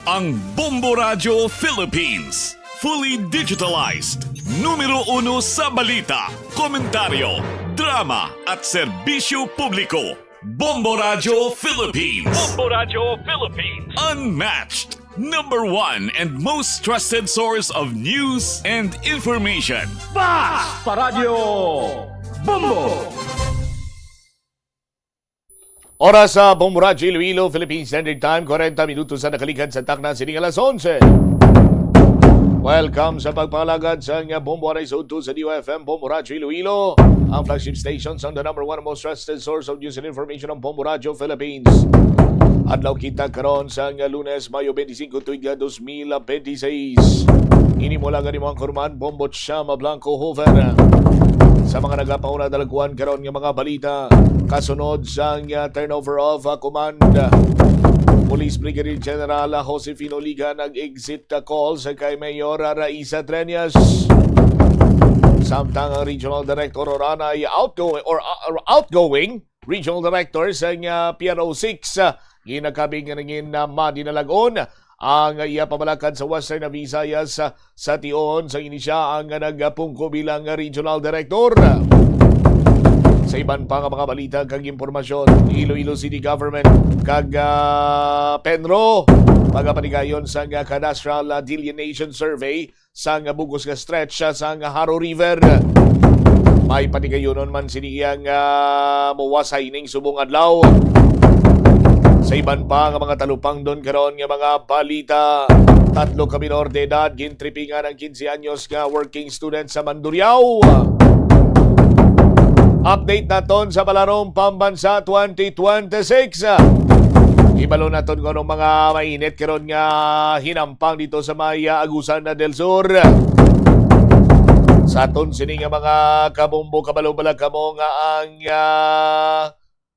Ang Bombo Radio Philippines. Fully digitalized. Numero 1 sa balita, komentaryo, drama at serbisyo publiko. Bombo Radio Philippines. Bombo Radio Philippines. Unmatched. Number 1 and most trusted source of news and information. Paradyo Bombo. Oras sa Bombo Radio Iloilo, Philippine Standard Time, 40 minutos sa nakalikan sa takna sining alas 11. Welcome sa pagpalagad sa Bombo Aray sa 2 sa DOFM, Bombo Radio Iloilo, ang flagship stations on the number 1 most trusted source of news and information ng Bombo Radio Philippines. Adlaw kita karon sa Lunes, Mayo 25, tuiga 2026. Ini mo lang ang kurman, Bombo Chama Blanco Hover. Sa mga nagapauna dalagwan karon nga mga balita, kasunod sa turnover of command, Police Brigadier General Josefino Liga nag-exit call sa kay Mayor Raisa Treñas. Samtang ang Regional Director Orana ay outgoing Regional Director sa PRO6 ginakabing ngin na madinalagon ang iya pamalakad sa Western Visayas sa tion sa inisya ang nagpungko bilang Regional Director. Sa iban pa nga mga balita kag impormasyon, Iloilo City Government kag Penro pagapanigayon sa Cadastral Delineation Survey sa bugos nga stretch sa Haro River. May panigayonon man siniyang mawasay ning subong adlaw. Sa iban pa nga mga talupang doon karon nga mga balita, 3 ka minor de edad gintripingan ang 15 anyos nga working student sa Mandurriao. Update naton sa palarong pambansa 2026. Ibalo naton ko ng mga mainit karon nga hinampang dito sa Maya Agusan del Sur. Sa aton sini nga mga kabombo kabalo-bala kamo nga ang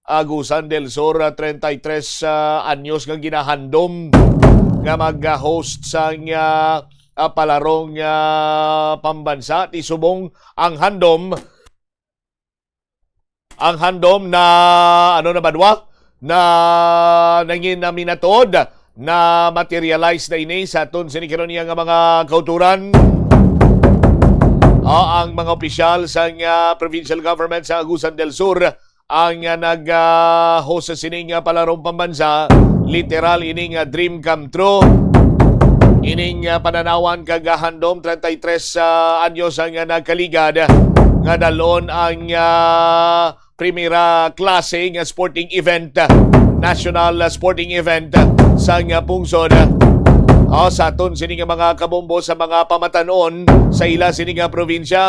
Agusan del Sur 33 anyos nga ginahandom nga mag-host sa palarong pambansa ti subong ang handom na ano na badwa na nangin na minatod na materialize na ini sa aton sinikiron niya nga mga kauturan. Ang mga opisyal sa provincial government sa Agusan del Sur ang nag-host sa sining palarong pambansa, literal ining dream come true. Ining pananawan kagahandom 33 anyos ang nagkaligad nga dalon ang primera klase nga sporting event, national sporting event sa pungsod. Sa aton sining mga kabombo sa mga pamatanon sa ila sining probinsya.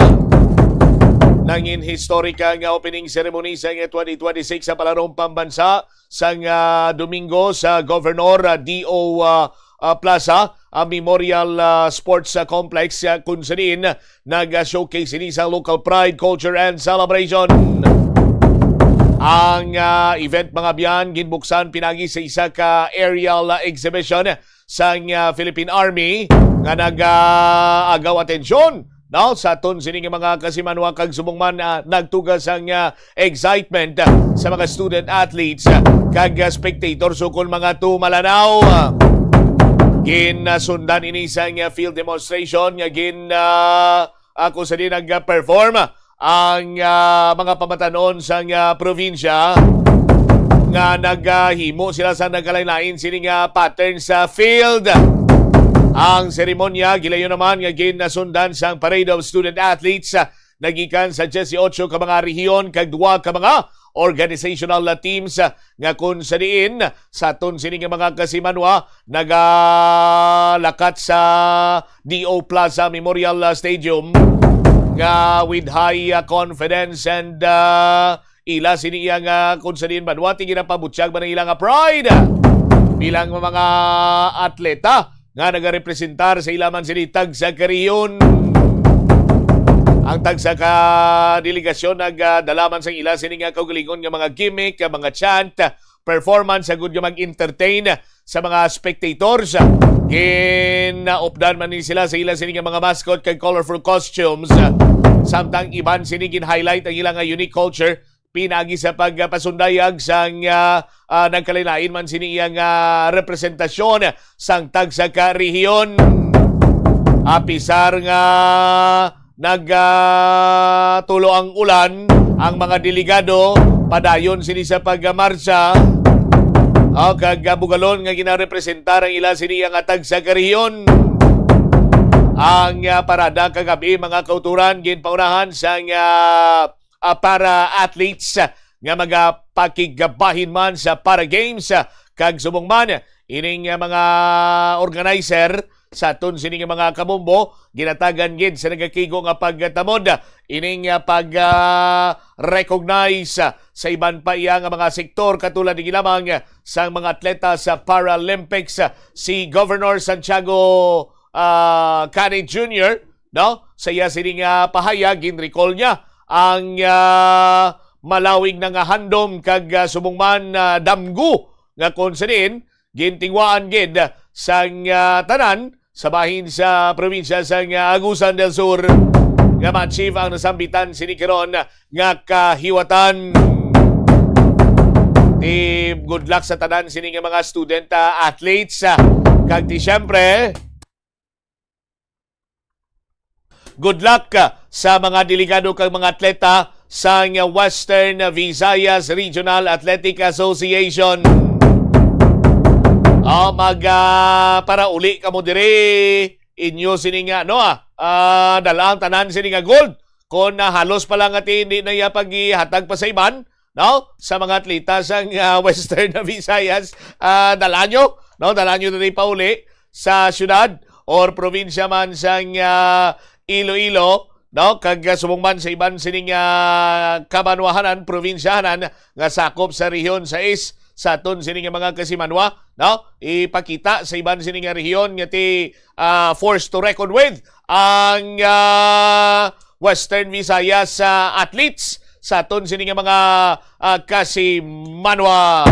Nangin historika nga opening ceremony sa 2026 sa palarong pambansa sa Domingo sa Governor D.O. Plaza, ang Memorial Sports Complex kung saan nag-showcase ini sa local pride, culture, and celebration. Ang event mga biyan ginbuksan pinagi sa isa ka aerial exhibition sa Philippine Army nga nag-agaw atensyon sa aton sining mga kasimanwa kag subongman nagtugas ang excitement sa mga student athletes kag spectators sukol mga tumalanaw. Ginasundan ini sa field demonstration nga ako sa din nag-perform ang mga pamatanon sa probinsya nga naghimo sila sa nagkalain-lain sining pattern sa field. Ang seremonya gilayon naman nga ginasundan sa Parade of Student Athletes nagikan sa 18 ka mga rehiyon kag 2 ka mga organizational teams nga kun sa diin sa aton sining mga kasimanwa nagalakat sa D.O. Plaza Memorial Stadium nga with high confidence and ila siniya nga kun sa diin banwati ginapabutyag man ilang pride bilang mga atleta nga nagarepresentar sa ilaman sini tagsa ka rehiyon. Ang tagsa ka delegasyon nagdalaman sa ila sini nga kaugalingon nga mga gimmick, mga chant, performance sa good nga mag-entertain sa mga spectators. Ginaopdan man ni sila sa ila sini nga mga mascot kag colorful costumes. Samtang iban sini gin-highlight ang ilang unique culture pinagi sa pagpasundayag sang nagkalilain man siniyang representasyon sang tagsa ka rehiyon. Apisar nga nagtulo ang ulan, ang mga delegado padayon sini sa pagmarsa. Kag bugalon nga ginarepresentar ang ila sini ang tagsa ka rehiyon. Ang parada kagabi mga kauturan ginpaunahan sang para athletes nga magapakiggabahin man sa para games kag subong man ining mga organizer sa aton sining mga kabombo ginatagan gid sa nagakigo nga pagtamod ining pag-recognize sa iban pa iya nga mga sektor katulad ni lamang sa mga atleta sa Paralympics. Si Governor Santiago Canny Jr. no sa iya sining pahayag ginrecall niya ang malawig na nga handom kag subongman damgo nga konsedin gintingwaan gid sang tanan sa bahin sa probinsya sang Agusan del Sur nga ma-achieve ang nasambitan sini karon nga kahiwatan. Good luck sa tanan sini nga mga student athletes kag di syempre good luck sa mga delegado kag mga atleta sa Western Visayas Regional Athletic Association. Para uli ka mo dire inyo sini nga dalang tanan sini nga gold kon halos pa lang at hindi na iya paghihatag pa sa iban no sa mga atleta sa Western Visayas. Dalanyo diri pa uli sa syudad or probinsya man sang Iloilo no kag subongman sa iban sining kabanwahanan probinsyahanan nga sakop sa rehiyon sa sa aton sining mga kasimanwa no ipakita sa iban sining rehiyon nga ti forced to reckon with ang Western Visayas athletes sa aton sining mga kasimanwa.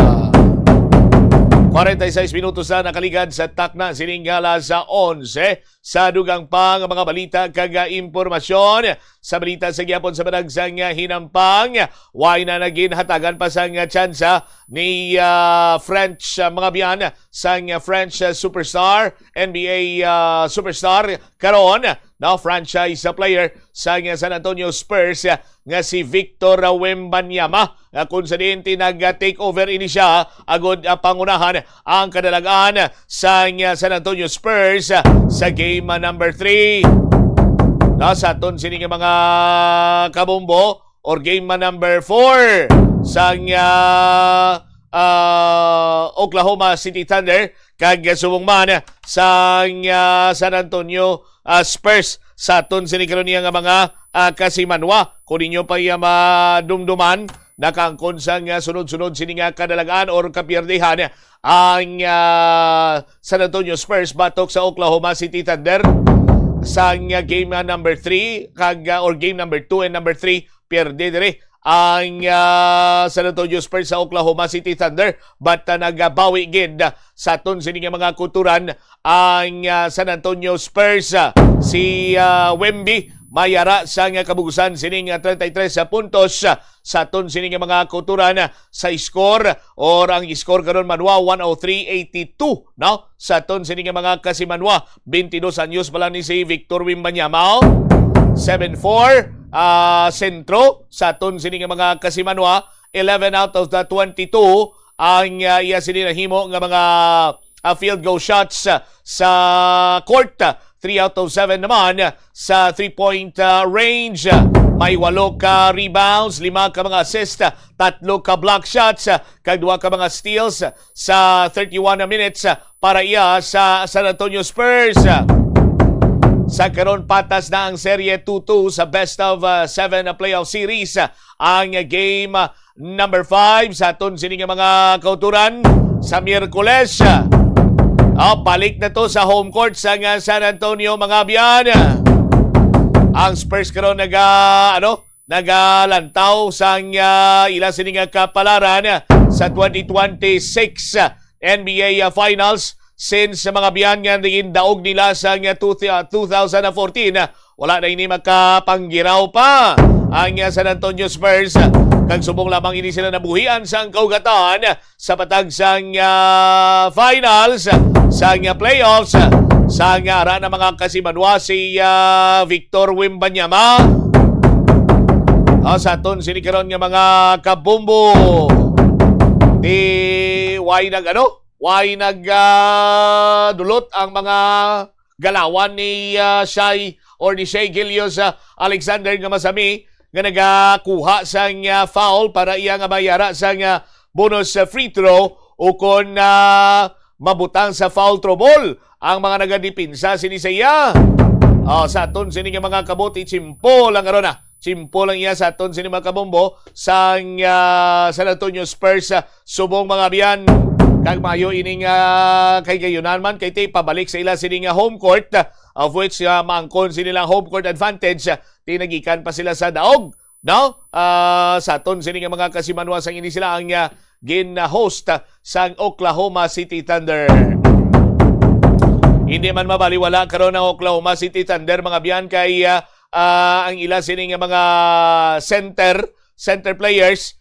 46 minutos na nakaligad sa takna siningala sa 11 sa dugang pa nga mga balita kag impormasyon sa balita sa gyapon sa banagsang hinampang way na naging hatagan pa sang tsansa ni French mga biyan sang French superstar NBA superstar karon no franchise player sang San Antonio Spurs nga si Victor Wembanyama kung sa din nag-take over ini siya agod pangunahan ang kadalagaan sa San Antonio Spurs sa game number 3 sa aton sining mga kabombo or game number 4 sa Oklahoma City Thunder kag subongman sa San Antonio Spurs sa aton sining karon nga mga kasimanwa kung ninyo pa madumduman nakangkon sang sunod-sunod sining kadalagaan or kapierdihan ang San Antonio Spurs batok sa Oklahoma City Thunder sa game number 3 kag or game number 2 and number 3 pierde dire ang San Antonio Spurs sa Oklahoma City Thunder but nagabawi gid sa aton sining mga kuturan ang San Antonio Spurs. Si Wemby mayara sa kabugusan sining 33 puntos sa aton sining mga kuturan sa score or ang score karon manwa 103-82 no sa aton sining mga kasimanwa. 22 anyos pa lang ni si Victor Wembanyama 7-4 sentro sa aton sining mga kasimanwa. 11 out of the 22 ang iya sini nahimo nga mga field goal shots sa court. 3 out of 7 naman sa 3-point range. May 8 ka rebounds, 5 ka mga assist, 3 ka block shots, kag 2 ka mga steals sa 31 minutes para iya sa San Antonio Spurs. Sa karon patas na ang serye 2-2 sa best of 7 playoff series. Ang game number 5 sa aton sining mga kauturan sa Miyerkules. Balik na to sa home court sa San Antonio mga biyan. Ang Spurs karon nagalantaw sa ila sining kapalaran sa 2026 NBA Finals since mga biyan nga naging daog nila sa 2014 wala na ini makapanggiraw pa ang San Antonio Spurs Kag subong lamang ini sila nabuhian sang kaugatan sa patagsang finals, sang playoffs, sang ara na mga kasimanwa si Victor Wembanyama. Sa aton sinikaron nga mga kabumbo. Why dulot ang mga galawan ni Shai or ni Shai Gilios Alexander nga masami nga nagakuha sang foul para iya nga mayara sang bonus free throw o kon mabutang sa foul trouble ang mga nagadipinsa sinisaya. Sa aton sini nga mga kabuti chimpo lang aron na. Chimpo lang iya sa aton sini mga kabombo sang San Antonio Spurs subong mga biyan. Kag mayo ining kay gayunan man kay tay pabalik sa ila sini nga home court of which maangkon sinilang home court advantage tinagikan pa sila sa daog sa aton sini nga mga kasimanwa sang ini sila ang gin-host sang Oklahoma City Thunder. Hindi man mabaliwala karon ang Oklahoma City Thunder mga biyan kay ang ila sini nga mga center players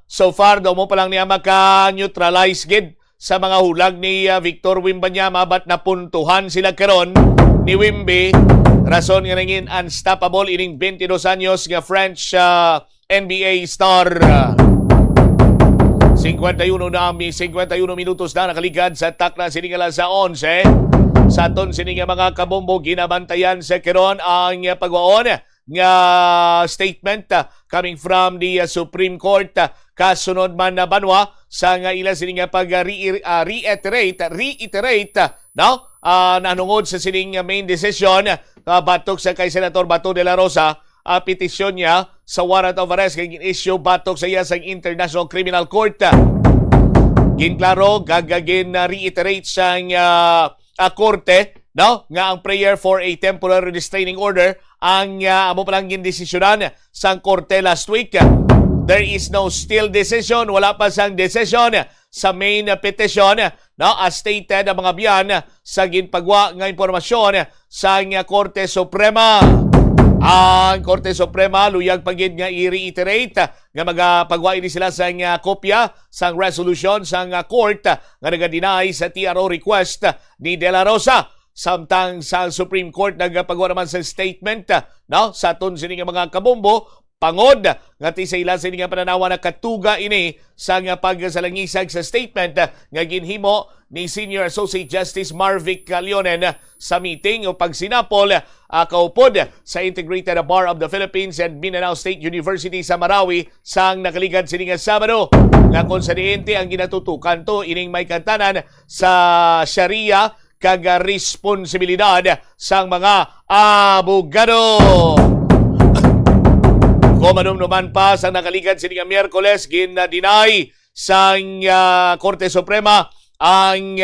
so far daw mo pa lang niya maka-neutralize gid sa mga hulag ni Victor Wembanyama but napuntuhan sila karon ni Wemby. Rason nga nangin unstoppable ining 22 anyos nga French NBA star. 51 minutos na nakaligad sa takna siningala sa 11. Sa aton sining mga kabombo ginabantayan sa karon ang pagwaon nga statement coming from the Supreme Court kasunod man na banwa sa nga ila sining reiterate nanungod sa sining main decision batok sa kay Senator Bato de la Rosa petisyon niya sa warrant of arrest kay issue batok sa iya sa International Criminal Court. Ginklaro gagagin reiterate sa korte nga ang prayer for a temporary restraining order ang amo palang gindesisyonan sang korte last week. There is no still decision, wala pa sang decision sa main petition as stated ang mga biyan sa ginpagwa nga impormasyon sang Korte Suprema. Ang Korte Suprema luyag pagid nga i-reiterate nga magapagwa ini sila sang kopya sang resolution sang court nga naga-deny sa TRO request ni De La Rosa. Samtang sa Supreme Court nagpagawa naman sa statement sa aton sini nga mga kabombo pangod nga ti sa ila sini nga pananawa na katuga ini sa nga pagsalangisag sa statement nga ginhimo ni Senior Associate Justice Marvic Leonen sa meeting o pagsinapol kaupod sa Integrated Bar of the Philippines and Mindanao State University sa Marawi sang nakaligad sini nga Sabado nga konsediente ang ginatutukan to ining may kantanan sa Sharia kag responsibilidad sang mga abogado. Kumanum naman pa sa nakaligad sining Miyerkules gin-deny sang Korte Suprema ang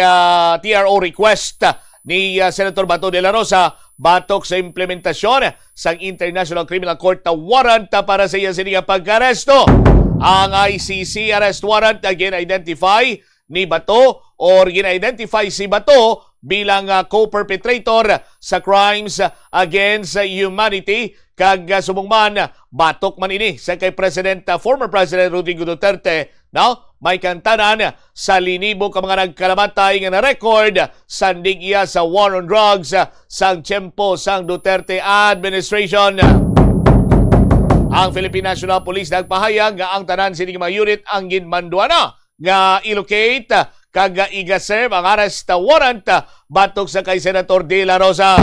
TRO request ni Senator Bato de la Rosa batok sa implementasyon sang International Criminal Court na warrant para sa iya sining pag-aresto. Ang ICC arrest warrant gin-identify ni Bato or gin-identify si Bato bilang co-perpetrator sa crimes against humanity kag sumungman batok man ini sa kay former President Rodrigo Duterte may kantanan sa linibo ka mga nagkalamatay nga na record sandig iya sa war on drugs sang tiyempo sang Duterte administration. Ang Philippine National Police nagpahayag nga ang tanan sining mga unit ang ginmanduana nga ilocate kag iga-serve ang arrest warrant batok sa kay Senator De La Rosa.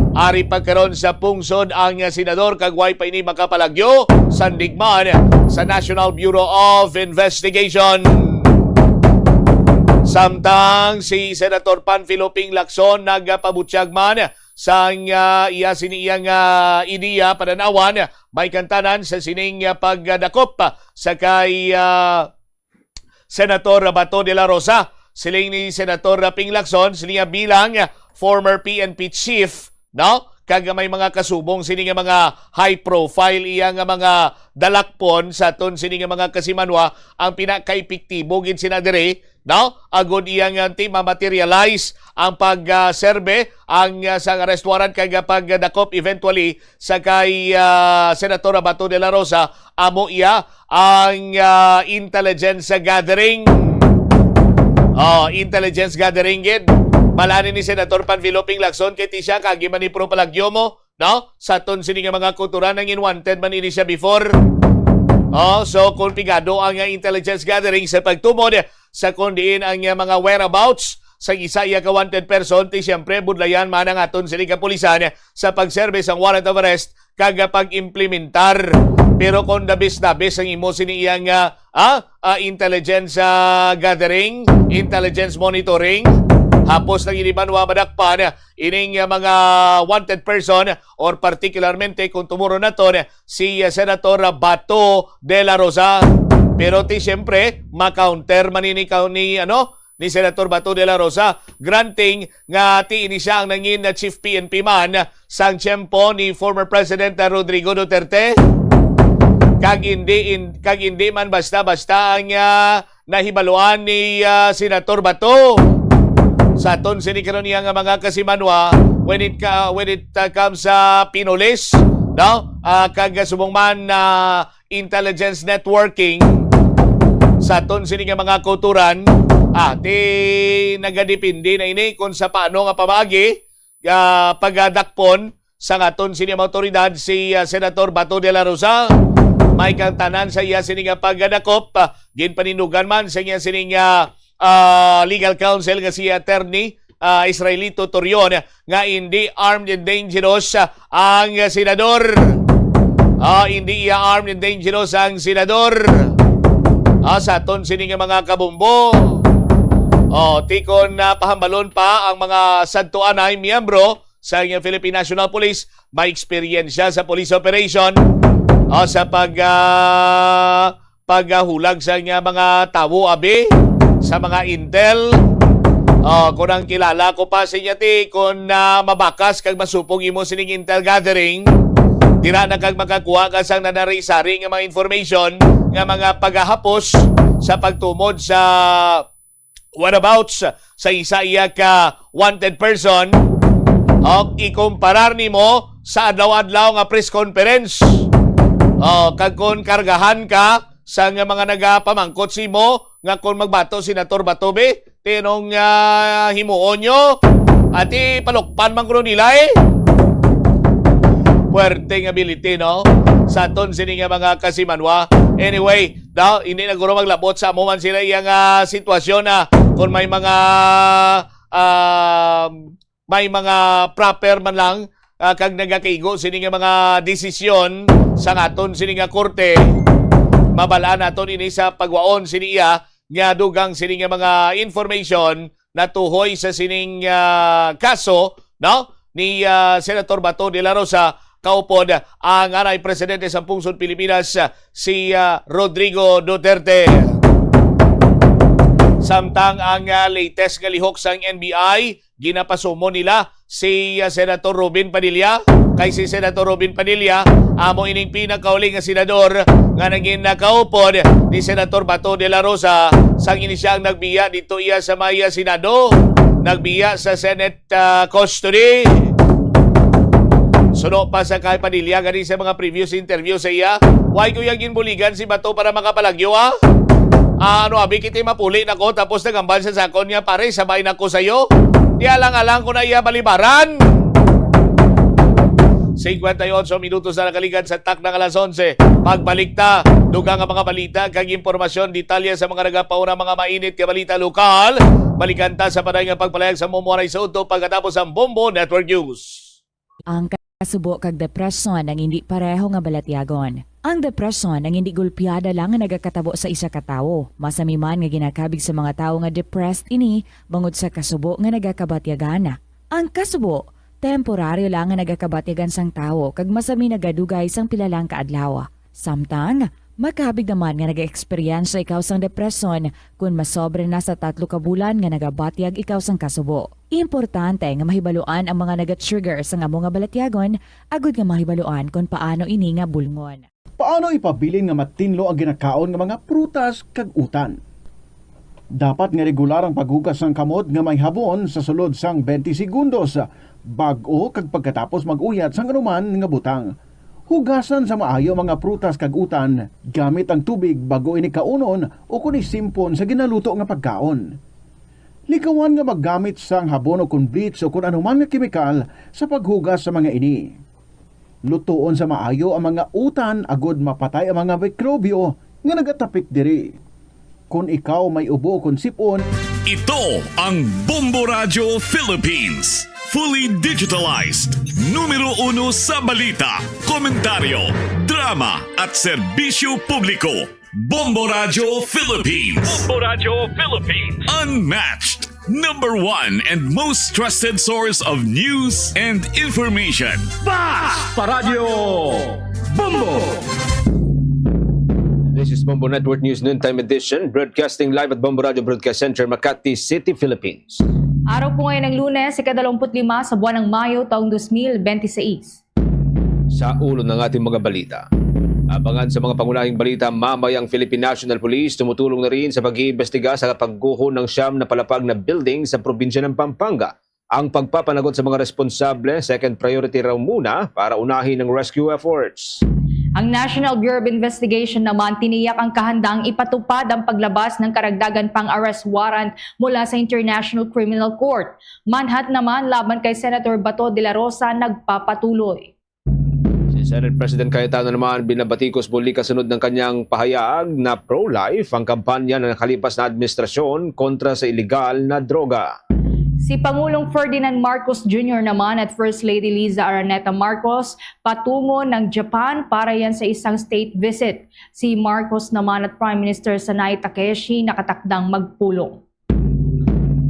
Ari pagkaron sa pungsod ang senador kag way pa ini makapalagyo sandigman sa National Bureau of Investigation. Samtang si Senator Panfilo Ping Lacson nagpabutyag man sang iya siniyang ideya pananawan may kantanan sa sining pagdakop sa kay Senator Bato de la Rosa. Siling ni Senator Ping Lacson sila bilang former PNP chief kag may mga kasubong sini nga mga high profile iya nga mga dalakpon sa ton sini nga mga kasimanwa ang pinakaepektibo gid sina dire no? Agod iyang team materialize ang pag-serve ang sa arrest warrant kay pagdakop eventually sa kay Senator Bato de la Rosa amo iya ang intelligence gathering. Intelligence gathering gid. Malani ni Senator Panfiloping Lacson kay ti siya kagi man ni Pro Palagyo mo, no? Sa ton sini nga mga kultura nang inwanted man ini siya before. So komplikado ang intelligence gathering sa pagtumod sa kundiin ang mga whereabouts sa isa iya ka wanted person ti siyempre budlayan man ang aton sini kapulisan sa pagservice ang warrant of arrest kaga pag-implementar. Pero kung dabis-dabis ang imo sini iyang intelligence gathering, intelligence monitoring, hapos nang iniban wa madakpan ining mga wanted person or particularmente kung tumuro naton si Senator Bato de la Rosa. Pero ti siyempre ma-counter manini ni Senator Bato de la Rosa granting nga ti ini siya ang nangin na Chief PNP man sang tiyempo ni former President Rodrigo Duterte. Kag hindi man basta-basta ang nahibaluan ni Senator Bato sa aton sini karon niya nga mga kasimanwa when it comes sa Pinolis, no? Kag subong man na intelligence networking sa aton sini nga mga kulturan ti nagadepende na ini kung sa paano nga pamagi pagadakpon sa aton sini nga otoridad si Senator Bato de la Rosa. May kang tanan sa iya sini nga pagdakop ginpaninugan man sa iya sini nga legal counsel nga si Attorney Israelito Torion nga hindi armed and dangerous ang senador. Hindi iya armed and dangerous ang senador. Sa aton sini nga mga kabumbo. Tikon na pahambalon pa ang mga santuan ay miyembro sa Philippine National Police, may experience sa police operation sa paghulag sa mga tawo abi sa mga intel. Kung ang kilala ko pa sa inyo kung mabakas kag masupong imo sining intel gathering, tira na kag makakuha ka sang nanari-sari nga mga information nga mga paghahapos sa pagtumod sa whereabouts sa isa iya ka wanted person ikumparar nimo sa adlaw-adlaw nga press conference. Kag kung kargahan ka sa mga nagapamangkot si mo nga kung magbato Senator Batobe tinong himuon nyo at palukpan man kuno nila puwerteng ability, no? Sa aton sini nga mga kasimanwa. Anyway, hindi na guro maglabot sa amo man sila iyang sitwasyon kung may mga proper man lang kag nagakaigo sini nga mga desisyon sa aton sini nga korte. Mabalaan naton ini sa pagwaon sini iya nga dugang sini nga mga information na tuhoy sa sining kaso, no? Ni Senator Bato de la Rosa kaupod ang anay presidente sa Pungsod Pilipinas si Rodrigo Duterte. Samtang ang latest nga lihok sang NBI ginapasumo nila si Senator Robin Padilla. Kay si Senator Robin Padilla amo ining pinakauling nga senador nga naging nakaupod ni Senator Bato de la Rosa sang ini siyang nagbiya dito iya sa Maya Senado, nagbiya sa Senate custody. Suno pa sa kay Padilla gani sa mga previous interview sa iya, why ko yang ginbuligan si Bato para makapalagyo abi kiti mapuli nako tapos nagambal sa sakon niya pare sabay nako sayo. Di alang-alang ko na iya balibaran. 58 minutos na nakaligan sa tak ng alas 11. Pagbalik ta, dugang ang mga balita, kag impormasyon, detalye sa mga nagapauna mga mainit ka balita lokal. Balikan ta sa paday nga pagpalayag sa Mumuaray sa Uto pagkatapos ang Bombo Network News. Ang kasubo kag depresyon ang hindi pareho nga balatyagon. Ang depresyon ang hindi gulpiyada lang nga nagakatabo sa isa ka tawo. Masami man nga ginakabig sa mga tawo nga depressed ini bangod sa kasubo nga nagakabatyagan. Ang kasubo temporaryo lang nga nagakabatyagan sang tawo kag masami nagadugay sang pilalang kaadlaw. Samtang makabig naman nga nag-experience ikaw sang depresyon kung masobre na sa 3 ka bulan nga nagabatyag ikaw sang kasubo. Importante nga mahibaluan ang mga naga-trigger sa amo nga balatyagon agud nga mahibaluan kung paano ini nga bulngon. Paano ipabilin nga matinlo ang ginakaon nga mga prutas kag utan? Dapat nga regular ang paghugas ng kamot nga may habon sa sulod sang 20 segundos bag-o kag pagkatapos mag-uyat sang anuman nga butang. Hugasan sa maayo mga prutas kag utan gamit ang tubig bago ini kaunon o kun isimpon sa ginaluto nga pagkaon. Likawan nga maggamit sang habon o kun bleach o kun anuman nga kemikal sa paghugas sa mga ini. Lutoon sa maayo ang mga utan agod mapatay ang mga mikrobyo nga nagatapik diri. Kung ikaw may ubo kung sipon, Ito ang Bombo Radio Philippines. Fully digitalized. Numero 1 sa balita, komentaryo, drama at serbisyo publiko. Bombo Radio Philippines. Bombo Radio Philippines. Unmatched. Number 1 and most trusted source of news and information. Sa Radyo Bombo. This is Bombo Network News Noontime Edition, broadcasting live at Bombo Radio Broadcast Center, Makati City, Philippines. Araw po ngayon ng Lunes, ika-25 sa buwan ng Mayo taong 2026. Sa ulo ng ating mga balita. Abangan sa mga pangunahing balita, mamayang Philippine National Police tumutulong na rin sa pag-iimbestiga sa pagguho ng siyam na palapag na building sa probinsya ng Pampanga. Ang pagpapanagot sa mga responsable, second priority raw muna para unahin ang rescue efforts. Ang National Bureau of Investigation naman tiniyak ang kahandaang ipatupad ang paglabas ng karagdagan pang arrest warrant mula sa International Criminal Court. Manhunt naman laban kay Senator Bato de la Rosa nagpapatuloy. Si Senate President Cayetano naman binabatikos muli kasunod ng kanyang pahayag na pro-life ang kampanya ng nakalipas na administrasyon kontra sa illegal na droga. Si Pangulong Ferdinand Marcos Jr. naman at First Lady Liza Araneta Marcos patungo ng Japan para yan sa isang state visit. Si Marcos naman at Prime Minister Sanay Takeshi nakatakdang magpulong.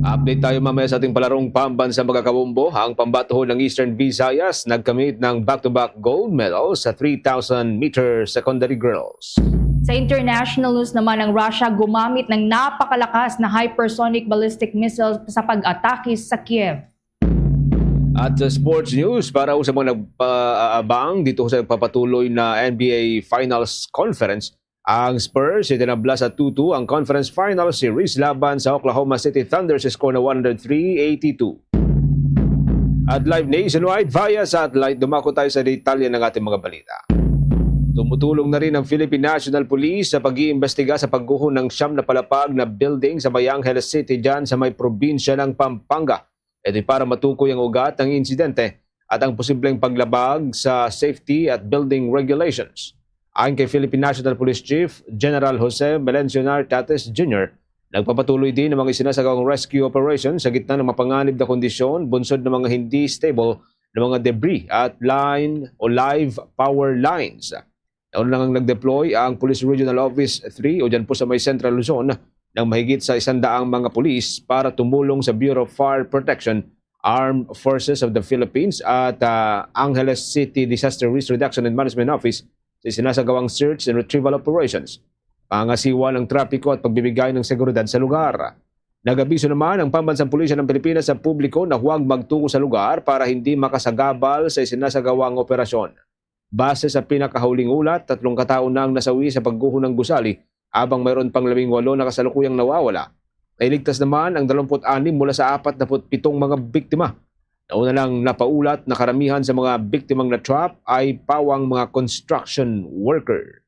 Update tayo mamaya sa ating palarong pambansang magkakabombo. Ang pambatuho ng Eastern Visayas nagkamit ng back-to-back gold medals sa 3,000 meter secondary girls. Sa international news naman, ang Russia gumamit ng napakalakas na hypersonic ballistic missiles sa pag-atake sa Kiev. At sa sports news, para sa mga nagpaabang dito sa pagpapatuloy na NBA Finals Conference, ang Spurs itinabla sa 2-2 ang Conference Final Series laban sa Oklahoma City Thunder sa score na 103-82. At live nationwide via satellite, dumako tayo sa detalye ng ating mga balita. Tumutulong na rin ang Philippine National Police sa pag-iimbestiga sa pagguho ng siyam na palapag na building sa May Angeles City dyan sa may probinsya ng Pampanga. Ito para matukoy ang ugat ng insidente at ang posibleng paglabag sa safety at building regulations. Ayon kay Philippine National Police Chief General Jose Melencionar Tates Jr., nagpapatuloy din ng mga isinasagawang rescue operation sa gitna ng mapanganib na kondisyon, bunsod ng mga hindi stable na mga debris at line o live power lines. Nauna lang nag-deploy ang Police Regional Office 3 o dyan po sa may Central Luzon ng mahigit sa 100 mga pulis para tumulong sa Bureau of Fire Protection, Armed Forces of the Philippines at Angeles City Disaster Risk Reduction and Management Office sa sinasagawang search and retrieval operations, pangasiwa ng trapiko at pagbibigay ng seguridad sa lugar. Nag-abiso naman ang Pambansang Pulisya ng Pilipinas sa publiko na huwag magtungo sa lugar para hindi makasagabal sa sinasagawang operasyon. Base sa pinakahuling ulat, 3 katao na ang nasawi sa pagguho ng gusali habang mayroon pang 18 na kasalukuyang nawawala. Nailigtas naman ang 26 mula sa 47 mga biktima. Nauna lang napaulat na karamihan sa mga biktimang na-trap ay pawang mga construction worker.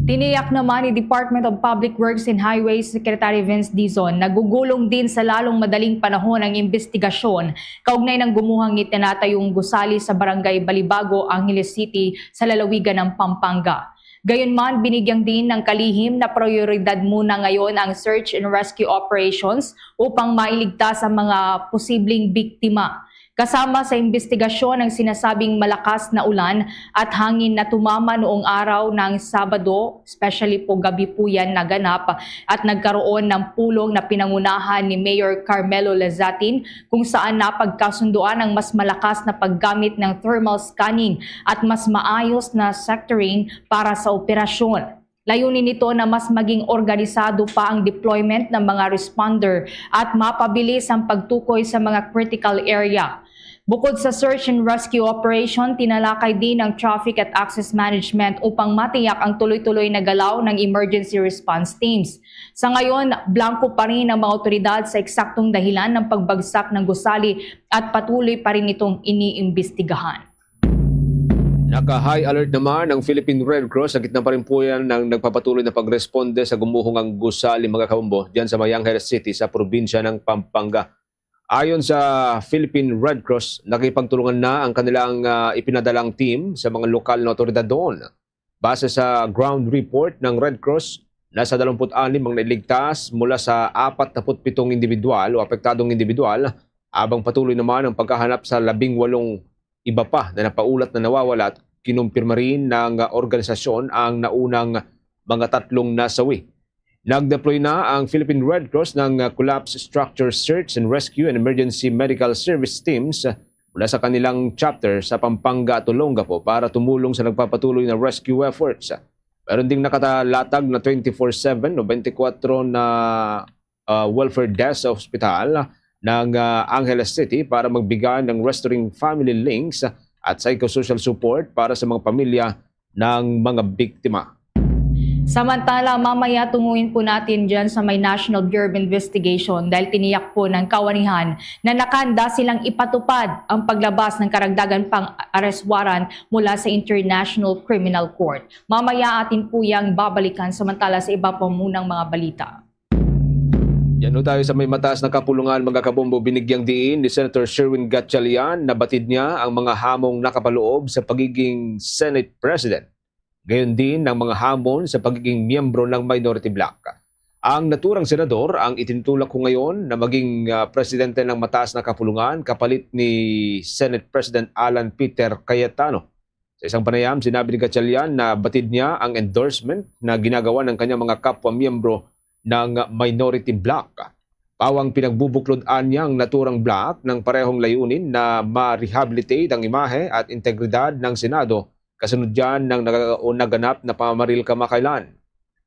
Tiniyak naman ni Department of Public Works and Highways Secretary Vince Dizon na gugulong din sa lalong madaling panahon ang investigasyon kaugnay ng gumuhang itinatayong gusali sa Barangay Balibago, Angeles City sa lalawigan ng Pampanga. Gayunman, binigyan din ng kalihim na prioridad muna ngayon ang search and rescue operations upang mailigtas ang mga posibleng biktima. Kasama sa investigasyon ang sinasabing malakas na ulan at hangin na tumama noong araw ng Sabado, especially po gabi po yan naganap at nagkaroon ng pulong na pinangunahan ni Mayor Carmelo Lazatin kung saan napagkasunduan ang mas malakas na paggamit ng thermal scanning at mas maayos na sectoring para sa operasyon. Layunin nito na mas maging organisado pa ang deployment ng mga responder at mapabilis ang pagtukoy sa mga critical area. Bukod sa search and rescue operation, tinalakay din ang traffic at access management upang matiyak ang tuloy-tuloy na galaw ng emergency response teams. Sa ngayon, blanco pa rin ang mga otoridad sa eksaktong dahilan ng pagbagsak ng gusali at patuloy pa rin itong iniimbestigahan. Naka-high alert naman ang Philippine Red Cross sa gitna pa rin po yan ng nagpapatuloy na pagresponde sa gumuhungang gusali mga kabombo diyan sa Angeles City sa probinsya ng Pampanga. Ayon sa Philippine Red Cross, nakipagtulungan na ang kanilang ipinadalang team sa mga lokal na otoridad doon. Base sa ground report ng Red Cross, nasa 26 ang nailigtas mula sa 47 individual o apektadong individual, habang patuloy naman ang paghahanap sa 18 iba pa na napaulat na nawawala at kinumpirma rin ng organisasyon ang naunang mga 3 nasawi. Nag-deploy na ang Philippine Red Cross ng Collapse Structure Search and Rescue and Emergency Medical Service Teams mula sa kanilang chapter sa Pampanga at Olongapo para tumulong sa nagpapatuloy na rescue efforts. Meron ding nakatalatag na 24/7 o 24 na welfare desk sa ospital ng Angeles City para magbigay ng restoring family links at psychosocial support para sa mga pamilya ng mga biktima. Samantala, mamaya tunguin po natin dyan sa may National Bureau of Investigation dahil tiniyak po ng kawanihan na nakahanda silang ipatupad ang paglabas ng karagdagan pang arrest warrant mula sa International Criminal Court. Mamaya atin po yang babalikan samantala sa iba pa munang mga balita. Yan tayo sa may mataas na kapulungan mga kabombo. Binigyang diin ni Senator Sherwin Gatchalian na batid niya ang mga hamong nakapaloob sa pagiging Senate President. Gayon din ng mga hamon sa pagiging miyembro ng minority bloc. Ang naturang senador ang itinutulak ko ngayon na maging presidente ng mataas na kapulungan kapalit ni Senate President Alan Peter Cayetano. Sa isang panayam, sinabi ni Gatchalian na batid niya ang endorsement na ginagawa ng kanyang mga kapwa-miyembro ng minority bloc. Pawang pinagbubuklod-an niya ang naturang bloc ng parehong layunin na ma-rehabilitate ang imahe at integridad ng Senado kasunod dyan ng naganap na pamamaril kamakailan.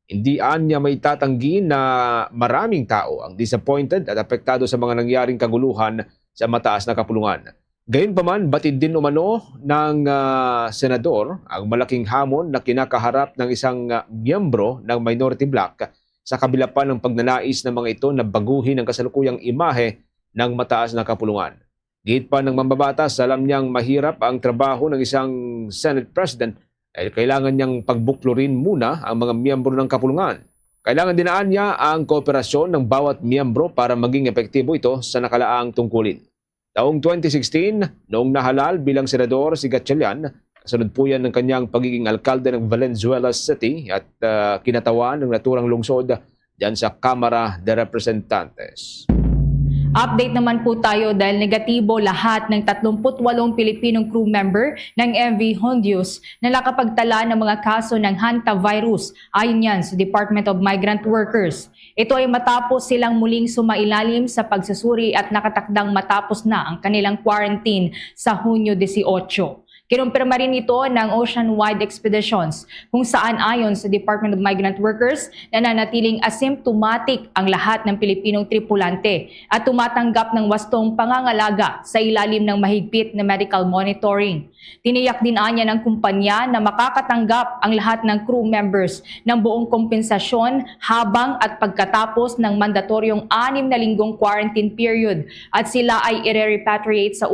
Hindi niya may tatanggi na maraming tao ang disappointed at apektado sa mga nangyaring kaguluhan sa mataas na kapulungan. Gayunpaman, batid din umano ng senador ang malaking hamon na kinakaharap ng isang miyembro ng minority bloc sa kabila pa ng pagnanais ng mga ito na baguhin ang kasalukuyang imahe ng mataas na kapulungan. Git pa ng mambabatas, alam niyang mahirap ang trabaho ng isang Senate President dahil kailangan niyang pagbuklurin muna ang mga miyembro ng kapulungan. Kailangan dinaan niya ang kooperasyon ng bawat miyembro para maging epektibo ito sa nakalaang tungkulin. Taong 2016, noong nahalal bilang senador si Gatchalian, kasunod po yan ng kanyang pagiging alkalde ng Valenzuela City at kinatawan ng naturang lungsod dyan sa Kamara de Representantes. Update naman po tayo dahil negatibo lahat ng 38 Pilipinong crew member ng MV Hondios na nakapagtala ng mga kaso ng hantavirus ayon yan sa Department of Migrant Workers. Ito ay matapos silang muling sumailalim sa pagsusuri at nakatakdang matapos na ang kanilang quarantine sa Hunyo 18. Kinumpirma rin ito ng Ocean-wide Expeditions kung saan ayon sa Department of Migrant Workers nananatiling asymptomatic ang lahat ng Pilipinong tripulante at tumatanggap ng wastong pangangalaga sa ilalim ng mahigpit na medical monitoring. Tiniyak din anya ng kumpanya na makakatanggap ang lahat ng crew members ng buong kompensasyon habang at pagkatapos ng mandatoryong 6 na linggong quarantine period at sila ay i-repatriate sa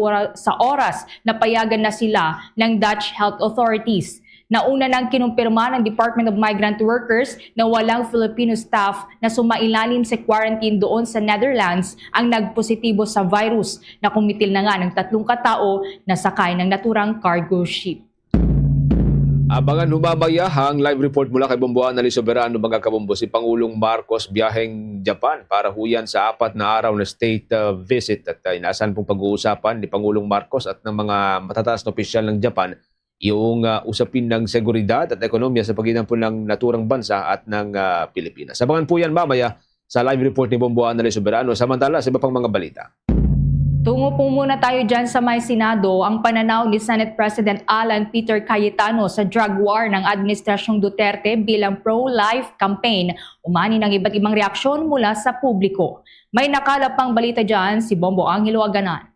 oras na payagan na sila ng Dutch health authorities. Nauna nang kinumpirma ng Department of Migrant Workers na walang Filipino staff na sumailalim sa quarantine doon sa Netherlands ang nagpositibo sa virus na kumitil na nga ng 3 katao na sakay ng naturang cargo ship. Abangan humamaya ang live report mula kay Bomboan na Soberano mga kabombo si Pangulong Marcos biyaheng Japan para huyan sa 4 na araw na state visit at inaasahan pong pag-uusapan ni Pangulong Marcos at ng mga matataas na opisyal ng Japan yung usapin ng seguridad at ekonomiya sa pagitan po ng naturang bansa at ng Pilipinas. Abangan po yan mamaya sa live report ni Bomboan na Soberano. Samantala sa iba pang mga balita. Tungo po muna tayo dyan sa may Senado ang pananaw ni Senate President Alan Peter Cayetano sa drug war ng Administrasyong Duterte bilang pro-life campaign. Umani ng iba't ibang reaksyon mula sa publiko. May nakalap pang balita dyan si Bombo Angelo Aganan.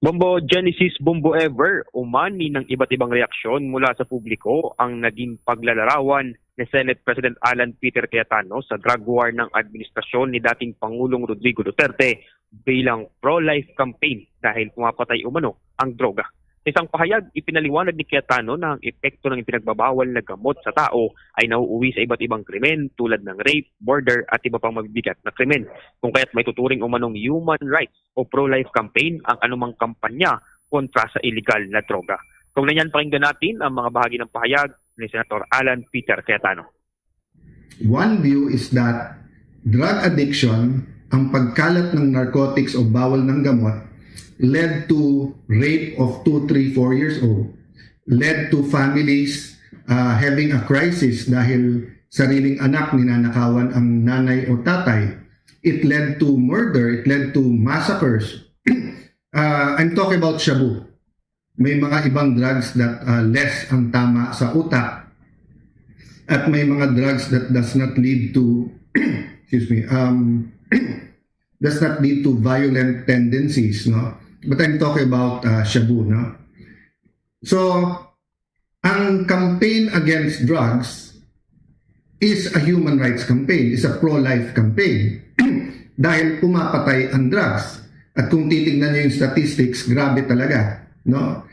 Bombo Genesis, Bombo Ever, umani ng iba't ibang reaksyon mula sa publiko ang naging paglalarawan ni Senate President Alan Peter Cayetano sa drug war ng administrasyon ni dating Pangulong Rodrigo Duterte bilang pro-life campaign dahil pumapatay umano ang droga. Sa isang pahayag, ipinaliwanag ni Cayetano na ang epekto ng ipinagbabawal na gamot sa tao ay nauuwi sa iba't ibang krimen tulad ng rape, murder at iba pang mabibigat na krimen. Kung kaya't may tuturing umanong human rights o pro-life campaign ang anumang kampanya kontra sa illegal na droga. Kung nanyan, pakinggan natin ang mga bahagi ng pahayag ni Senator Alan Peter Cayetano. One view is that drug addiction, ang pagkalat ng narcotics o bawal ng gamot, led to rape of 2, 3, 4 years old, led to families having a crisis dahil sariling anak ninanakawan ang nanay o tatay. It led to murder, it led to massacres. I'm talking about shabu. May mga ibang drugs that less ang tama sa utak at may mga drugs that does not lead to does not lead to violent tendencies, no? But I'm talking about shabu, no? So, ang campaign against drugs is a human rights campaign, is a pro-life campaign. Dahil pumapatay ang drugs. At kung titignan niyo yung statistics, grabe talaga, no?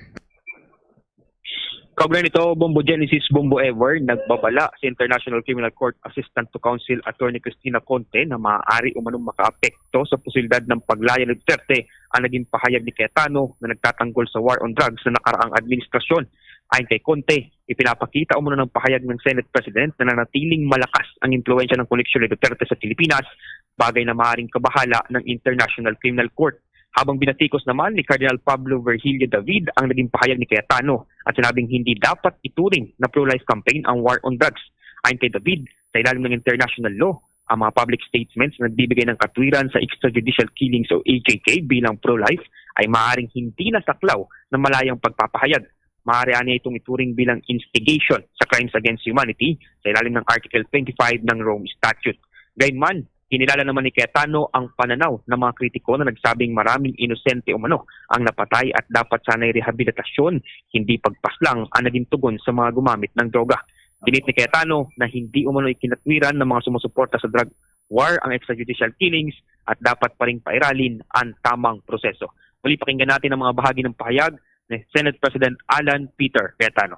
Kaugnay nito, Bombo Genesis, Bombo Ever, nagbabala sa International Criminal Court Assistant to Counsel Attorney Cristina Conte na maaari umanong makaapekto sa posibilidad ng paglaya ni Duterte ang naging pahayag ni Cayetano na nagtatanggol sa war on drugs sa nakaraang administrasyon. Ayon kay Conte, ipinapakita umano ng pahayag ng Senate President na nanatiling malakas ang impluensya ng koneksyon ni Duterte sa Pilipinas, bagay na maaaring kabahala ng International Criminal Court. Habang binatikos naman ni Cardinal Pablo Virgilio David ang naging pahayag ni Cayetano at sinabing hindi dapat ituring na pro-life campaign ang war on drugs. Ayon kay David, sa ilalim ng international law, ang mga public statements na nagbibigay ng katwiran sa extrajudicial killings o AKK bilang pro-life ay maaaring hindi nasaklaw ng malayang pagpapahayag. Maaari niya itong ituring bilang instigation sa crimes against humanity sa ilalim ng Article 25 ng Rome Statute. Gayunman, kinilala naman ni Cayetano ang pananaw ng mga kritiko na nagsabing maraming inosente umano ang napatay at dapat sana'y rehabilitasyon, hindi pagpaslang ang naging tugon sa mga gumamit ng droga. Dinit ni Cayetano na hindi umano ikinatwiran ng mga sumusuporta sa drug war ang extrajudicial killings at dapat pa ring pairalin ang tamang proseso. Muli pakinggan natin ang mga bahagi ng pahayag ni Senate President Alan Peter Cayetano.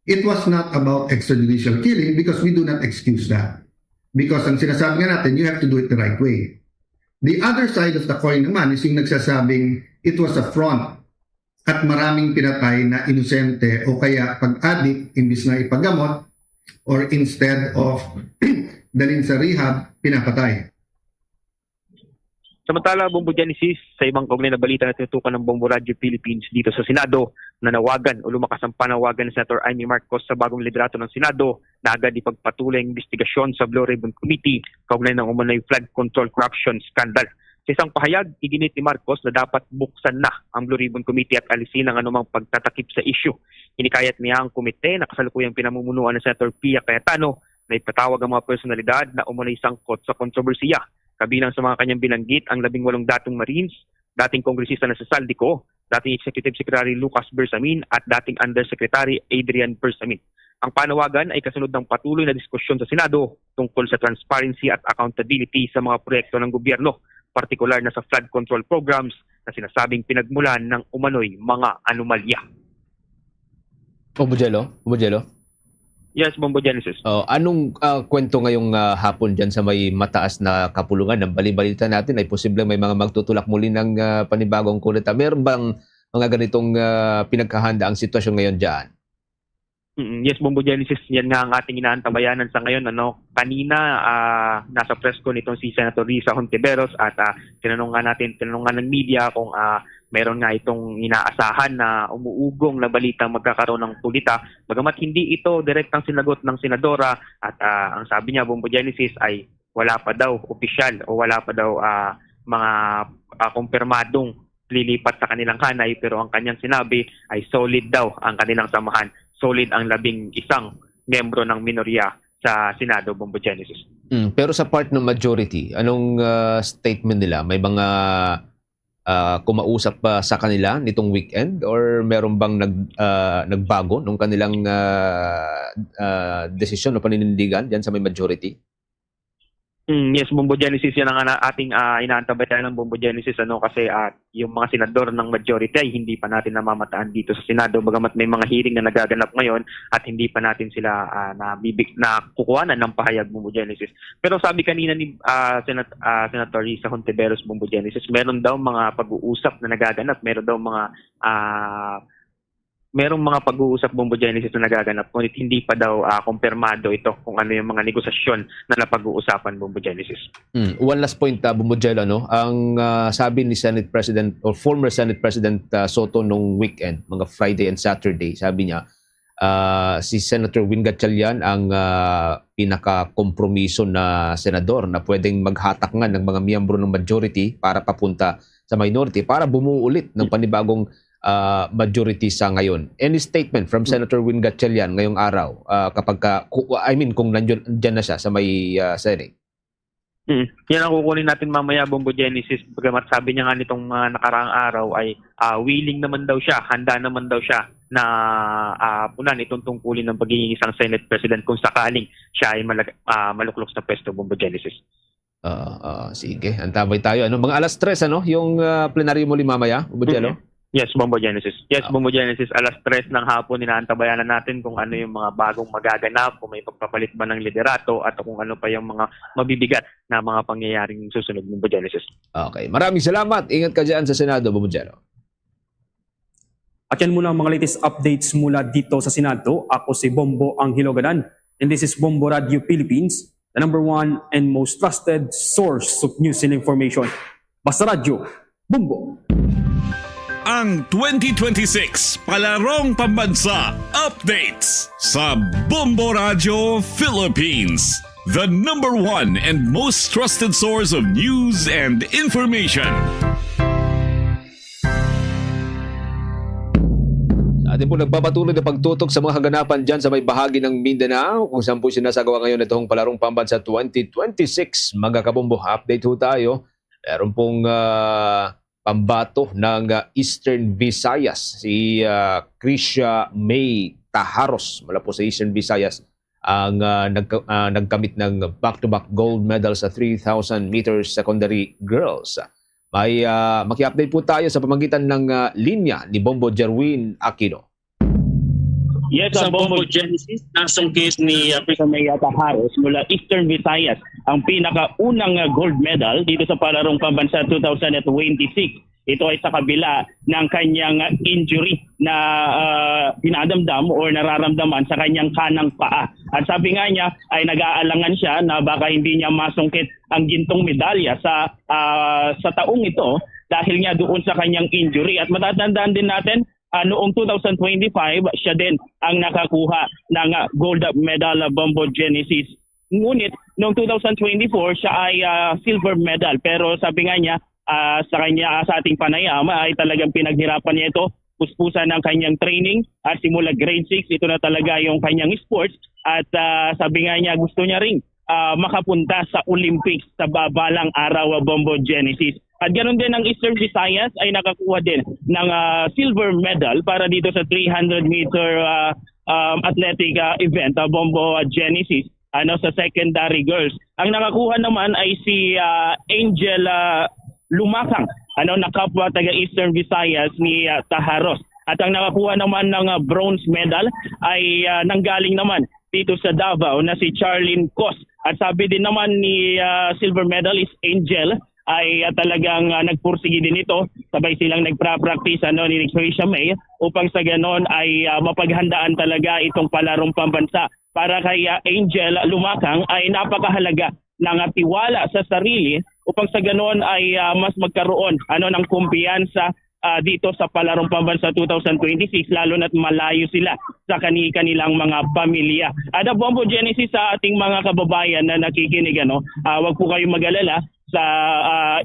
It was not about extrajudicial killing because we do not excuse that. Because ang sinasabi nga natin, you have to do it the right way. The other side of the coin naman is yung nagsasabing it was a front at maraming pinatay na inosente o kaya pag-addict imbis na ipagamot or instead of dalhin sa rehab, pinapatay. Samantala, Bombo Genesis, sa ibang kaugnay na balita na tinutukan ng Bombo Radio Philippines dito sa Senado, nanawagan o lumakas ang panawagan ni Senator Amy Marcos sa bagong liderato ng Senado na agad ipagpatuloy ang investigasyon sa Blue Ribbon Committee kaugnay ng umano'y flood control corruption scandal. Sa isang pahayag, iginit ni Marcos na dapat buksan na ang Blue Ribbon Committee at alisin ang anumang pagtatakip sa issue. Hinikayat niya ang komite na kasalukuyang pinamumunuan ng Senator Pia Cayetano na ipatawag ang mga personalidad na umano'y sangkot sa kontrobersiya. Kabilang sa mga kanyang binanggit ang 18 dating Marines, dating kongresista na si Saldico, dating Executive Secretary Lucas Bersamin at dating Undersecretary Adrian Bersamin. Ang panawagan ay kasunod ng patuloy na diskusyon sa Senado tungkol sa transparency at accountability sa mga proyekto ng gobyerno, partikular na sa flood control programs na sinasabing pinagmulan ng umano'y mga anomalya. Bujelo? Yes, Bombo Genesis. Anong kwento ngayong hapon dyan sa may mataas na kapulungan? Ng balibalita natin ay posibleng may mga magtutulak muli ng panibagong kudeta. Meron bang mga ganitong pinagkahanda ang sitwasyon ngayon dyan? Yes, Bombo Genesis, yan nga ang ating inaantabayanan sa ngayon. Kanina, nasa press ko nitong si Senator Risa Hontiveros at tinanong nga ng media kung meron nga itong inaasahan na umuugong na balitang magkakaroon ng kudeta. Bagamat hindi ito direktang sinagot ng senadora at ang sabi niya, Bombo Genesis, ay wala pa daw opisyal o wala pa daw mga kumpirmadong lilipat sa kanilang hanay, pero ang kanyang sinabi ay solid daw ang kanilang samahan. Solid ang 11 miyembro ng minorya sa Senado, Bombo Genesis. Pero sa part ng majority, anong statement nila? May mga kumausap pa sa kanila nitong weekend or meron bang nagbago nung kanilang desisyon o paninindigan diyan sa may majority? Yes, Bombo Genesis, yan ang ating inaantabayan ng Bombo Genesis kasi yung mga senador ng majority ay hindi pa natin namamataan dito sa Senado bagamat may mga hearing na nagaganap ngayon at hindi pa natin sila nakukuhanan ng pahayag Bombo Genesis. Pero sabi kanina ni Senator Risa Hontiveros Bombo Genesis, meron daw mga pag-uusap na nagaganap, merong mga pag-uusap Bombo Genesis na nagaganap ngunit hindi pa daw kumpirmado ito kung ano yung mga negosasyon na napag-uusapan Bombo Genesis. One last point, Bumujelo, no? Ang sabi ni Senate President or former Senate President Soto nung weekend, mga Friday and Saturday, sabi niya si Senator Win Gatchalian ang pinaka-kompromiso na senador na pwedeng maghatak nga ng mga miyembro ng majority para papunta sa minority para bumuo ulit ng panibagong majority sa ngayon. Any statement from Senator Win Gatchalian ngayong araw kung nandiyan na siya sa may Senate? Yan ang kukunin natin mamaya Bombo Genesis bagamat sabi niya nga nitong nakaraang araw ay willing naman daw siya, handa naman daw siya na punan itong tungkulin ng pagiging isang Senate President kung sakaling siya ay maluklok sa pwesto Bombo Genesis. Sige, antabay tayo. Mga alas 3 yung plenaryo muli mamaya, Bumujelo? Yes, Bombo Genesis. Yes, Bombo Genesis. Alas 3 ng hapon, inaantabayanan natin kung ano yung mga bagong magaganap, kung may pagpapalit ba ng liderato, at kung ano pa yung mga mabibigat na mga pangyayaring susunod, Bombo Genesis. Okay. Maraming salamat. Ingat ka dyan sa Senado, Bumujelo. At yan muna ang mga latest updates mula dito sa Senado. Ako si Bombo Anghilogadan. And this is Bombo Radio Philippines, the #1 and most trusted source of news and information. Basta Radio, Bombo! Ang 2026 Palarong Pambansa Updates sa Bombo Radio Philippines, the #1 and most trusted source of news and information. Atin po nagpapatuloy na pagtutok sa mga kaganapan dyan sa may bahagi ng Mindanao kung saan po sinasagawa ngayon itong Palarong Pambansa 2026. Mga kabombo, update ho tayo. Meron pong pambato ng Eastern Visayas, si Krisha May Taharos mula po sa Eastern Visayas ang nagkamit ng back-to-back gold medal sa 3,000 meters secondary girls. May maki-update po tayo sa pamamagitan ng linya ni Bombo Jerwin Aquino. Yes, ang Bombo Genesis, nasungkit ni Krisha May Taharos mula Eastern Visayas ang pinakaunang gold medal dito sa Palarong Pambansa 2026. Ito ay sa kabila ng kanyang injury na dinadamdam o nararamdaman sa kanyang kanang paa. At sabi nga niya ay nag-aalangan siya na baka hindi niya masungkit ang gintong medalya sa taong ito dahil nga doon sa kanyang injury. At matatandaan din natin, noong 2025, siya din ang nakakuha ng gold medal Bombo Genesis. Ngunit noong 2024, siya ay silver medal. Pero sabi nga niya, sa ating panayam ay talagang pinaghirapan niya ito, puspusan ng kanyang training at simula grade 6, ito na talaga yung kanyang sports. At sabi nga niya, gusto niya ring makapunta sa Olympics sa babalang araw Bombo Genesis. At ganoon din ang Eastern Visayas ay nakakuha din ng silver medal para dito sa 300-meter athletic event Bombo Genesis sa secondary girls. Ang nakakuha naman ay si Angel Lumakang, na kapwa taga Eastern Visayas ni Taharos. At ang nakakuha naman ng bronze medal ay nanggaling naman dito sa Davao na si Charlene Cos. At sabi din naman ni silver medalist Angel ay talagang nagpursige din ito. Sabay silang nagpra-practice ni Krisha May upang sa ganon ay mapaghandaan talaga itong Palarong Pambansa. Para kay Angel Lumakang ay napakahalaga ng tiwala sa sarili upang sa ganon ay mas magkaroon ng kumpiyansa dito sa Palarong Pambansa 2026 lalo na't malayo sila sa kanilang mga pamilya. At Bombo Genesis sa ating mga kababayan na nakikinig, wag po kayong mag-alala sa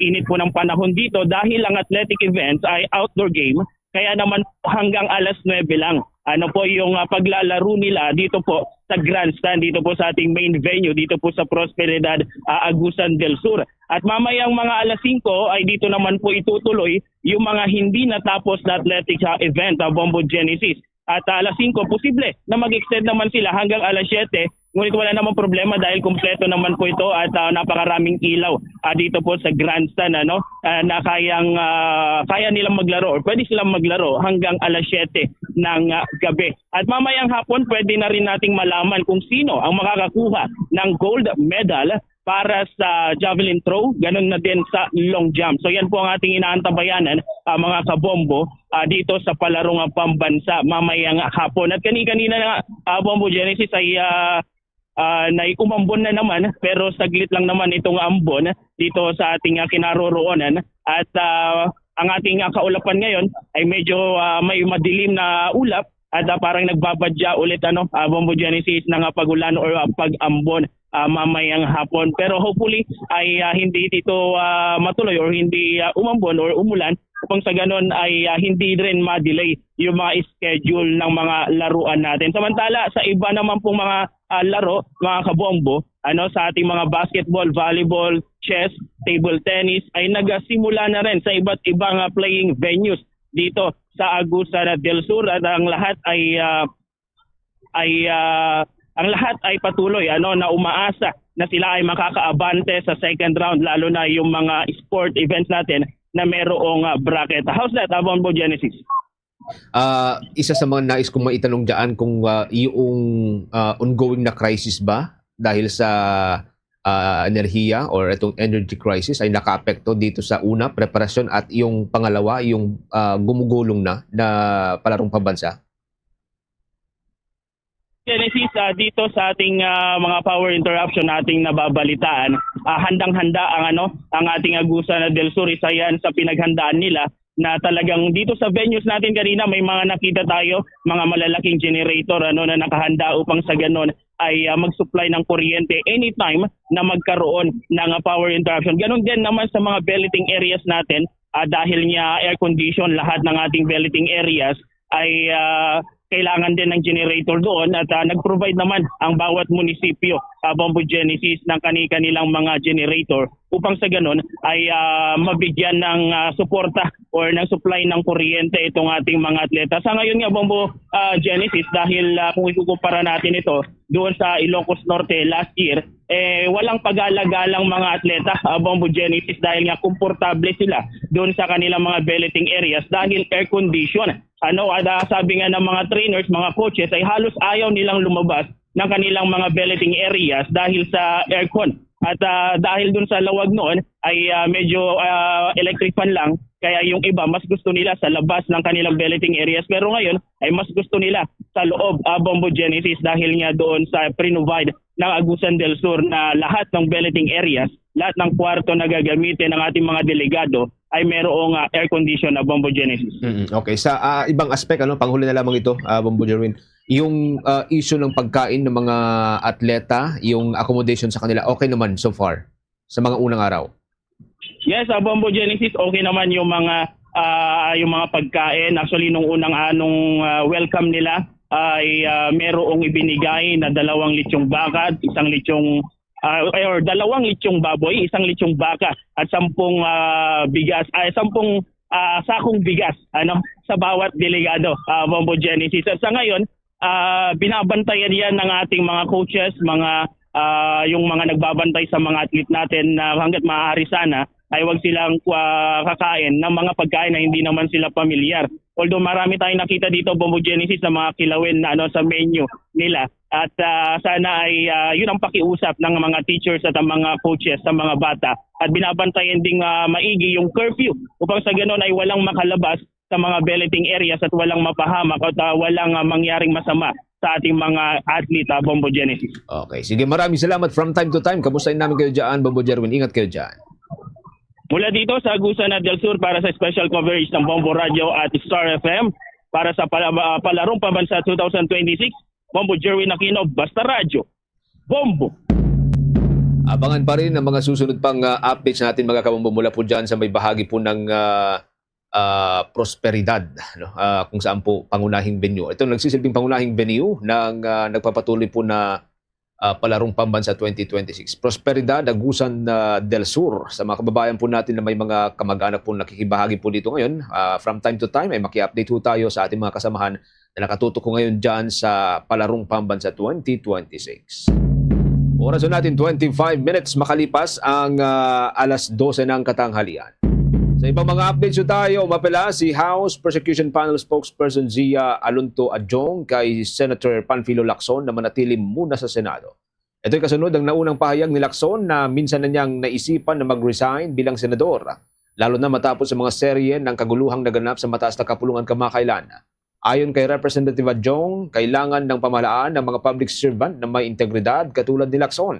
init po ng panahon dito dahil ang athletic events ay outdoor game, kaya naman hanggang alas 9 lang. Ano po yung paglalaro nila dito po sa grandstand dito po sa ating main venue dito po sa Prosperidad, Agusan del Sur. At mamayang mga alas 5 ay dito naman po itutuloy yung mga hindi natapos na athletic event, Bombo Genesis. At alas 5, posible na mag-extend naman sila hanggang alas 7. Ngunit wala namang problema dahil kumpleto naman po ito at napakaraming ilaw dito po sa grandstand na kaya nilang maglaro or pwede silang maglaro hanggang alas 7 ng gabi. At mamayang hapon pwede na rin nating malaman kung sino ang makakakuha ng gold medal para sa javelin throw, ganun na din sa long jump. So yan po ang ating inaantabayanan mga kabombo dito sa palarong pambansa mamayang hapon. At kanina na Bombo Genesis ay umambon na naman pero saglit lang naman itong ambon dito sa ating kinaroroonan. At ang ating kaulapan ngayon ay medyo may madilim na ulap at parang nagbabadya ulit Bombo Genesis ng pagulan or pag-ambon mamayang hapon. Pero hopefully ay hindi dito matuloy or hindi umambon or umulan upang sa ganon ay hindi rin ma-delay yung mga schedule ng mga laruan natin. Samantala sa iba naman pong mga laro, mga kabombo, sa ating mga basketball, volleyball, chess, table tennis ay nagsimula na rin sa iba't ibang playing venues dito sa Agusan del Sur at ang lahat ay patuloy na umaasa na sila ay makakaabante sa second round lalo na yung mga sport events natin na merong bracket. How's that, Bombo Genesis? Isa sa mga nais kong maitanong dyan kung yung ongoing na crisis ba dahil sa enerhiya or itong energy crisis ay nakaapekto dito sa una, preparasyon at yung pangalawa, yung gumugulong na palarong pambansa? Genesis, dito sa ating mga power interruption nating nababalitaan, handang-handa ang ating Agusan del Sur. Isa yan sa pinaghandaan nila na talagang dito sa venues natin kanina may mga nakita tayo, mga malalaking generator na nakahanda upang sa ganon ay mag-supply ng kuryente anytime na magkaroon ng power interruption. Ganon din naman sa mga balloting areas natin dahil niya air condition lahat ng ating balloting areas ay kailangan din ng generator doon at nag-provide naman ang bawat munisipyo, Bombo Genesis, ng kanilang mga generator upang sa ganun ay mabigyan ng suporta or ng supply ng kuryente itong ating mga atleta. Sa ngayon nga, Bombo Genesis, dahil kung ikukumpara natin ito doon sa Ilocos Norte last year, walang pag-alagalang mga atleta, Bombo Genesis, dahil nga komportable sila doon sa kanilang mga balloting areas dahil air condition. Sabi nga ng mga trainers, mga coaches ay halos ayaw nilang lumabas ng kanilang mga balloting areas dahil sa aircon. At dahil dun sa lawag noon ay medyo electric fan lang, kaya yung iba mas gusto nila sa labas ng kanilang balloting areas. Pero ngayon ay mas gusto nila sa loob, Bombo Genesis, dahil nga doon sa provide ng Agusan del Sur na lahat ng balloting areas, lahat ng kwarto na gagamitin ng ating mga delegado ay merong air condition na Bombo Genesis. Okay, sa ibang aspect, panghuli na lamang ito, Bombo Jerwin, yung issue ng pagkain ng mga atleta, yung accommodation sa kanila, okay naman so far sa mga unang araw? Yes, Bombo Genesis, okay naman yung mga pagkain. Actually, nung unang welcome nila ay merong ibinigay na 2 lechong baka, 1 lechong or 2 lechong baboy, 1 lechong baka at 10 bigas, 10 sakong bigas sa bawat delegado, Bombo Genesis. At sa ngayon, binabantayan yan ng ating mga coaches, yung mga nagbabantay sa mga athlete natin na hangga't maaari sana ay wag silang kakain ng mga pagkain na hindi naman sila pamilyar. Although marami tayong nakita dito, Bombo Genesis, na mga kilawin na sa menu nila. At sana ay yun ang pakiusap ng mga teachers at ang mga coaches sa mga bata. At binabantayan ding maigi yung curfew upang sa ganoon ay walang makalabas sa mga balloting areas at walang mapahamak at walang mangyaring masama sa ating mga athlete, Bombo Genesis. Okay, sige, maraming salamat. From time to time, kamustahin namin kayo dyan, Bombo Jerwin. Ingat kayo dyan. Mula dito sa Agusan del Sur para sa special coverage ng Bombo Radio at Star FM para sa Palarong Pambansa 2026, Bombo Jerwin Aquino, Basta Radio, Bombo! Abangan pa rin ang mga susunod pang updates natin mga kabombo mula po dyan sa may bahagi po ng Prosperidad, no? Kung saan po pangunahing venue. Ito nagsisilbing pangunahing venue ng nagpapatuloy po na Palarong Pambansa 2026. Prosperidad, Agusan del Sur. Sa mga kababayan po natin na may mga kamag-anak po nakikibahagi po dito ngayon, from time to time ay maki-update po tayo sa ating mga kasamahan na nakatutok ko ngayon dyan sa Palarong Pambansa 2026. Oras na natin 25 minutes makalipas ang alas 12 ng katanghalian. Sa ibang mga updates tayo, mapela si House Prosecution Panel Spokesperson Zia Alonto Adjong kay Senator Panfilo Lacson na manatili muna sa Senado. Ito'y kasunod ang naunang pahayag ni Lacson na minsan na niyang naisipan na mag-resign bilang senador, lalo na matapos sa mga serye ng kaguluhang naganap sa mataas na kapulungan kamakailan. Ayon kay Representative Adjong, kailangan ng pamahalaan ng mga public servant na may integridad katulad ni Lacson.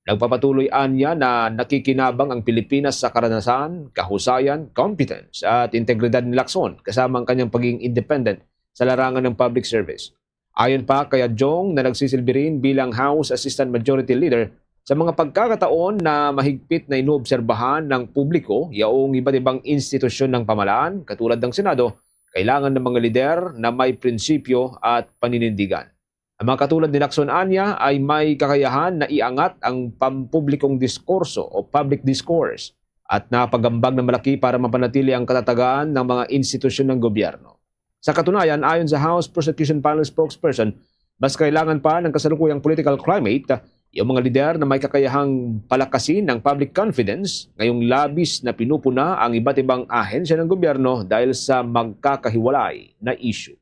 Nagpapatuloy anya na nakikinabang ang Pilipinas sa karanasan, kahusayan, competence at integridad ni Lacson kasama ang kanyang pagiging independent sa larangan ng public service. Ayon pa kay Adjong na nagsisilbi rin bilang House Assistant Majority Leader sa mga pagkakataon na mahigpit na inoobserbahan ng publiko yaong iba't ibang institusyon ng pamahalaan katulad ng Senado, kailangan ng mga lider na may prinsipyo at paninindigan. Ang mga katulad ni Lacson anya ay may kakayahan na iangat ang pampublikong diskurso o public discourse at napagambag na malaki para mapanatili ang katatagan ng mga institusyon ng gobyerno. Sa katunayan, ayon sa House Prosecution Panel Spokesperson, mas kailangan pa ng kasalukuyang political climate yung mga lider na may kakayahang palakasin ng public confidence ngayong labis na pinupuna ang iba't ibang ahensya ng gobyerno dahil sa magkakahiwalay na issue.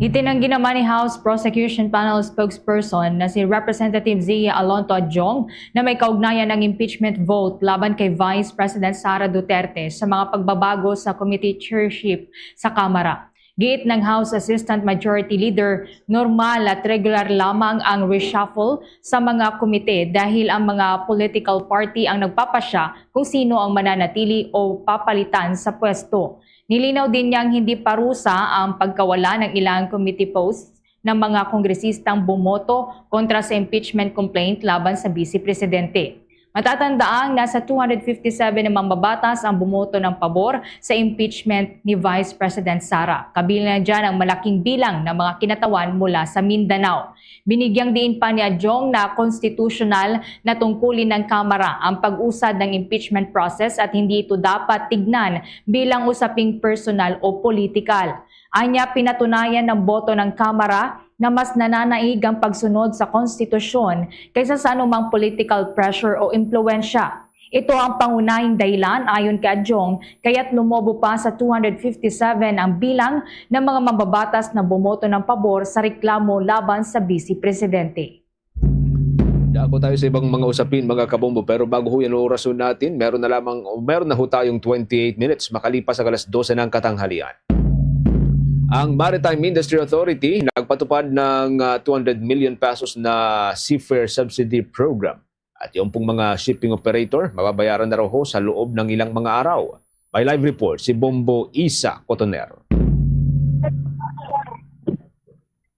Itinanggi naman ni House Prosecution Panel spokesperson na si Representative Zia Alonto Adjong na may kaugnayan ng impeachment vote laban kay Vice President Sara Duterte sa mga pagbabago sa committee chairship sa Kamara. Giit ng House Assistant Majority Leader, normal at regular lamang ang reshuffle sa mga komite dahil ang mga political party ang nagpapasya kung sino ang mananatili o papalitan sa pwesto. Nilinaw din niyang hindi parusa ang pagkawala ng ilang committee posts ng mga kongresistang bumoto kontra sa impeachment complaint laban sa Vice Presidente. Matatandaang nasa 257 na mambabatas ang bumoto ng pabor sa impeachment ni Vice President Sara. Kabilang dyan ang malaking bilang ng mga kinatawan mula sa Mindanao. Binigyang diin pa ni Adjong na constitutional na tungkulin ng Kamara ang pag-usad ng impeachment process at hindi ito dapat tignan bilang usaping personal o politikal. Anya pinatunayan ng boto ng Kamara na mas nananaig ang pagsunod sa konstitusyon kaysa sa anumang political pressure o impluensya. Ito ang pangunahing dahilan ayon kay Adjong kaya't lumobo pa sa 257 ang bilang ng mga mambabatas na bumoto ng pabor sa reklamo laban sa Vice Presidente. Dako tayo sa ibang mga usapin mga kabombo pero bago ho yan oras natin, meron na ho tayong 28 minutes makalipas sa alas 12 ng katanghalian. Ang Maritime Industry Authority nagpatupad ng 200 million pesos na seafarer subsidy program. At yung pong mga shipping operator, mababayaran na raw ho sa loob ng ilang mga araw. May live report si Bombo Isa Cotoner.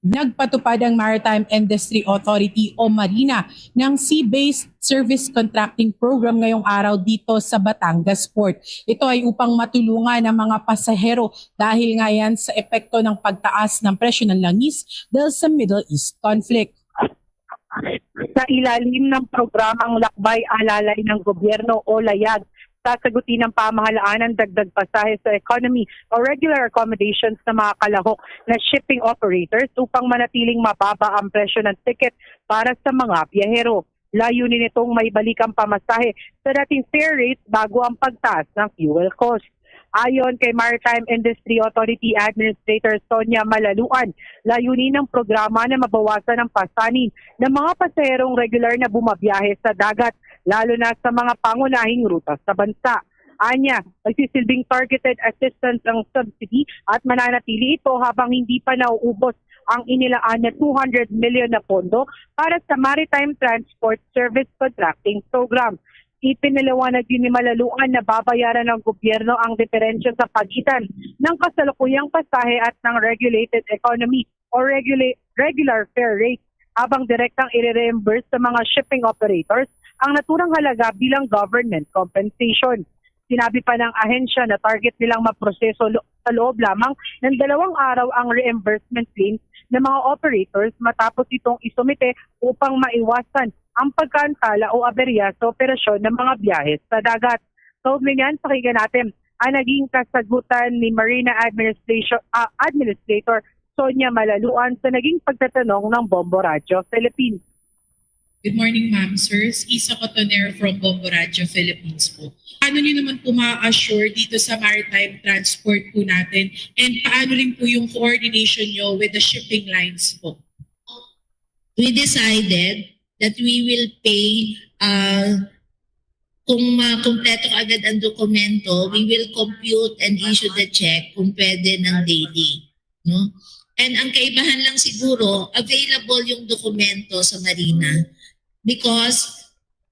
Nagpatupad ang Maritime Industry Authority o Marina ng Sea-Based Service Contracting Program ngayong araw dito sa Batangas Port. Ito ay upang matulungan ang mga pasahero dahil nga yan sa epekto ng pagtaas ng presyo ng langis dahil sa Middle East conflict. Sa ilalim ng programang Lakbay Alalay ng Gobyerno o Layag, sasagutin ng pamahalaan ang dagdag pasahe sa economy o regular accommodations ng mga kalahok na shipping operators upang manatiling mababa ang presyo ng ticket para sa mga biyahero. Layunin nitong maibalik ang pamasahe sa dating fare rate bago ang pagtaas ng fuel cost. Ayon kay Maritime Industry Authority Administrator Sonia Malaluan, layunin ng programa na mabawasan ang pasanin ng mga pasaherong regular na bumabiyahe sa dagat, lalo na sa mga pangunahing ruta sa bansa. Anya, magsisilbing targeted assistance ang subsidy at mananatili ito habang hindi pa nauubos ang inilaan na 200 million na pondo para sa Maritime Transport Service Contracting Program. Ipinaliwanag din ni Malaluan na babayaran ng gobyerno ang diferensya sa pagitan ng kasalukuyang pasahe at ng regulated economy o regular fare rate habang direktang i-reimburse sa mga shipping operators ang naturang halaga bilang government compensation. Sinabi pa ng ahensya na target nilang maproseso sa loob lamang ng 2 araw ang reimbursement claims ng mga operators matapos itong isumite upang maiwasan ang pagkaantala o aberya sa operasyon ng mga biyahe sa dagat. Kaugnay niyan, pakinggan natin ang naging kasagutan ni Marina Administrator Sonia Malaluan sa naging pagtatanong ng Bombo Radio Philippines. Good morning, ma'am, sirs. Isa Cotoner from Bombo Radio Philippines po. Paano niyo naman po ma-assure dito sa maritime transport po natin and paano rin po yung coordination niyo with the shipping lines po? We decided that we will pay kung kumpleto agad ang dokumento, we will compute and issue the check kung pwede ng daily. No? And ang kaibahan lang siguro, available yung dokumento sa Marina because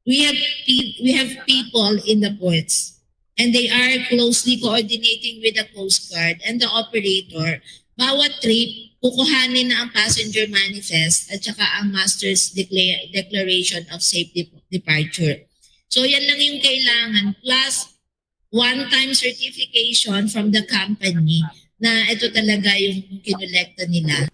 we have people in the ports and they are closely coordinating with the Coast Guard and the operator. Bawat trip, kukuhanin na ang passenger manifest at saka ang master's declaration of safe departure. So yan lang yung kailangan plus one-time certification from the company na ito talaga yung kinolekta nila.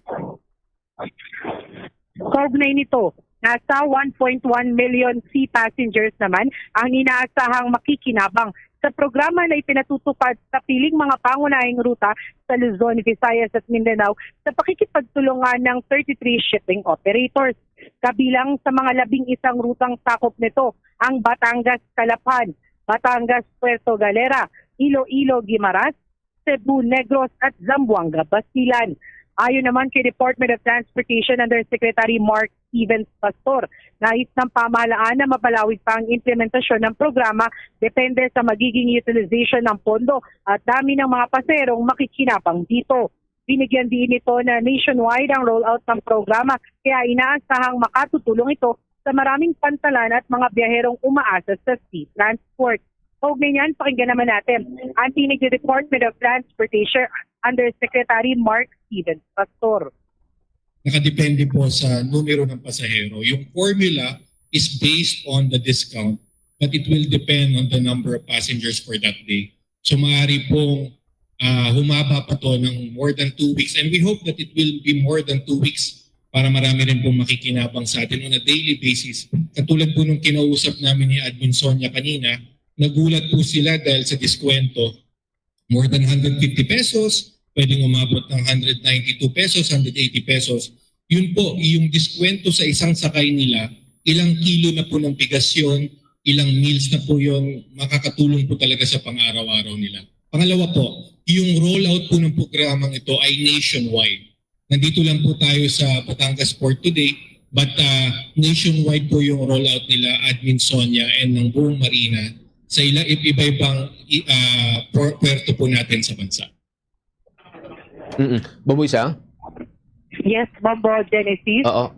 Kaugnay nito, nasa 1.1 million sea passengers naman ang inaasahang makikinabang sa programa na ipinatutupad sa piling mga pangunahing ruta sa Luzon, Visayas at Mindanao sa pakikipagtulungan ng 33 shipping operators. Kabilang sa mga 11 rutang sakop nito ang Batangas-Calapan, Batangas-Puerto Galera, Iloilo-Guimaras, Cebu, Negros at Zamboanga-Basilan. Ayon naman kay Department of Transportation Undersecretary Mark Stevens Pastor, nais ng pamahalaan na mapalawig pa ang implementasyon ng programa depende sa magiging utilization ng pondo at dami ng mga paserong makikinabang dito. Binigyan din ito na nationwide ang rollout ng programa kaya inaasahang makatutulong ito sa maraming pantalan at mga biyaherong umaasa sa sea transport. Kaugnay niyan, pakinggan naman natin ang tinig ng Department of Transportation Undersecretary Mark Stevens Pastor. Nakadepende po sa numero ng pasahero. Yung formula is based on the discount but it will depend on the number of passengers for that day. So maaari pong humaba pa to ng more than 2 weeks and we hope that it will be more than 2 weeks para marami rin pong makikinabang sa atin on a daily basis. Katulad po nung kinausap namin ni Admin Sonia kanina, nagulat po sila dahil sa diskwento. More than 150 pesos, pwedeng umabot ng 192 pesos, 180 pesos. Yun po, yung diskwento sa isang sakay nila, ilang kilo na po ng bigas yun, ilang meals na po yun, makakatulong po talaga sa pang-araw-araw nila. Pangalawa po, yung rollout po ng programang ito ay nationwide. Nandito lang po tayo sa Batangas Port today, but nationwide po yung rollout nila, Admin Sonia, and ng buong Marina sa iba-ibang puerto po natin sa bansa. Bombo isa? Yes, Bombo Genesis. Oo.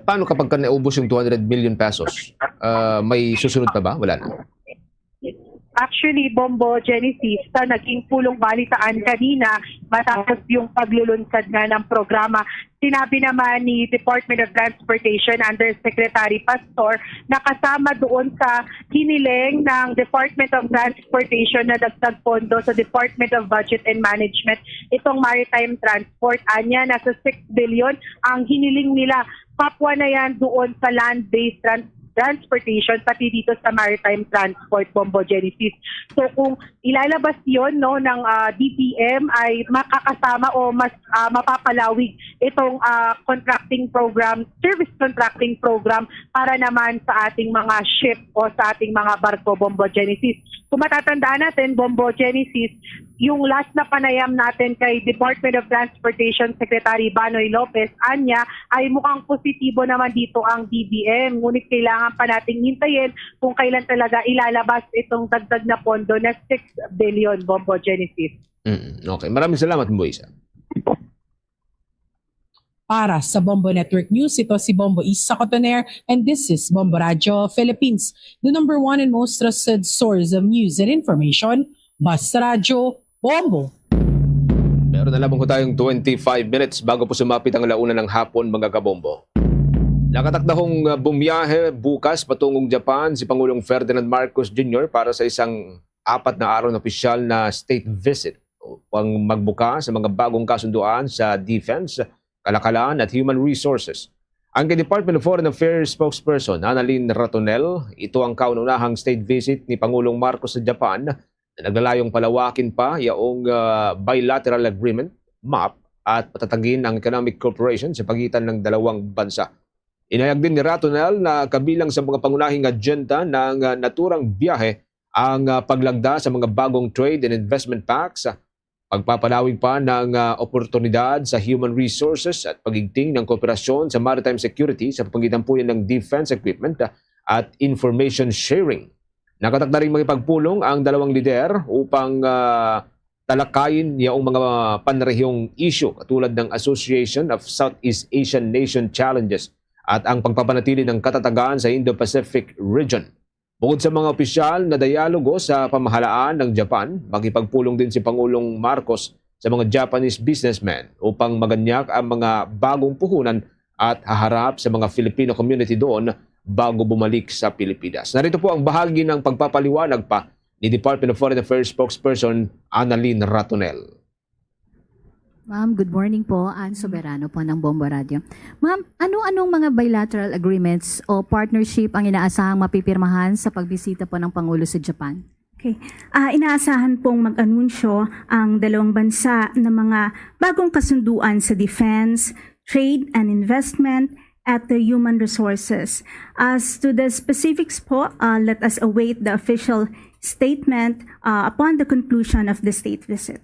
Paano kapag naubos yung 200 million pesos? May susunod pa ba? Wala na. Actually, Bombo Genesis, sa naging pulong balitaan kanina matapos yung paglulunsad nga ng programa, sinabi naman ni Department of Transportation Undersecretary Pastor na kasama doon sa hiniling ng Department of Transportation na dagdag pondo sa Department of Budget and Management itong maritime transport. Anya, nasa 6 billion ang hiniling nila. Kapwa na yan doon sa land-based transportation pati dito sa maritime transport, Bombo Genesis. So kung ilalabas yon no ng DPM ay makakasama o mas mapapalawig itong contracting program, service contracting program para naman sa ating mga ship o sa ating mga barko, Bombo Genesis. Kung matatandaan natin, Bombo Genesis, yung last na panayam natin kay Department of Transportation Secretary Banoy Lopez, anya, ay mukhang positibo naman dito ang DBM. Ngunit kailangan pa nating hintayin kung kailan talaga ilalabas itong dagdag na pondo na 6 billion, Bombo Genesis. Okay, maraming salamat, Moisa. Para sa Bombo Network News, ito si Bombo Isa Cotoner and this is Bombo Radio Philippines, the number one and most trusted source of news and information. Basta Radio Bombo. Meron na lamang ko tayong 25 minutes bago po sumapit ang alauna ng hapon, mga kabombo. Nakatakdahong bumiyahe bukas patungong Japan si Pangulong Ferdinand Marcos Jr. para sa isang 4 na araw na opisyal na state visit upang magbuka sa mga bagong kasunduan sa defense, kalakalan at human resources. Ang Department of Foreign Affairs spokesperson Annalyn Ratonel, ito ang kauna-unahang state visit ni Pangulong Marcos sa Japan na naglalayong palawakin pa yaong bilateral agreement, MAP, at patatagin ang economic cooperation sa pagitan ng dalawang bansa. Inayag din ni Ratonel na kabilang sa mga pangunahing agenda ng naturang biyahe ang paglagda sa mga bagong trade and investment pacts, pagpapalawig pa ng oportunidad sa human resources at pagigting ng kooperasyon sa maritime security sa pagitan po ng defense equipment at information sharing. Nakatakda rin makipagpulong ang dalawang lider upang talakayin yung mga panrehiyong issue katulad ng Association of Southeast Asian Nation Challenges at ang pagpapanatili ng katatagan sa Indo-Pacific region. Bukod sa mga opisyal na dialogo sa pamahalaan ng Japan, makipagpulong din si Pangulong Marcos sa mga Japanese businessmen upang maganyak ang mga bagong puhunan at haharap sa mga Filipino community doon bago bumalik sa Pilipinas. Narito po ang bahagi ng pagpapaliwanag pa ni Department of Foreign Affairs spokesperson Annalyn Ratonel. Ma'am, good morning po. Ann Soberano po ng Bombo Radio. Ma'am, ano-anong mga bilateral agreements o partnership ang inaasahang mapipirmahan sa pagbisita po ng Pangulo sa Japan? Okay. Inaasahan pong mag-anunsyo ang dalawang bansa ng mga bagong kasunduan sa defense, trade and investment, at the human resources. As to the specifics po, let us await the official statement upon the conclusion of the state visit.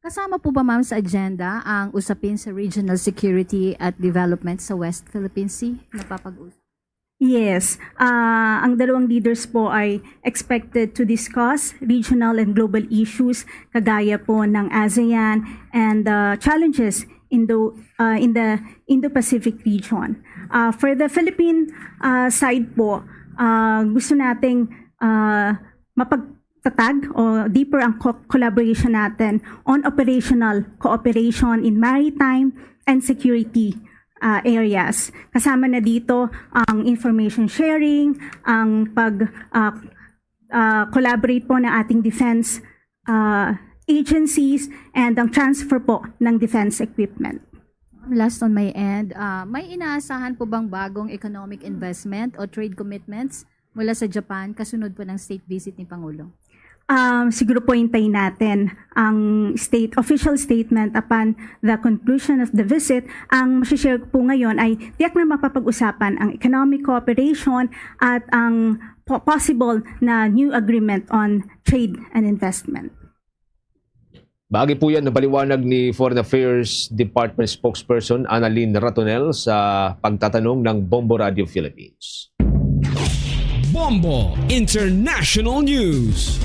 Kasama po ba ma'am sa agenda ang usapin sa regional security at development sa West Philippine Sea na papag-usap? Yes. Ang dalawang leaders po ay expected to discuss regional and global issues kagaya po ng ASEAN and challenges in the Indo-Pacific region. For the Philippine side po, gusto nating mapagtatag o deeper ang collaboration natin on operational cooperation in maritime and security areas. Kasama na dito ang information sharing, ang collaborate po ng ating defense agencies, and ang transfer po ng defense equipment. Last on my end, may inaasahan po bang bagong economic investment o trade commitments mula sa Japan kasunod po ng state visit ni Pangulo? Siguro po hintayin natin ang official statement upon the conclusion of the visit. Ang masishare ko po ngayon ay tiyak na mapapag-usapan ang economic cooperation at ang possible na new agreement on trade and investment. Bahagi po yan na paliwanag ni Foreign Affairs Department spokesperson Annalyn Ratonel sa pagtatanong ng Bombo Radio Philippines. Bombo International News.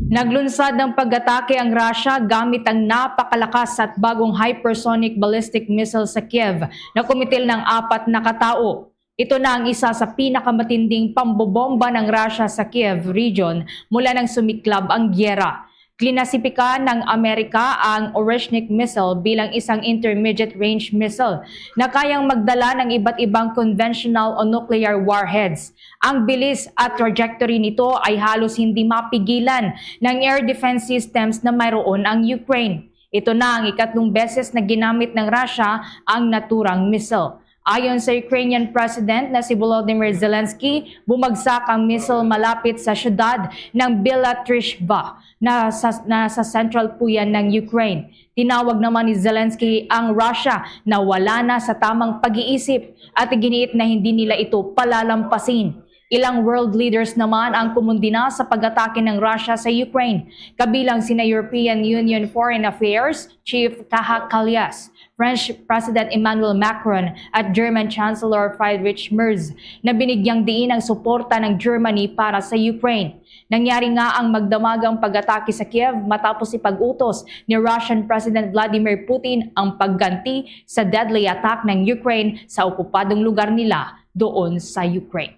Naglunsad ng pag-atake ang Russia gamit ang napakalakas at bagong hypersonic ballistic missile sa Kiev na kumitil ng 4 na katao. Ito na ang isa sa pinakamatinding pambobomba ng Russia sa Kiev region mula nang sumiklab ang gyera. Klinasipika ng Amerika ang Oreshnik missile bilang isang intermediate range missile na kayang magdala ng iba't ibang conventional o nuclear warheads. Ang bilis at trajectory nito ay halos hindi mapigilan ng air defense systems na mayroon ang Ukraine. Ito na ang 3 beses na ginamit ng Russia ang naturang missile. Ayon sa Ukrainian President na si Volodymyr Zelensky, bumagsak ang missile malapit sa syudad ng Bilatrishva na sa central po yan ng Ukraine. Tinawag naman ni Zelensky ang Russia na wala na sa tamang pag-iisip at iginiit na hindi nila ito palalampasin. Ilang world leaders naman ang kumundina sa pag-atake ng Russia sa Ukraine, kabilang sina European Union Foreign Affairs Chief Kaja Kallas, French President Emmanuel Macron at German Chancellor Friedrich Merz na binigyang diin ang suporta ng Germany para sa Ukraine. Nangyari nga ang magdamagang pag-atake sa Kiev matapos ipag-utos ni Russian President Vladimir Putin ang pagganti sa deadly attack ng Ukraine sa okupadong lugar nila doon sa Ukraine.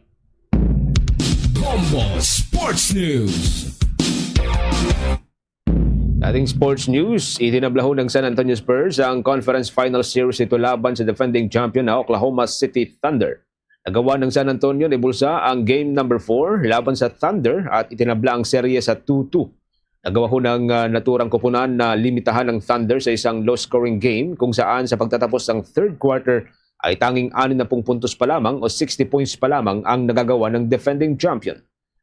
Bombo Sports News. Dating sports news, itinablahon ng San Antonio Spurs ang Conference Final Series nito laban sa defending champion na Oklahoma City Thunder. Nagawa ng San Antonio na ibulsa ang game number 4 laban sa Thunder at itinabla ang serye sa 2-2. Nagawa ho ng naturang koponan na limitahan ng Thunder sa isang low-scoring game kung saan sa pagtatapos ng third quarter ay tanging 60 puntos pa lamang o 60 points pa lamang ang nagagawa ng defending champion.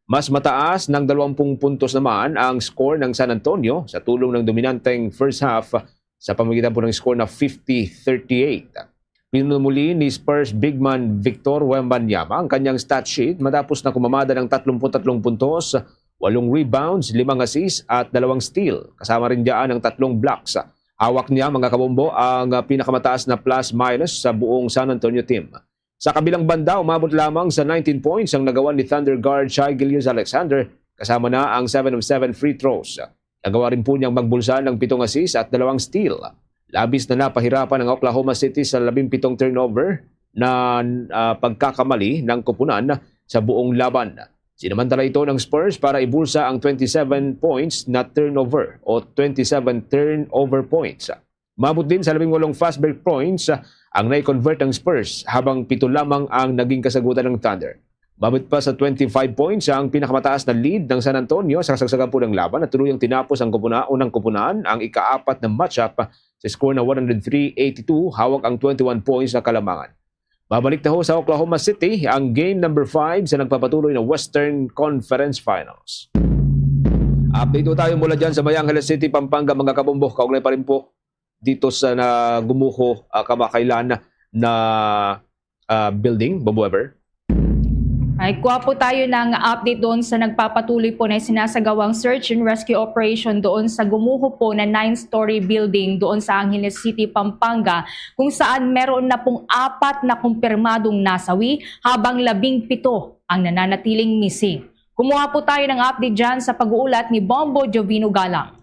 Mas mataas ng 20 puntos naman ang score ng San Antonio sa tulong ng dominanteng first half sa pamamagitan po ng score na 50-38. Pinumuli ni Spurs big man Victor Wembanyama ang kanyang stat sheet matapos na kumamada ng 33 puntos, 8 rebounds, 5 assists at 2 steal. Kasama rin diyan ang 3 blocks. Hawak niya mga kabombo ang pinakamataas na plus-minus sa buong San Antonio team. Sa kabilang banda, umabot lamang sa 19 points ang nagawa ni Thunder guard Shai Gilgeous-Alexander kasama na ang 7 of 7 free throws. Nagawa rin po niyang magbulsa ng 7 assists at 2 steal. Labis na napahirapan ng Oklahoma City sa 17 turnover na pagkakamali ng koponan sa buong laban. Sinamantala ito ng Spurs para ibulsa ang 27 points na turnover o 27 turnover points. Mabot din sa 18 fast break points ang nai-convert ng Spurs habang 7 lamang ang naging kasagutan ng Thunder. Mabot pa sa 25 points ang pinakamataas na lead ng San Antonio sa kasagsagan po ng laban at tuluyang tinapos ang unang koponan ang ika-4 na matchup sa score na 103-82, hawak ang 21 points na kalamangan. Babalik na ho sa Oklahoma City ang game number 5 sa nagpapatuloy na Western Conference Finals. Update tayo mula dyan sa Mayanghalas City, Pampanga, mga kabombo. Kaugnay pa rin po dito sa gumuho kamakailan na building, Bobo Ever. Ay, kuha po tayo ng update doon sa nagpapatuloy po na sinasagawang search and rescue operation doon sa gumuho po na 9-story building doon sa Angeles City, Pampanga, kung saan meron na pong 4 na kumpirmadong nasawi habang 17 ang nananatiling missing. Kumuha po tayo ng update dyan sa pag-uulat ni Bombo Jovino Galang.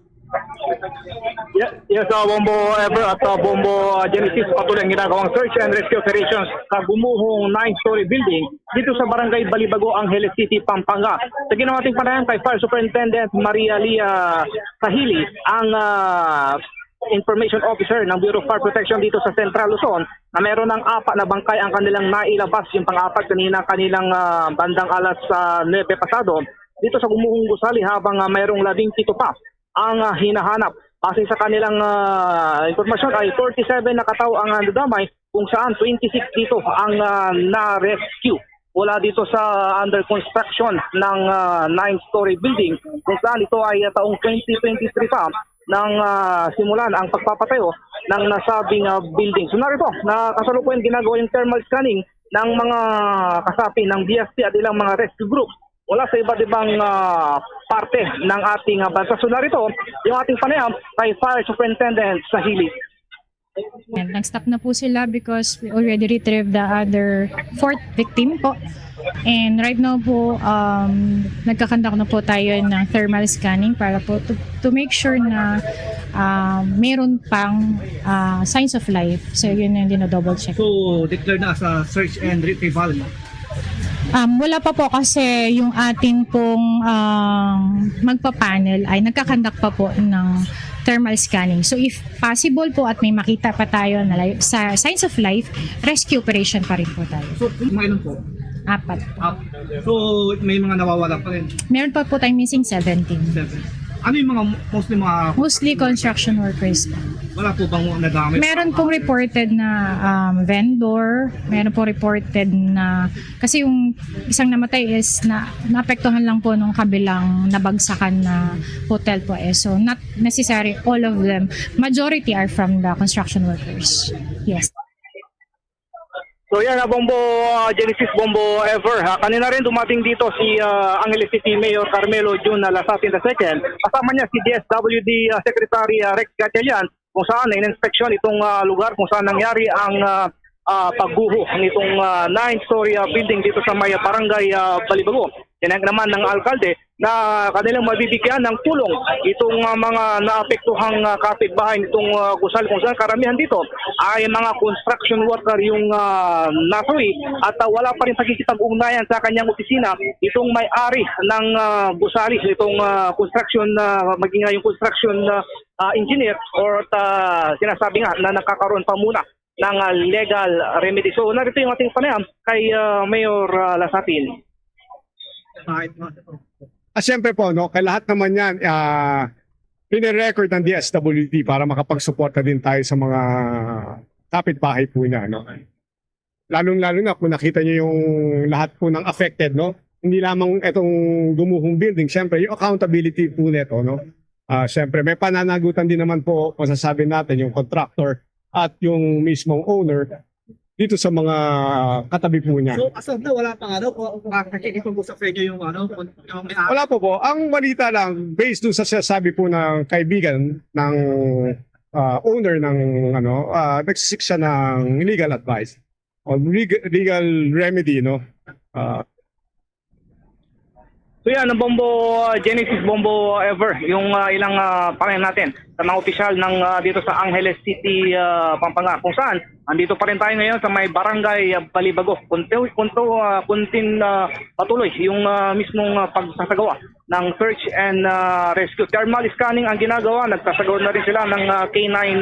Yes, Bombo Ever at Bombo Genesis, patuloy ang ginagawang search and rescue operations sa gumuhong 9-story building dito sa Barangay Balibago, Angeles City, Pampanga. Sa ginawating panayam kay Fire Superintendent Maria Lia Sahili, ang Information Officer ng Bureau of Fire Protection dito sa Central Luzon, na meron ng 4 na bangkay ang kanilang nailabas. Yung pang-4 kanina kanilang bandang alas 9 pasado dito sa gumuhong gusali habang mayroong 17 pa ang hinahanap. Base sa kanilang informasyon ay 47 na katao ang nadamay, kung saan 26 dito ang na-rescue mula dito sa under construction ng 9-story building, kung saan ito ay taong 2023 pa nang simulan ang pagpapatayo ng nasabing building. So narito, na kasalukuyan ginagawa yung thermal scanning ng mga kasapi ng DST at ilang mga rescue groups wala sa iba't ibang parte ng ating bansa. So narito, yung ating panayam kay Fire Superintendent Sahili. Nag-stop na po sila because we already retrieved the other 4th victim po. And right now po, nagkakandak na po tayo ng thermal scanning para po to make sure na meron pang signs of life. So yun yung dino-double check. So declare na as a search and retrieval, no? Wala pa po kasi yung ating pong magpapanel ay nagkakandak pa po ng thermal scanning. So if possible po at may makita pa tayo na sa signs of life, rescue operation pa rin po tayo. So mga ilan po? 4. So may mga nawawala pa rin? Meron pa po tayong missing 17. Ano yung mga mostly construction workers. Wala po bang nadamay? Meron pong reported na vendor, meron pong reported na kasi yung isang namatay is na naapektuhan lang po nung kabilang nabagsakan na hotel po eh. So not necessary all of them. Majority are from the construction workers. Yes. So yan, Bombo Genesis, Bombo Ever. Kanina rin dumating dito si Angeles City Mayor Carmelo June Lasatin II. Kasama niya si DSWD Secretary Rex Gatchalian, kung saan in-inspection itong lugar kung saan nangyari ang pagguho nitong 9-story building dito sa may Barangay Balibago. Tinanag naman ng alkalde na kanilang mabibigyan ng tulong itong mga naapektuhang kapitbahay nitong gusali, kung saan karamihan dito ay mga construction worker yung nasawi at wala pa rin pagkikipag-ugnayan sa kanyang opisina itong may-ari ng gusali, itong construction, maging yung construction engineer or sinasabi nga na nakakaroon pa muna ng legal remedy. So narito yung ating panayam kay Mayor Lasapin. Siyempre po, no, kay lahat naman yan, pinirecord ng DSWD para makapagsuporta din tayo sa mga kapitbahay po niya. No? Lalong-lalo na kung nakita niyo yung lahat po ng affected, no? Hindi lamang itong gumuhong building, siyempre yung accountability po nito, no? Siyempre may pananagutan din naman po, masasabi natin, yung contractor at yung mismong owner dito sa mga katabi po niya. So, as of now, wala pang kung nakikipag-usap sa inyo yung Wala po. Ang balita lang, based dun sa sabi po ng kaibigan ng owner ng nagsisik siya ng legal advice o legal remedy, no? So yan, ang Bombo Genesis, Bombo Ever, yung ilang pangalan natin sa mga opisyal ng dito sa Angeles City, Pampanga, kung saan andito pa rin tayo ngayon sa may barangay Balibago. Kuntin patuloy yung mismong pagsasagawa ng search and rescue. Thermal scanning ang ginagawa, nagsasagawa na rin sila ng K9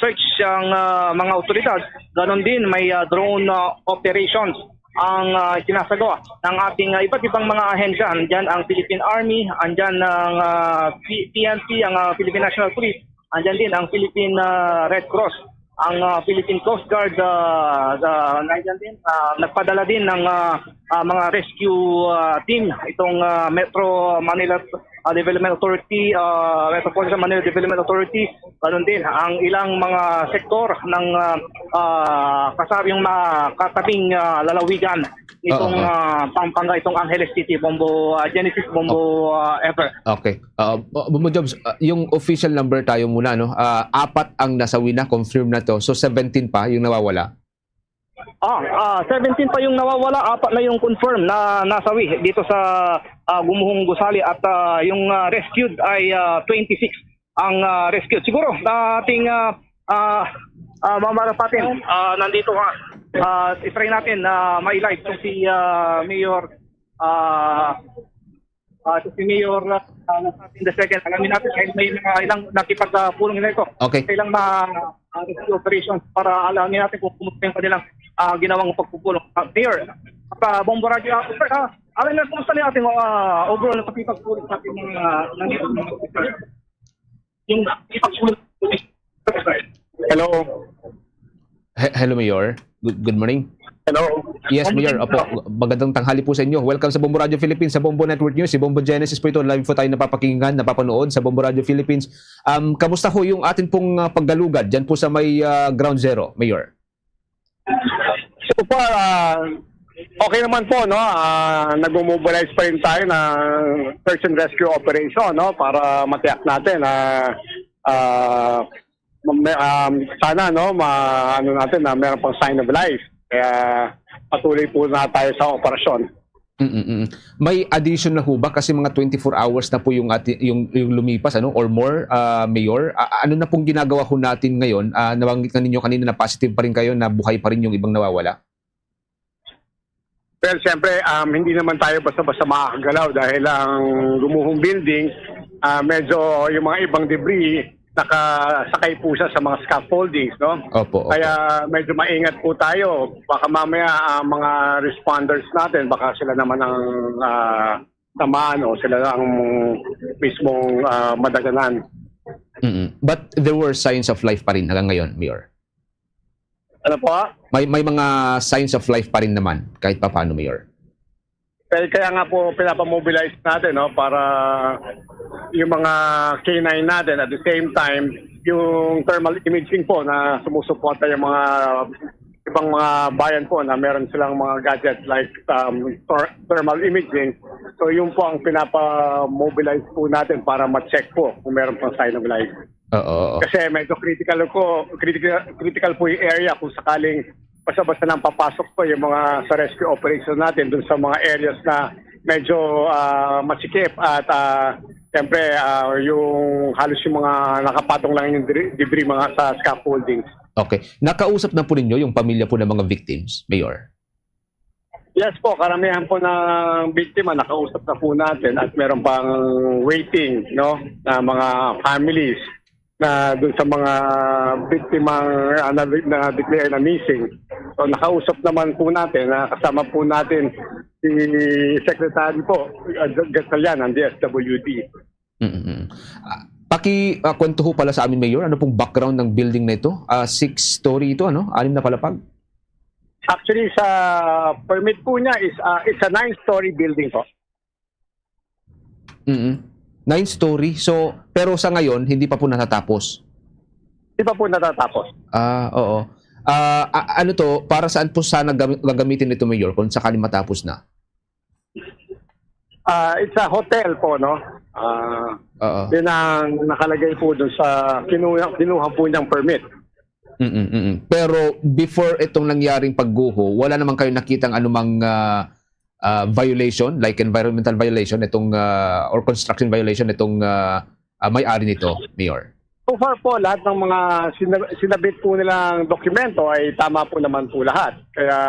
search ang mga otoridad. Ganon din may drone operations ang sinasagawa ng ating iba't ibang mga ahensya. Andyan ang Philippine Army, andyan ang PNP, ang Philippine National Police, andyan din ang Philippine Red Cross, ang Philippine Coast Guard, andyan din, nagpadala din ng mga rescue team, itong Metro Manila Development Authority, Metropolitan Manila Development Authority, ganun din ang ilang mga sektor ng kasabing katabing lalawigan itong Pampanga, itong Angeles City, Bombo Genesis, Bombo Ever. Okay. Bombo Jobs, yung official number tayo muna, no? 4 ang nasawi na, confirm na to. So 17 pa yung nawawala. 17 pa yung nawawala, 4 na yung confirm na nasawi dito sa Gumuhong Gusali at yung rescued ay 26 ang rescued. Siguro ating mamarapatin nandito nga. I-try natin na may live si Mayor in the second. Alamin natin kahit may ilang nakipagpulong nila ito. Okay. Ilang rescue operations para alamin natin kung kumusta yung kanilang ginawang pagpupulong. Mayor, Bombo Radio, alam na kumusta na ating overall na pagpipagpulong sa ating mga nandito yung pagpipagpulong. Hello. Hello, Mayor. Good morning. Hello. Yes, Mayor. Opo, magandang tanghali po sa inyo. Welcome sa Bombo Radio Philippines, sa Bombo Network News. Si Bombo Genesis po ito. Live po tayo napapakinggan, napapanood sa Bombo Radio Philippines. Kamusta ho yung atin pong paggalugad dyan po sa may Ground Zero, Mayor? So far, okay naman po, no? Nag-mobilize pa rin tayo ng search and rescue operation, no? Para matiyak natin na sana, no? Ano natin na meron pang sign of life. Kaya patuloy po na tayo sa operasyon. May addition na ho ba kasi mga 24 hours na po yung lumipas, ano, or more, Mayor? Ano na pong ginagawa ho natin ngayon? Nabanggit na ninyo kanina na positive pa rin kayo, na buhay pa rin yung ibang nawawala. Pero siyempre, hindi naman tayo basta-basta makakagalaw dahil ang gumuhong building, medyo yung mga ibang debris nakasakay po siya sa mga scaffoldings, no? Opo. Kaya medyo maingat po tayo. Baka mamaya mga responders natin, baka sila naman ang tamaan o sila ang mismong madaganan. But there were signs of life pa rin hanggang ngayon, Mayor? Ano po? May mga signs of life pa rin naman kahit pa paano, Mayor? Kaya nga po pinapamobilize natin, no, para yung mga K9 natin at the same time yung thermal imaging po na sumusuporta yung mga ibang mga bayan po na meron silang mga gadgets like thermal imaging. So yun po ang pinapamobilize po natin para ma-check po kung meron pang sign of life. Kasi medyo critical po yung area kung sakaling basta-basta nang papasok po yung mga sa rescue operation natin dun sa mga areas na medyo masikip at siyempre yung halos yung mga nakapatong lang yung debris mga sa scaffolding. Okay. Nakausap na po ninyo yung pamilya po ng mga victims, Mayor? Yes po, karamihan po ng biktima nakausap na po natin at meron pang waiting, no, na mga families. na dun sa mga biktimang na-declare na missing. So nakausap naman po natin, kasama po natin si Secretary po, Gatalian ng DSWD. Kwento ho pala sa amin, Mayor, ano pong background ng building na ito? 6-story ito, ano? 6 na palapag? Actually, sa permit po niya is it's a 9-story building po. 9-story. So, pero sa ngayon, hindi pa po natatapos? Hindi pa po natatapos. Oo. Ano to, para saan po sana gagamitin ito, Mayor, kung sakali matapos na? It's a hotel po, no? Yun ang nakalagay po doon sa kinuha po niyang permit. Pero before itong nangyaring pagguho, wala naman kayo nakitang anumang violation, like environmental violation itong or construction violation itong may-ari nito, Mayor? So far po, lahat ng mga sinabit po nilang dokumento ay tama po naman po lahat. Kaya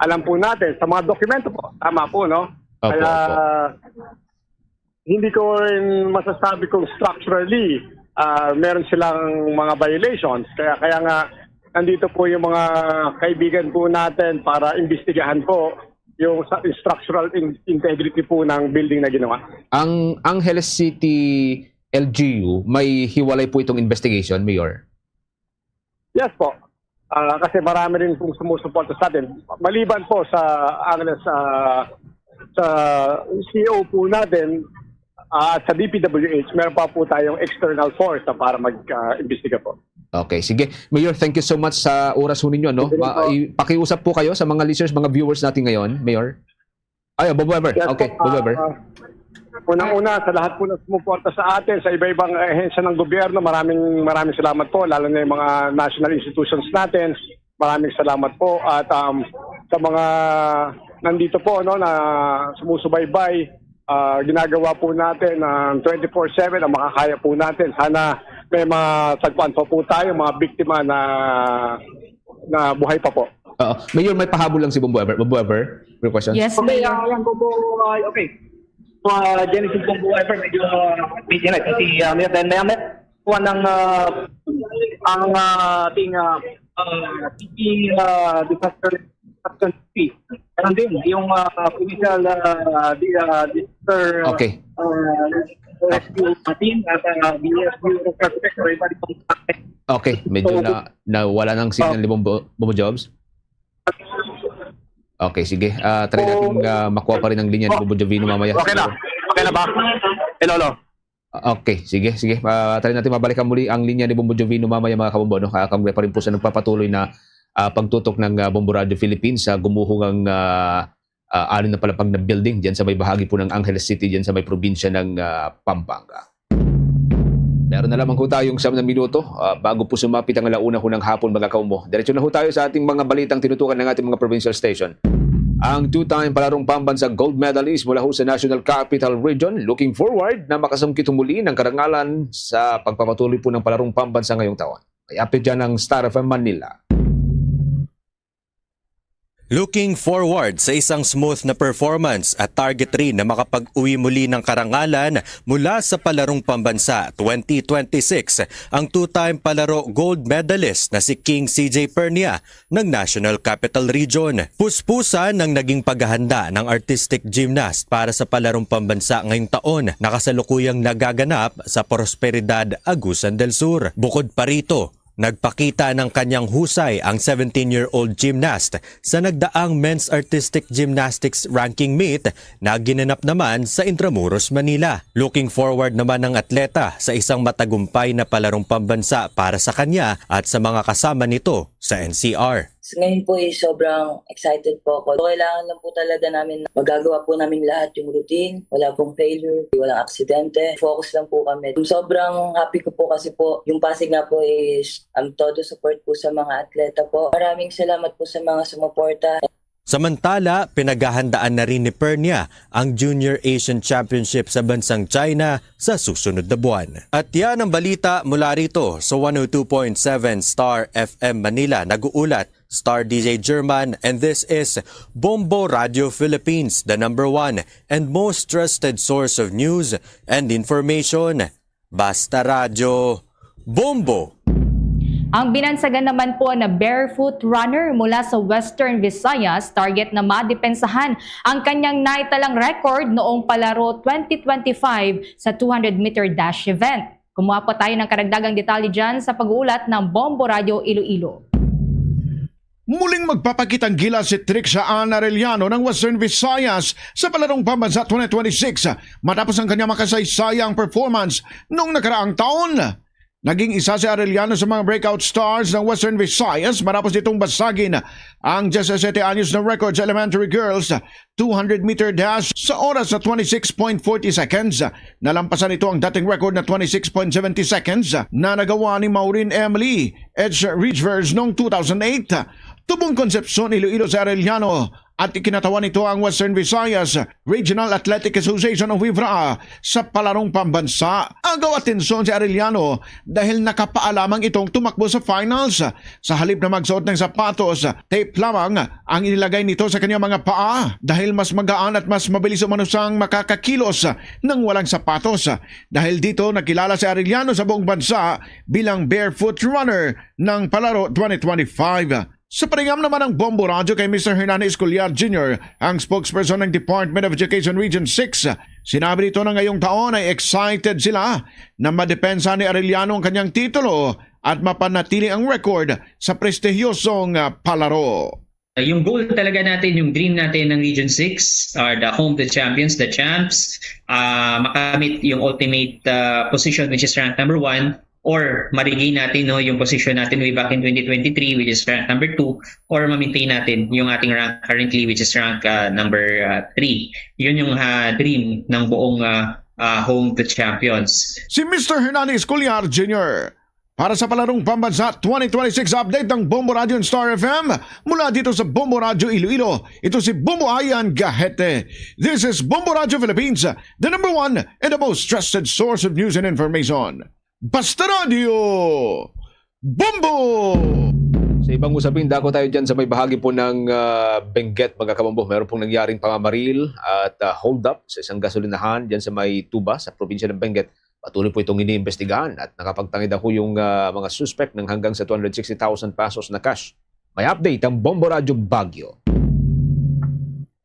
alam po natin, sa mga dokumento po, tama po, no? Kaya hindi ko rin masasabi kung structurally meron silang mga violations. Kaya nga, nandito po yung mga kaibigan po natin para imbestigahan po yung structural integrity po ng building na ginawa. Ang Angeles City LGU, may hiwalay po itong investigation, Mayor? Yes po. Kasi marami rin pong sumusuporta sa atin. Maliban po sa Angeles, sa CEO po natin, at sa DPWH, meron pa po tayong external force para mag-imbestiga po. Okay, sige. Mayor, thank you so much sa oras ho ninyo. No? Pakiusap po kayo sa mga listeners, mga viewers natin ngayon, Mayor. Bob Weber. Yes, okay, Bob Weber. Unang-una, sa lahat po na sumuporta sa atin, sa iba-ibang ahensya ng gobyerno, maraming salamat po, lalo na yung mga national institutions natin. Maraming salamat po. At sa mga nandito po, no, na sumusubaybay, ginagawa po natin ng 24/7 ang makakaya po natin. Sana may mga tagpuan pa po tayo, mga biktima na buhay pa po. Mayor, may pahabol lang si Bob Weber. Bob Weber, may question? Yes, Okay, Mayor. yan po po, okay. Genesis po po, medyo busy na. Kasi may kuha ng ang ating disaster fee. Meron din yung initial disaster rescue team at BSU Protector. Okay, medyo nawala ng signal ni Bobo Jobs. Okay, sige. Try natin makuha pa rin ang linya ni Bobo Jovino mamaya. Okay na. Okay na ba? Hello. Okay, sige. Try natin mabalikan muli ang linya ni Bombo Jovino mamaya, mga kabombo. No? Kami pa rin po sa nagpapatuloy na pagtutok ng Bombo Radio Philippines sa gumuhong anin na palapag na building dyan sa may bahagi po ng Angeles City, dyan sa may probinsya ng Pampanga. Meron na lamang ho tayong 7 na minuto bago po sumapit ang alauna ho ng hapon, mga kaumbo. Diretso na ho tayo sa ating mga balitang tinutukan ng ating mga provincial station. Ang 2-time palarong pambansa gold medalist mula ho sa National Capital Region looking forward na makasungkit muli ng karangalan sa pagpapatuloy po ng palarong pambansa ngayong taon. Ay apit dyan ang Star FM Manila. Looking forward sa isang smooth na performance at target rin na makapag-uwi muli ng karangalan mula sa Palarong Pambansa 2026 ang 2-time palaro gold medalist na si King CJ Pernia ng National Capital Region. Puspusan ng naging paghahanda ng artistic gymnast para sa Palarong Pambansa ngayong taon na kasalukuyang nagaganap sa Prosperidad, Agusan del Sur. Bukod pa rito, nagpakita ng kanyang husay ang 17-year-old gymnast sa nagdaang Men's Artistic Gymnastics Ranking Meet na ginanap naman sa Intramuros, Manila. Looking forward naman ng atleta sa isang matagumpay na palarong pambansa para sa kanya at sa mga kasama nito sa NCR. Ngayon po sobrang excited po ako. Kailangan lang po talaga namin, magagawa po namin lahat yung routine. Wala pong failure, walang aksidente. Focus lang po kami. Sobrang happy ko po kasi po yung Pasig nga po is todo support po sa mga atleta po. Maraming salamat po sa mga sumuporta. Samantala, pinaghahandaan na rin ni Pernia ang Junior Asian Championship sa bansang China sa susunod na buwan. At yan ang balita mula rito sa 102.7 Star FM Manila. Nag-uulat Star DJ German, and this is Bombo Radio Philippines, the #1 and most trusted source of news and information. Basta Radyo, Bombo! Ang binansagan naman po na barefoot runner mula sa Western Visayas target na madepensahan ang kanyang naitalang record noong palaro 2025 sa 200-meter dash event. Kumuha po tayo ng karagdagang detalye dyan sa pag-uulat ng Bombo Radio Iloilo. Muling magpapakitang gilas si Trixia Ana Arellano ng Western Visayas sa palarong pambansa 2026 matapos ang kanyang makasaysayang performance noong nakaraang taon. Naging isa si Arellano sa mga breakout stars ng Western Visayas matapos nitong basagin ang 17 anyos na record sa elementary girls 200-meter dash sa oras na 26.40 seconds. Nalampasan ito ang dating record na 26.70 seconds na nagawa ni Maureen Emily Edge Ridgevers noong 2008. Tubong Concepcion, Iloilo sa Arellano at ikinatawan nito ang Western Visayas Regional Athletic Association of WIVRA sa palarong pambansa. Agaw atensyon si Arellano dahil nakapaalamang itong tumakbo sa finals. Sa halip na magsuot ng sapatos, tape lamang ang inilagay nito sa kanyang mga paa dahil mas magaan at mas mabilis umano siyang makakakilos ng walang sapatos. Dahil dito nakilala si Arellano sa buong bansa bilang barefoot runner ng palaro 2025. Sa paningam naman ng Bombo Radio kay Mr. Hernandez Escollar Jr., ang spokesperson ng Department of Education Region 6, sinabi nito na ngayong taon ay excited sila na madepensa ni Arellano ang kanyang titulo at mapanatili ang record sa prestigyosong palaro. Yung goal talaga natin, yung dream natin ng Region 6 are the home to champions, the champs, makamit yung ultimate position which is ranked number 1. Or ma-regain natin yung position natin way back in 2023 which is rank number 2 or ma-maintain natin yung ating rank currently which is rank number 3. Yun yung dream ng buong home to champions. Si Mr. Hernandez Escollar Jr. Para sa palarong pambansa 2026 update ng Bombo Radio and Star FM mula dito sa Bombo Radio Iloilo, ito si Bombo Ayan Gahete. This is Bombo Radio Philippines, the number 1 and the most trusted source of news and information. Basta Radio Bombo! Sa ibang usapin, dako tayo dyan sa may bahagi po ng Benguet, mga kabombo. Meron pong nangyaring pamamaril at hold up sa isang gasolinahan dyan sa may Tuba sa probinsya ng Benguet. Patuloy po itong iniimbestigahan at nakapagtangid ako yung mga suspect ng hanggang sa 260,000 pesos na cash. May update ang Bombo Radio Baguio.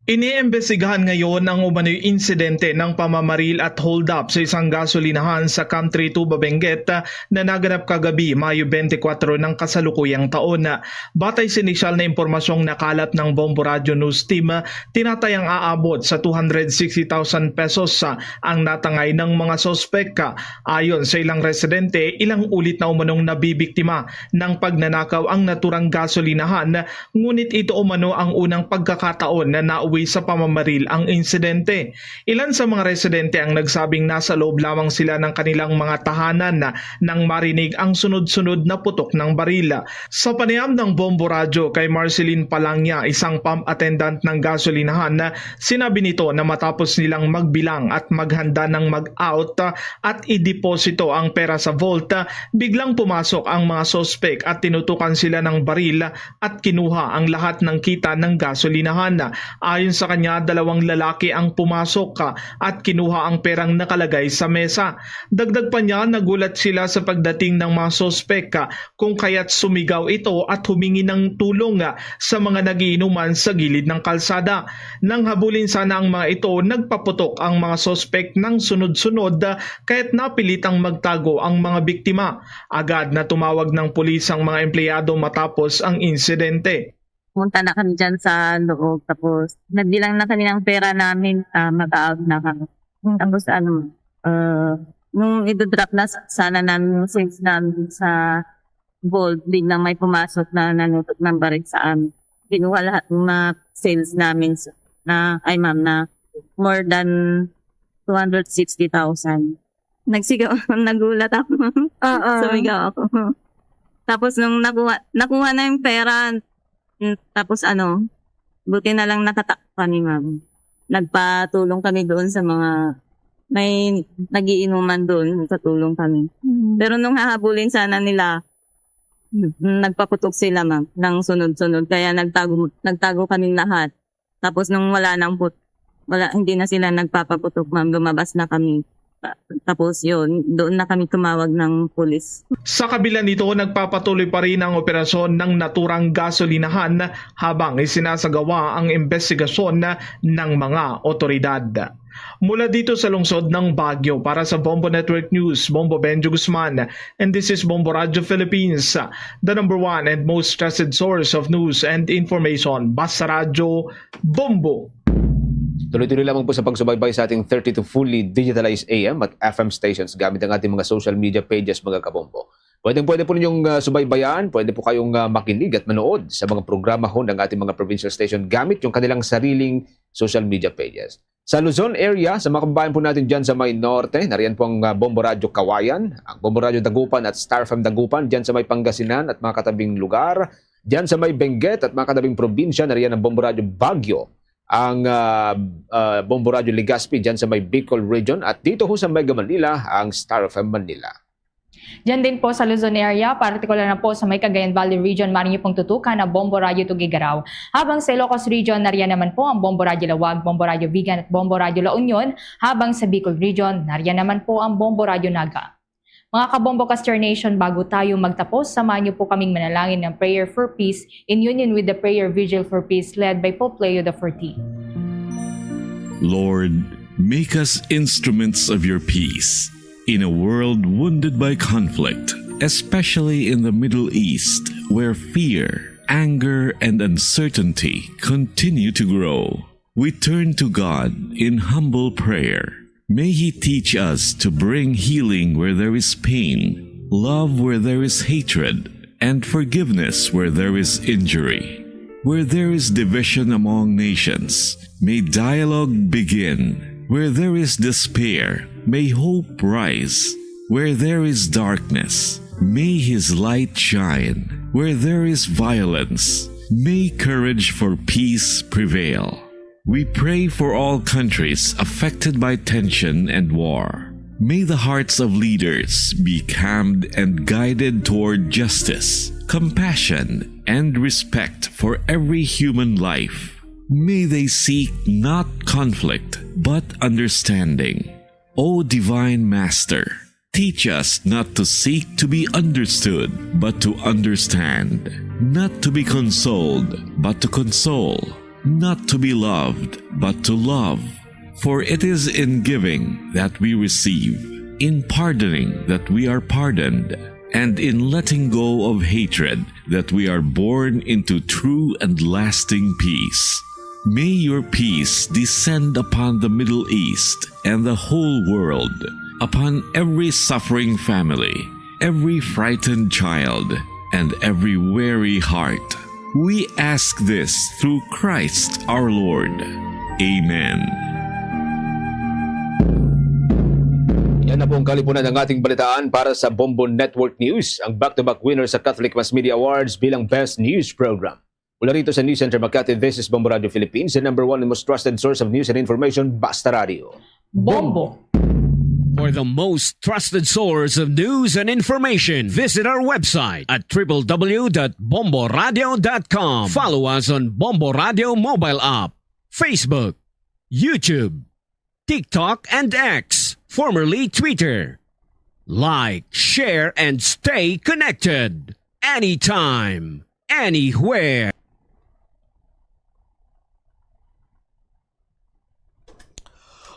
Iniimbestigahan ngayon ang umano'y insidente ng pamamaril at hold-up sa isang gasolinahan sa Camp 32 Benguet na naganap kagabi Mayo 24 ng kasalukuyang taon. Batay sa inisyal na impormasyong nakalat ng Bombo Radio News Team, tinatayang aabot sa 260,000 pesos ang natangay ng mga sospek. Ayon sa ilang residente, ilang ulit na umanong nabibiktima ng pagnanakaw ang naturang gasolinahan, ngunit ito umano ang unang pagkakataon na nauwi sa pamamaril ang insidente. Ilan sa mga residente ang nagsabing nasa loob lamang sila ng kanilang mga tahanan nang marinig ang sunod-sunod na putok ng baril. Sa panayam ng Bombo Radio kay Marceline Palangya, isang pump attendant ng gasolinahan, sinabi nito na matapos nilang magbilang at maghanda ng mag-out at ideposito ang pera sa vault, biglang pumasok ang mga sospek at tinutukan sila ng baril at kinuha ang lahat ng kita ng gasolinahan. Ayon sa kanya, 2 lalaki ang pumasok at kinuha ang perang nakalagay sa mesa. Dagdag pa niya, nagulat sila sa pagdating ng mga sospek kung kaya't sumigaw ito at humingi ng tulong sa mga nagiinuman sa gilid ng kalsada. Nang habulin sana ang mga ito, nagpaputok ang mga sospek ng sunod-sunod kaya't napilitang magtago ang mga biktima. Agad na tumawag ng pulis ang mga empleyado matapos ang insidente. Punta na kami dyan sa loob. Tapos, nagbilang na kami ng pera namin, mag-out na kami. Tapos, nung idodrop na sana namin yung sales namin sa vault, biglang may pumasok na nanutot ng baril sa amin. Kinuha lahat ng mga sales namin na more than 260,000. Nagsigaw, nagulat ako. Sumigaw ako. Tapos, nung nakuha na yung pera, tapos buti na lang nakatakpa ni ma'am. Nagpatulong kami doon sa mga may nagiinuman doon, katulong kami. Pero nung hahabulin sana nila, nagpaputok sila ma'am ng sunod-sunod. Kaya nagtago kaming lahat. Tapos nung hindi na sila nagpapaputok ma'am, lumabas na kami. Tapos yun, doon na kami tumawag ng pulis. Sa kabila nito, nagpapatuloy pa rin ang operasyon ng naturang gasolinahan habang isinasagawa ang investigasyon ng mga otoridad. Mula dito sa lungsod ng Baguio, para sa Bombo Network News, Bombo Benjo Guzman, and this is Bombo Radio Philippines, the number one and most trusted source of news and information. Basta Radio, Bombo. Tuloy-tuloy lamang po sa pagsubaybay sa ating 32 fully digitalized AM at FM stations gamit ang ating mga social media pages, mga kabombo. Pwede po ninyong subaybayan, pwede po kayong makinig at manood sa mga programa ho ng ating mga provincial station gamit yung kanilang sariling social media pages. Sa Luzon area, sa mga kababayan po natin dyan sa may norte, nariyan po ang Bombo Radio Kawayan, ang Bombo Radio Dagupan at Star FM Dagupan, dyan sa may Pangasinan at mga katabing lugar. Dyan sa may Benguet at mga katabing probinsya, nariyan ang Bombo Radio Baguio, ang Bombo Radio Legazpi dyan sa may Bicol region, at dito ho sa Mega Manila ang Star FM Manila. Diyan din po sa Luzon area, partikular na po sa may Cagayan Valley region, maaaring niyo pong tutukan ang Bombo Radio Tugigaraw. Habang sa Ilocos region, nariyan naman po ang Bombo Radio Lawag, Bombo Radio Vigan at Bombo Radio La Union. Habang sa Bicol region, nariyan naman po ang Bombo Radio Naga. Mga kabombo Caster Nation, bago tayo magtapos, samahan niyo po kaming manalangin ng Prayer for Peace in union with the Prayer Vigil for Peace led by Pope Leo XIV. Lord, make us instruments of your peace in a world wounded by conflict, especially in the Middle East, where fear, anger, and uncertainty continue to grow. We turn to God in humble prayer. May He teach us to bring healing where there is pain, love where there is hatred, and forgiveness where there is injury. Where there is division among nations, may dialogue begin. Where there is despair, may hope rise. Where there is darkness, may His light shine. Where there is violence, may courage for peace prevail. We pray for all countries affected by tension and war. May the hearts of leaders be calmed and guided toward justice, compassion, and respect for every human life. May they seek not conflict, but understanding. O Divine Master, teach us not to seek to be understood, but to understand. Not to be consoled, but to console. Not to be loved, but to love. For it is in giving that we receive, in pardoning that we are pardoned, and in letting go of hatred that we are born into true and lasting peace. May your peace descend upon the Middle East and the whole world, upon every suffering family, every frightened child, and every weary heart. We ask this through Christ our Lord. Amen. Yan na po ang kalipunan ng ating balitaan para sa Bombo Network News, ang back-to-back winner sa Catholic Mass Media Awards bilang Best News Program. Mula rito sa News Center Makati, this is Bombo Radio Philippines, the number one and most trusted source of news and information, Basta Radio. Bombo! For the most trusted source of news and information, visit our website at www.bomboradio.com. Follow us on Bombo Radio mobile app, Facebook, YouTube, TikTok, and X, formerly Twitter. Like, share, and stay connected. Anytime, anywhere.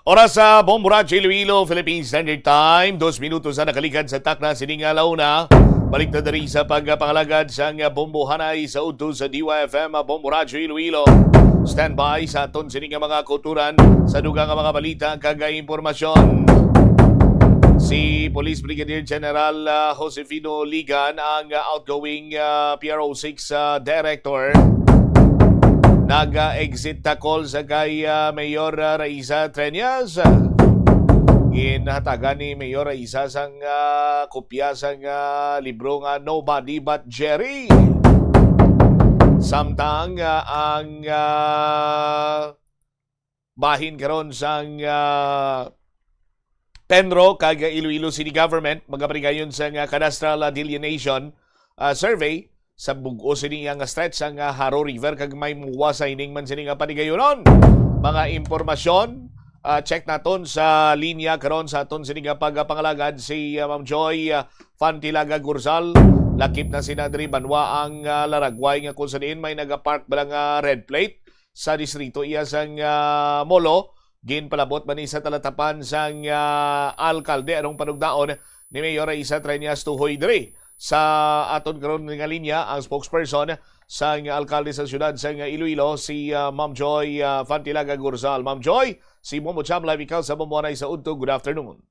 Oras sa Bombo Radio Iloilo, Philippine Standard Time. 2 minutos na nakaligad sa takna sining alauna. Balik na dari sa pagpangalagad sa Bombo Hanay sa udto sa DYFM Bombo Radio Iloilo. Standby sa aton sining mga kulturan sa dugang mga balita kag impormasyon. Si Police Brigadier General Josefino Ligan, ang outgoing PRO6 Director, nag-exit call sa kay Mayor Raisa Treñas. Ginhatagan ni Mayor Raisa sang kopya sang libro nga Nobody But Jerry. Samtang ang bahin karon sang Penro kag Iloilo City Government magabrigayon sang cadastral delineation survey sa bug-o sini nga stretch ang Haro River kag may muwasay ning man sini nga panigayonon. Mga impormasyon check naton sa linya karon sa aton sining pagpangalagad si Ma'am Joy Fantilaga Gurzal. Lakip na sinadri banwa ang laragway nga kung saan may nagapark balang red plate sa distrito iya sang Molo. Ginpalabot man ni sa talatapan sang alkalde anong panugdaon ni Mayor Isa Treñas tuhoy diri sa aton karon nga linya ang spokesperson sa alkalde sa siyudad sa Iloilo si Ma'am Joy Fantilaga Gurzal. Ma'am Joy, si Bombo Cham live ikaw sa Bomboanay sa Udto. Good afternoon.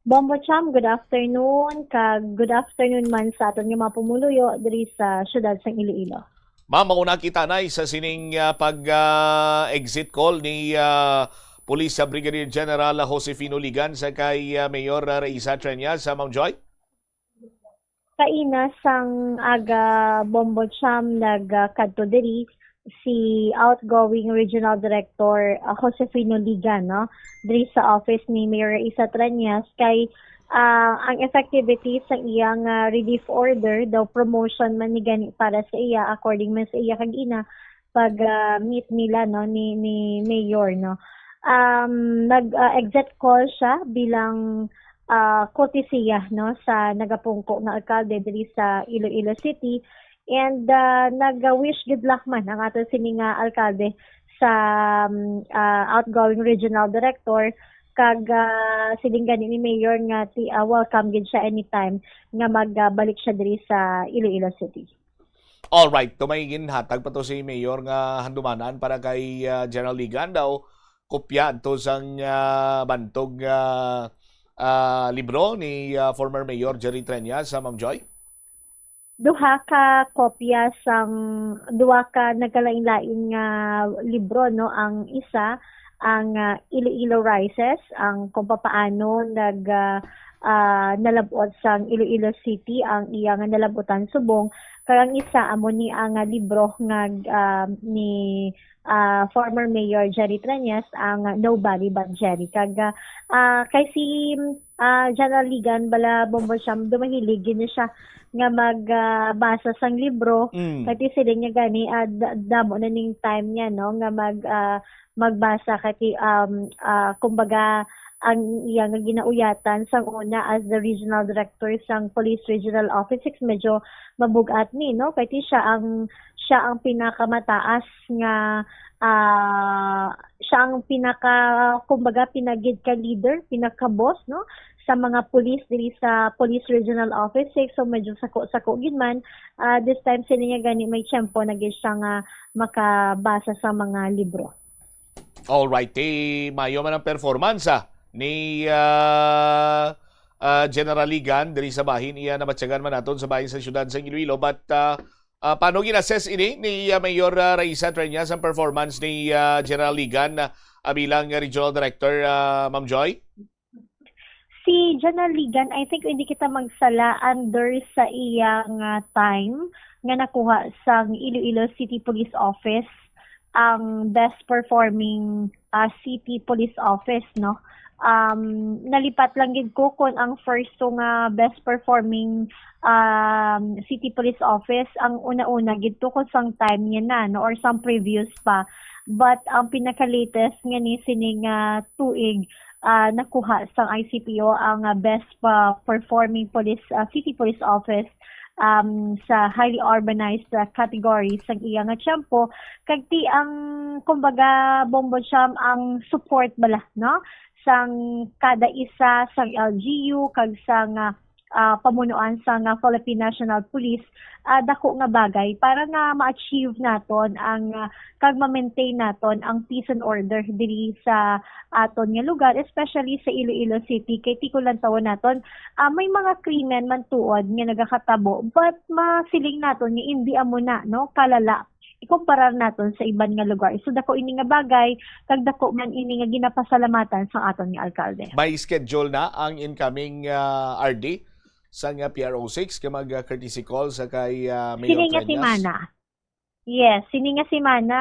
Bombo Cham, good afternoon. Good afternoon man sa aton nga mga pumuluyo diri sa siyudad sa Iloilo. Ma'am, mauna kita na sa sining pag-exit call ni Police Brigadier General Josefino Ligan sa kay Mayor Raisa Treñas sa Ma'am Joy. Kaina sang aga Bombo Cham nagkadto diri si outgoing Regional Director Josefino Ligan, no? Diri sa office ni Mayor Raisa Treñas kay ang effectivity sa iyang relief order daw promotion man ni gani para sa iya according man sa iya kag ina pag meet nila no ni Mayor, no. Nag-exit call siya bilang kotisiya no sa nagapungko nga alkalde diri sa Iloilo City and nag-wish good luck man ang ato sining alkalde sa outgoing regional director kag siling gani ni Mayor nga welcome gid siya anytime nga magbalik siya diri sa Iloilo City. All right, tumaygin hatag pa to si Mayor nga handumanan para kay General Ligan daw kopya to sang bantog libro ni former Mayor Jerry Treñas sa Ma'am Joy? Duha ka kopya sang duha ka nagkalain-lain nga libro, no. Ang isa ang Iloilo Rises, ang kung papaano nalabot sang Iloilo City ang iyang nalabutan subong. Kaya ang isa amo ni ang libro nga ni former Mayor Jerry Treñas ang Nobody But Jerry. Kag kay si General Ligan bala Bombo Cham dumahilig gid siya nga magbasa sang libro. Kay sila niya gani damo na ning time niya, no, nga magbasa kay kumbaga ang iyang ginauyatan sang una as the regional director sang Police Regional Office 6 medyo mabugat ni, no, kay siya ang pinakamataas nga siya ang pinaka kumbaga pinagid ka leader, pinaka boss, no, sa mga police diri sa Police Regional Office 6. So medyo sako gid man this time sila niya gani may tiyempo na gid siya nga makabasa sa mga libro. All right, mayo man ang performance ni General Ligan diri sa bahin iya na matyagan man naton sa bahin sa siyudad sa Iloilo, but paano ginassess ini ni Mayor Raisa Treñas ang performance ni General Ligan bilang Regional Director, Ma'am Joy? Si General Ligan, I think hindi kita magsala under sa iyang time nga nakuha sa Iloilo City Police Office ang best performing city police office, no. Nalipat lang gid ko kung ang first nga best performing city police office ang una-una gid to kung sang time niya na, no, or some previous pa, but ang pinaka-latest nga ni sining tuig nakuha sa ICPO ang best performing police city police office sa highly urbanized category sa iyang tiyempo. Kag ti ang kumbaga Bombo Cham ang support bala, no, sang kada isa sang LGU kag sang pamunuan sang Philippine National Police, dako nga bagay para nga ma-achieve naton ang kag ma-maintain naton ang peace and order diri sa aton nga lugar, especially sa Iloilo City. Kay tikulan tawon naton may mga krimen man tuod nga nagakatabo, but masiling naton nga hindi amo na, no, kalala ikumparar naton sa iban nga lugar. So dako ini nga bagay kag dako man ini nga ginapasalamatan sa aton nga alkalde. May schedule na ang incoming RD sa nga PRO6 ka mag-courtesy call sa kay Mayor Sini nga Treñas? simana. Yes, sini nga simana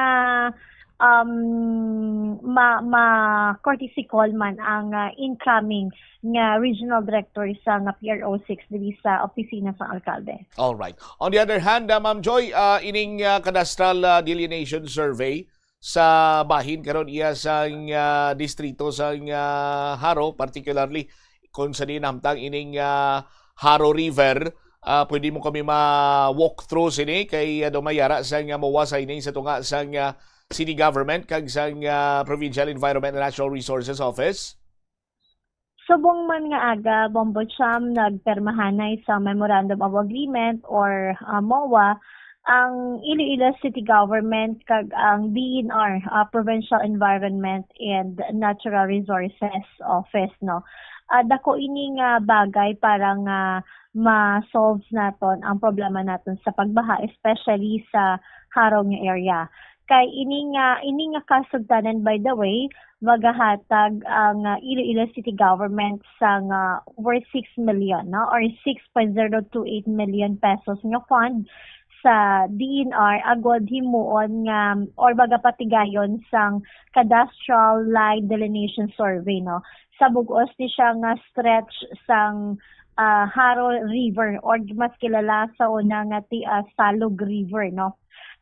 courtesy call man ang incoming nga regional director sa nga PRO6 diri sa opisina sa alkalde. All right. On the other hand, Ma'am Joy, ining cadastral delineation survey sa bahin karon iya sang distrito sang Haro, particularly kung sa dinamtang ining Haro River. Pwede mo kami ma-walk through sini kay dumayara sang mawasay ni sa tunga sang city government kag sang Provincial Environment and Natural Resources Office. Subong man nga aga, Bombocham nagpermahanay sa Memorandum of Agreement or MOA ang Iloilo City Government kag ang DENR, Provincial Environment and Natural Resources Office, no. Dako ini nga bagay para nga ma-solve naton ang problema naton sa pagbaha, especially sa Haro nga area. Kay ini nga kasugdanan, by the way, magahatag ang Iloilo City Government sa worth 6 million, no, or 6.028 million pesos nga fund sa DENR agod himuon nga or baga patigayon sang cadastral line delineation survey, no. Sa bugos ni siya nga stretch sang Haro River or mas kilala sa una nga ti Salog River, no.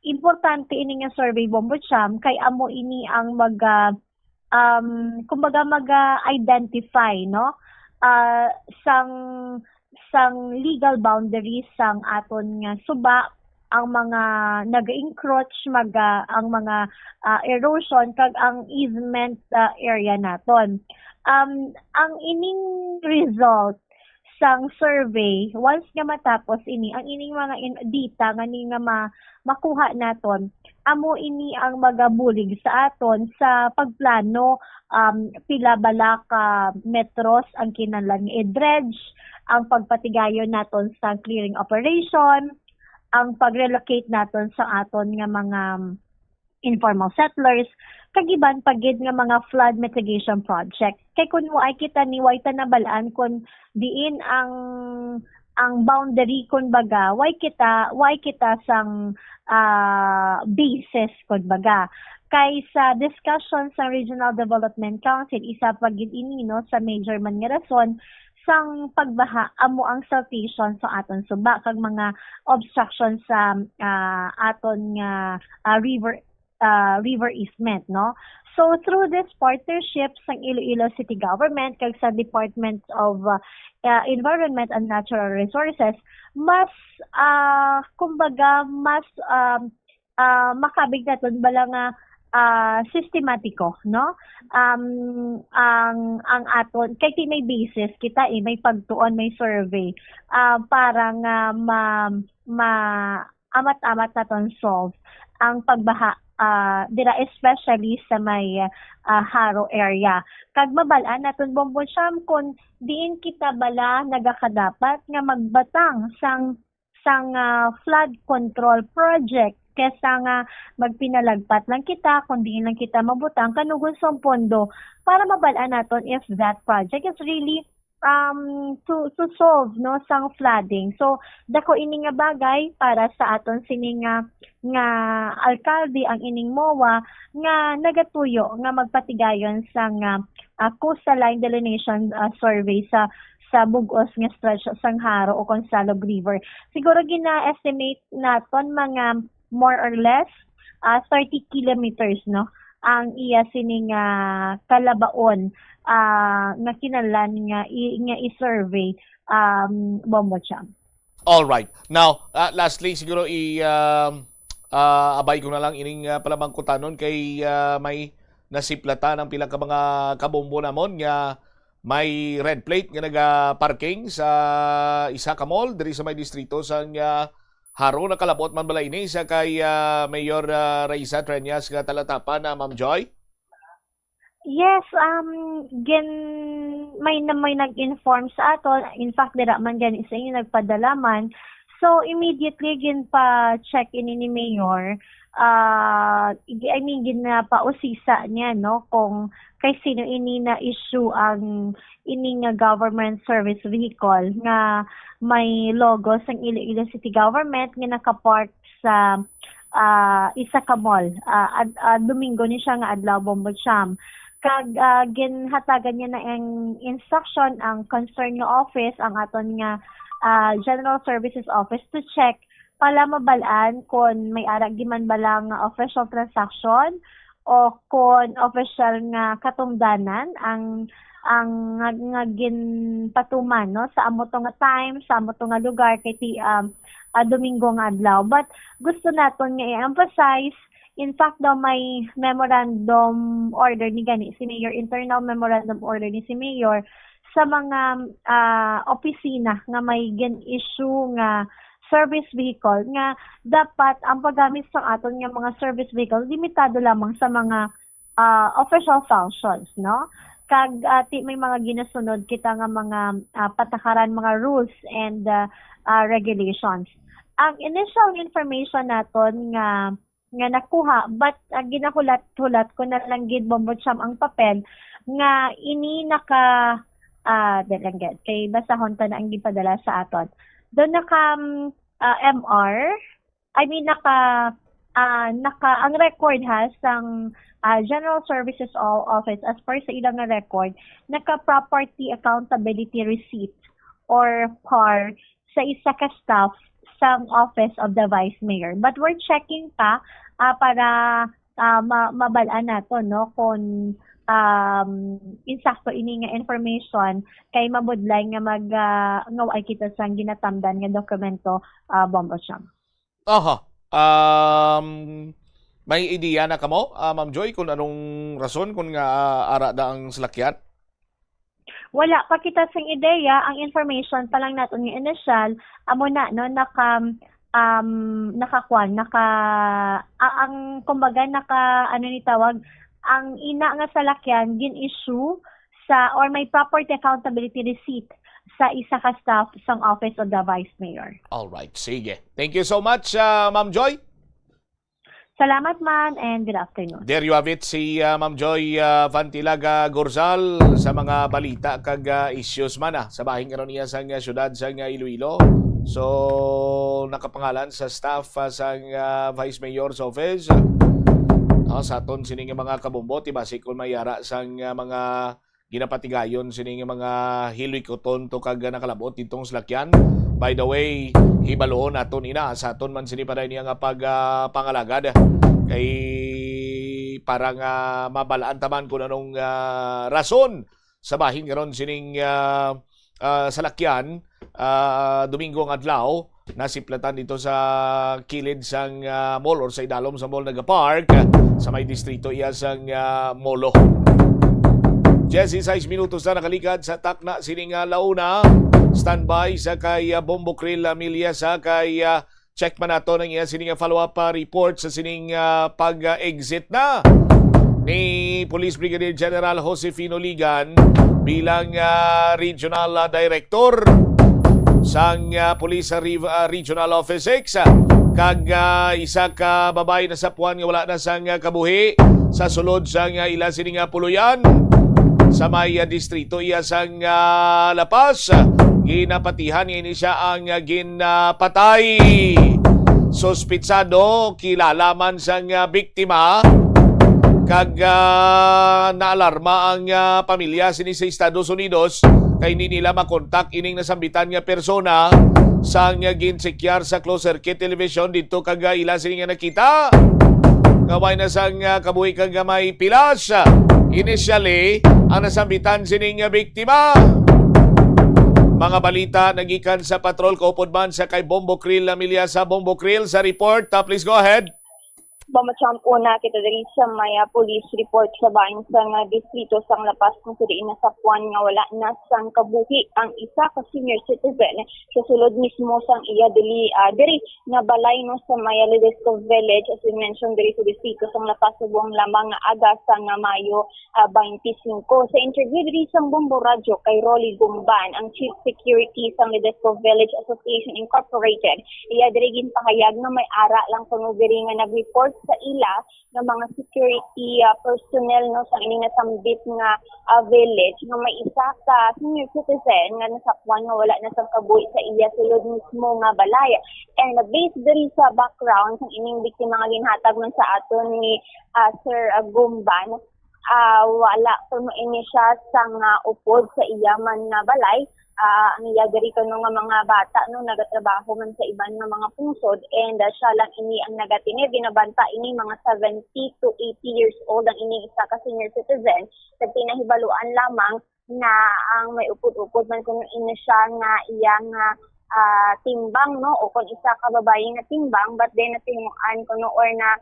Importante ini nga survey, Bombocham, kay amo ini ang kumbaga mag-identify, no, sang legal boundaries sang aton nga suba, ang mga naga-encroach, ang mga erosion, kag ang easement area naton. Ang ining result sang survey, once nga matapos ini, ang ining mga data nga ni nga makuha naton, amo ini ang magabulig sa aton sa pagplano, pila bala ka metros ang kinahanglan i-dredge, ang pagpatigayon naton sa clearing operation, ang pag-relocate naton sa aton nga mga informal settlers, kagiban pagid nga mga flood mitigation project. Kay kun mo ay kita ni way tanabalaan kun diin ang boundary kun baga, way kita sang basis kun baga. Kay sa discussion sa Regional Development Council, isa pagid ini, no, sa major man nga rason sang pagbaha amo ang siltation sa aton suba kag mga obstruction sa aton nga river easement, no. So through this partnership sang Iloilo City Government kag sa Department of Environment and Natural Resources, mas kumbaga mas makabig naton bala nga sistematiko, no. Ang aton kay may basis kita may pagtuon, may survey para nga amat-amat naton solve ang pagbaha dira, especially sa may Haro area. Kag mabalaan naton, Bombocham, kun diin kita bala nagakadapat nga magbatang sang flood control project kesa nga magpinalagpat lang kita, kundi lang kita mabutang kanugon sa pondo para mabalaan naton if that project is really to solve, no, sang flooding. So dako ini nga bagay para sa aton sini nga alkalde ang ining MOA nga nagatuyo nga magpatigayon sang coastal line delineation survey sa bugos nga stretch sang Haro o Salog River. Siguro gina-estimate naton mga more or less 30 kilometers, no, ang iya sining kalabaon nga kinahanglan nga i-survey, Bombocham. All right. Now, lastly siguro abay ko na lang ining palamangkutanon kay may nasiplata ng pila ka mga kabombo namon nga may red plate nga naga-parking sa isa ka mall diri sa may distrito sang Haro. Nakalabot man bala ini sa kay Mayor Raisa Treñas nga talatapan na Ma'am Joy? Yes, may nag-inform sa aton. In fact, dira man gan isa yung nagpadalaman. So immediately pa-check in ni Mayor. Ginapausisa niya, no, kung kay sino ini na issue ang ini nga government service vehicle nga may logo sang Iloilo City Government nga nakapark sa isa ka mall. Domingo ni siya nga adlaw, Bombocham. Kag ginhatagan niya na ang instruction ang concerned nga office, ang aton nga General Services Office, to check pala mabalaan kung may arag giman balang official transaction o kon official nga katungdanan ang nga ginpatuman no sa amo to nga time, sa amo to nga lugar kay Domingo nga adlaw. But gusto naton nga i-emphasize, in fact daw may memorandum order ni gani si Mayor, internal memorandum order ni si Mayor sa mga opisina nga may gin-issue nga service vehicle nga dapat ang paggamit sa aton nga mga service vehicle limitado lamang sa mga official functions, no? Kag may mga ginasunod kita nga mga patakaran, mga rules and regulations. Ang initial information naton nga nakuha, but ginahulat-hulat ko na lang gid Bombocham ang papel nga ini naka delanggit kay basahon ta na ang gipadala sa aton. Doon naka MR, I mean naka ang record has sang General Services Office as per sa ilang nga record, naka Property Accountability Receipt or PAR sa isa ka staff sa Office of the Vice Mayor. But we're checking pa para mabalaan nato no kung insakto ini nga information kay mabudlay nga ngaway kita sang ginatamdan nga dokumento Bombocham. Aha. May ideya na kamo, Ma'am Joy, kung anong rason kung nga ara da ang salakyan? Wala pa kita sang ideya, ang information pa lang naton nga initial amo na no ang kumbaga ano ni tawag, ang ina nga salakyan gin-issue sa or may property accountability receipt sa isa ka staff sang Office of the Vice Mayor. All right, sige. Thank you so much, Ma'am Joy. Salamat man and good afternoon. There you have it, si Ma'am Joy Vantilaga Gorzal sa mga balita kag issues man sa bahing karon niya sa syudad sa Iloilo. So nakapangalan sa staff sa Vice Mayor's Office. Sa aton sining mga kabombo base kung mayara sa mga ginapatigayon sining mga hiloy koton to kag nakalabot ditong salakyan. By the way, hibaloon aton ina sa aton man sini paday niya nga pangalagad kay parang mabalaan taman kung anong rason sa bahin karon sining salakyan Domingo nga adlaw nasiplatan dito sa kilid sang mall or sa idalom sa mall nagapark sa may distrito iya sang Molo. 16 minutos na nakalikad sa takna sining launa. Standby sa kay Bombo Krill Amelia sa kay check man nato ng iya sining follow-up report sa sining pag-exit na ni Police Brigadier General Josefino Ligan bilang Regional Director sang Police Regional Office 6 kag isa ka babay na sapuan nga wala na sang kabuhi sa sulod sang ila sining puluyan sa may distrito iya sang Lapas. Ginapatihan ini siya ang ginapatay. Sospitsado kilala man sang biktima kag naalarma ang pamilya sini sa Estados Unidos kay hindi nila makontak ining nasambitan nga persona sang ginsekyar sa closed circuit television dito kag ila sini nga nakita ngaway na sang kabuhi kag may pilas. Initially ang nasambitan sining biktima. Mga balita nagikan sa patrol kaupod man sa kay Bombo Krill Amelia sa Bombo Krill sa report. Please go ahead. Bombocham una kita diri sa may police report sa bahin sa distrito sang Lapas kung sudi na sa puan nga wala na sang kabuhi ang isa ka senior citizen sa sulod mismo sang iya diri na balay no sa may Ledesco Village as we mentioned diri sa distrito sang Lapas subong lamang nga aga sang Mayo 25. Sa interview diri sang Bombo Radio kay Rolly Gumban ang Chief Security sang Ledesco Village Association Incorporated, iya diri ginpahayag na may ara lang kuno diri nga nag-report sa ila ng mga security personnel no sa ining nasambit nga village nga may isa ka senior citizen nga nasakwan nga wala na sa kabuhi sa iya sulod mismo nga balay. And based diri sa background ng ining biktima nga ginhatag man sa aton ni Sir Gumban, wala kuno ini siya sang upod sa iya man nga balay ang iyagari ko nga mga bata no nagatrabaho man sa iban nga mga pungsod and siya lang ini ang nagatini binabanta ini mga 70 to 80 years old ang ini isa ka senior citizen sa pinahibaluan lamang na ang may upod-upod man kung ini siya nga iyang timbang no o kung isa ka babae nga timbang but then natimuan kuno or na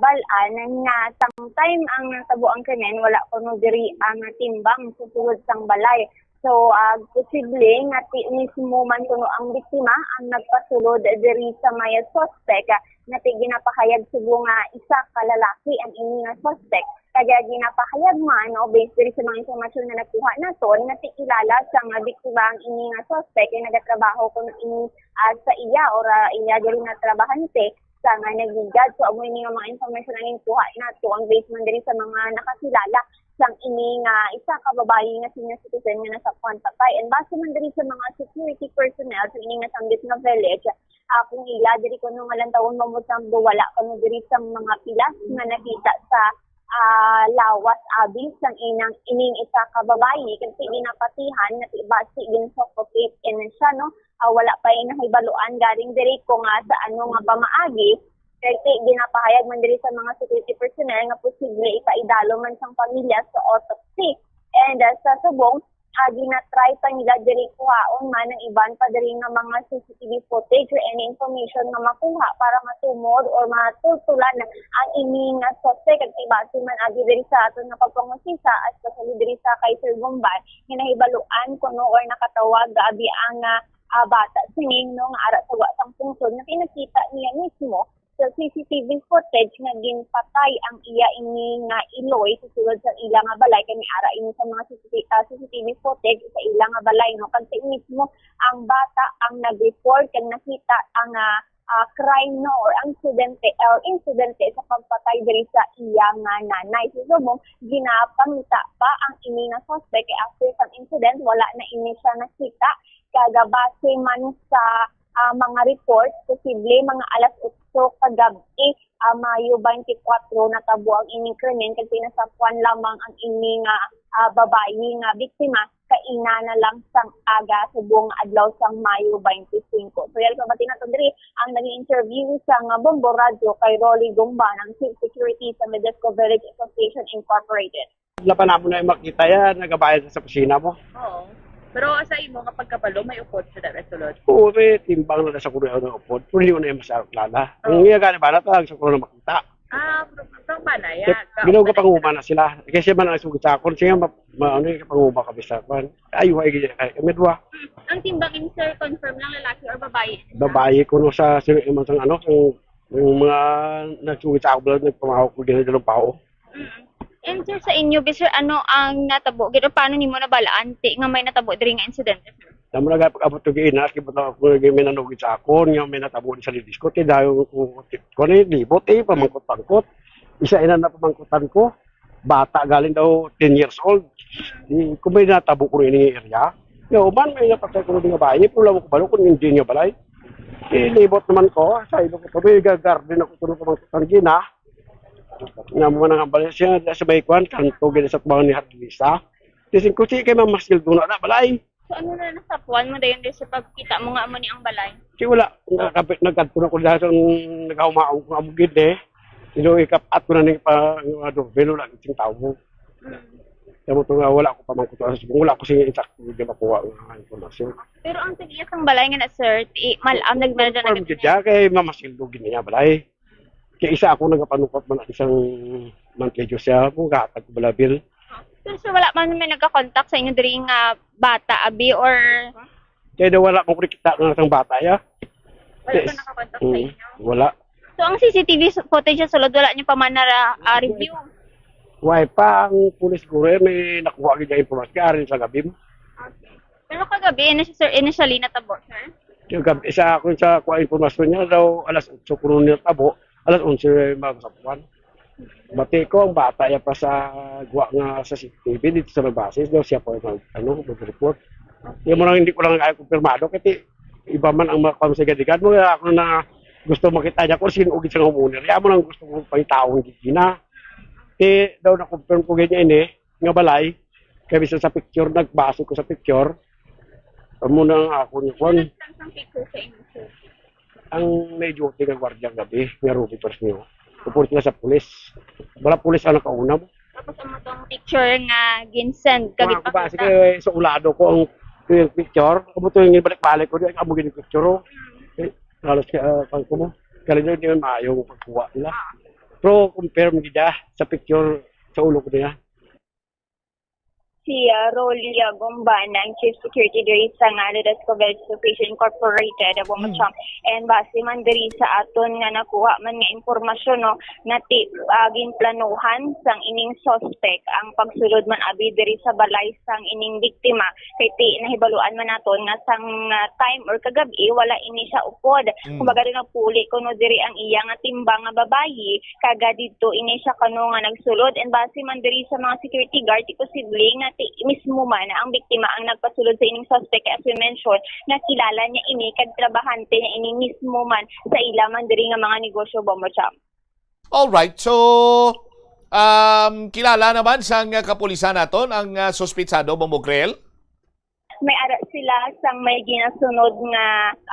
balaan nga tang time ang natabo ang kanen wala kuno diri ang timbang susulod sang balay. So, posible nga mismo man kuno ang biktima ang nagpasulod diri sa maya suspect na ginapahayag subo nga isa ka lalaki ang ini nga suspect. Kaya ginapahayag man o based diri sa mga impormasyon na nakuha naton nga kilala sa nga biktima ang ini nga suspect ay nagatrabaho kuno ini sa iya or iya diri nga trabahante sa nga nagigad. So, amo ini nga mga impormasyon ang nakuha nato ang based man diri sa mga nakakilala sang ini nga isa ka babae nga senior citizen nga nasa patay and base man diri sa mga security personnel sa ini nga sanggit nga village kung ila diri kuno nga lantawon mamutang wala kuno diri sa mga pilas nga nakita sa lawas abi sang ining isa ka babae kasi ginapatihan na base ginsuffocate and siya no wala pa inahibaluan garing diri ko nga sa ano nga pamaagi. Kasi ginapahayag man diri sa mga security personnel nga posible ipaidalo man sang pamilya sa autopsy. And sa subong, ginatry pa nila diri kuhaon man ng iban pa diri nga mga CCTV footage or any information nga makuha para matumod or matutulan ang ini nga suspect at ibase man agi diri sa aton nga pagpangusisa at kasali diri sa Kaiser Bomban nga nahibaluan kuno or nakatawag gabi ang bata singing no nga ara sa wasang pungsod na pinakita niya mismo sa CCTV footage nga ginpatay ang iya ini nga iloy susulod sa ilang nga balay kani ara ini sa mga CCTV footage sa ilang nga balay no kasi mismo ang bata ang nag-report kag nakita ang crime no or incidente sa pagpatay diri sa iya nga nanay. So subong ginapangita pa ang ini nga suspect after some incident wala na ini siya nakita kada base man sa mga report, posible mga alas 8 kagabi, Mayo 24 natabo ang ining krimen kasi nasapuan lamang ang ining babae nga biktima kaina na lang sang aga sa buong adlaw sang Mayo 25. So yan pa naton diri ang naging interview sa Bombo Radio kay Rolly Gumba ng Chief Security sa Medesco Village Association Incorporated. Laban na mo na makita yan, nagabayad sa kusina mo. Oo. Pero sa imo kapag kabalo may upod sa sulod. Oo, may timbang na sa kuno ng upod. Pero hindi ko na yung masaklala. Ang iya gani ba na sa kuno na makita. From Manaya. Ginaw ka panguma na sila. Kasi man ang sugit sa akon siya ano yung panguma ka bisa kan. Ayo ay medwa. Ang timbangin sir confirm lang lalaki or babae? Babae kuno sa ano yung mga nagsugit sa ako nagpamahaw ko din ng pao. And sir, sa inyo, sir, ano ang natabo? Gito, paano nimo nabalaan? Nga may natabo diri nga incident, sir? Damo nagapag-abot ko giinas, kibot ako may nanugit sa akon, nga may natabo sa lidisco, dayo ko ni libot pamangkot-pangkot. Isa ina na pamangkotan ko, bata galing daw 10 years old. Kung may natabo ko ini area, man may napatay ko ng bahay, pula mo ko balo kung hindi niya balay. Libot naman ko, sa ilo ko, may garden ako tulong pamangkotan gina. Nga mga nangambalay siya sa Baykuan, kanto gina sa tubangan ni Hardlisa. Tising ko siya kay mamaskil doon na balay. So ano na nasapuan mo dayon sa pagkita mo nga mo ni ang balay? Kasi wala, nagkadto na ko dahil sa nagkahumaong ko amugid Ilo ikapat ko na ni velo lang itong tao mo. Kaya mo wala ko pamangkutan. Wala ko siya insakto di makuha ang informasyon. Pero ang tigiyas ng balay nga na sir, malam nagbalda na gid. Kay mamaskil doon niya balay. Kaya isa ako nagapanukot man isang monthly siya po, gatag ko balabil. So wala man may nagka-contact sa inyo diri nga bata, abi, or... Kaya daw wala mong kita ng isang bata, ya. Wala ka nakakontak sa inyo? Wala. So ang CCTV footage sa sulod, wala niyo pa man na review? Why pa, ang pulis siguro may nakuha niya informasyon, kaya rin sa gabi mo. Okay. Pero kagabi, initially natabo, sir? Yung gabi, isa ako sa kuha informasyon niya, daw alas 8 kuno niya tabo, alas 11 magsapuan. Bati ko ang bata ya pa sa guwa nga sa CCTV dito sa basis daw siya po mag-report. Yung mo lang hindi ko lang ay kumpirmado kasi iba man ang makamsigadigan mo ako na gusto makita niya kung sino ugit sa homeowner. Ya mo lang gusto mo pangitaong gigina. Daw na confirm ko ganyan nga balay kaya bisa sa picture nagbase ko sa picture. Amo nang ako ni Juan. Ang medyo duty ng gwardiya gabi, nga rubitors niyo. Report nga sa pulis. Wala pulis ang nakauna mo. Tapos mo tong picture nga ginsend kagit pa Kasi sa ulado ko ang yung picture. Amo to yung balik-balik ko, di amo gini picture. Halos pang ko mo. Kaya nyo hindi maayo pagkuha nila. Pero compare mo gida sa picture sa ulo ko niya. Si Rolly Gombana, ang Chief Security diri sa Ngalidas Covel Sufficient Incorporated, Abomacham. And base man diri sa aton nga nakuha man nga impormasyon no, na ginplanuhan sang ining suspect ang pagsulod man abi diri sa balay sang ining biktima. Kay nahibaluan man naton nga sang time or kagabi wala ini siya upod. Kumbaga rin nagpuli kuno diri ang iya nga timbang nga babayi, kaga didto ini siya kano nga nagsulod. And base man diri sa mga security guard, posible nga mismo man ang biktima ang nagpasulod sa ining suspect, as we mentioned, nakilala niya ini kag trabahante niya ini mismo man sa ilaman diri nga mga negosyo, Bombocham. Alright, so kilala naman sa kapulisan naton ang suspitsado, Bomogrel? May ara sila sang may ginasunod nga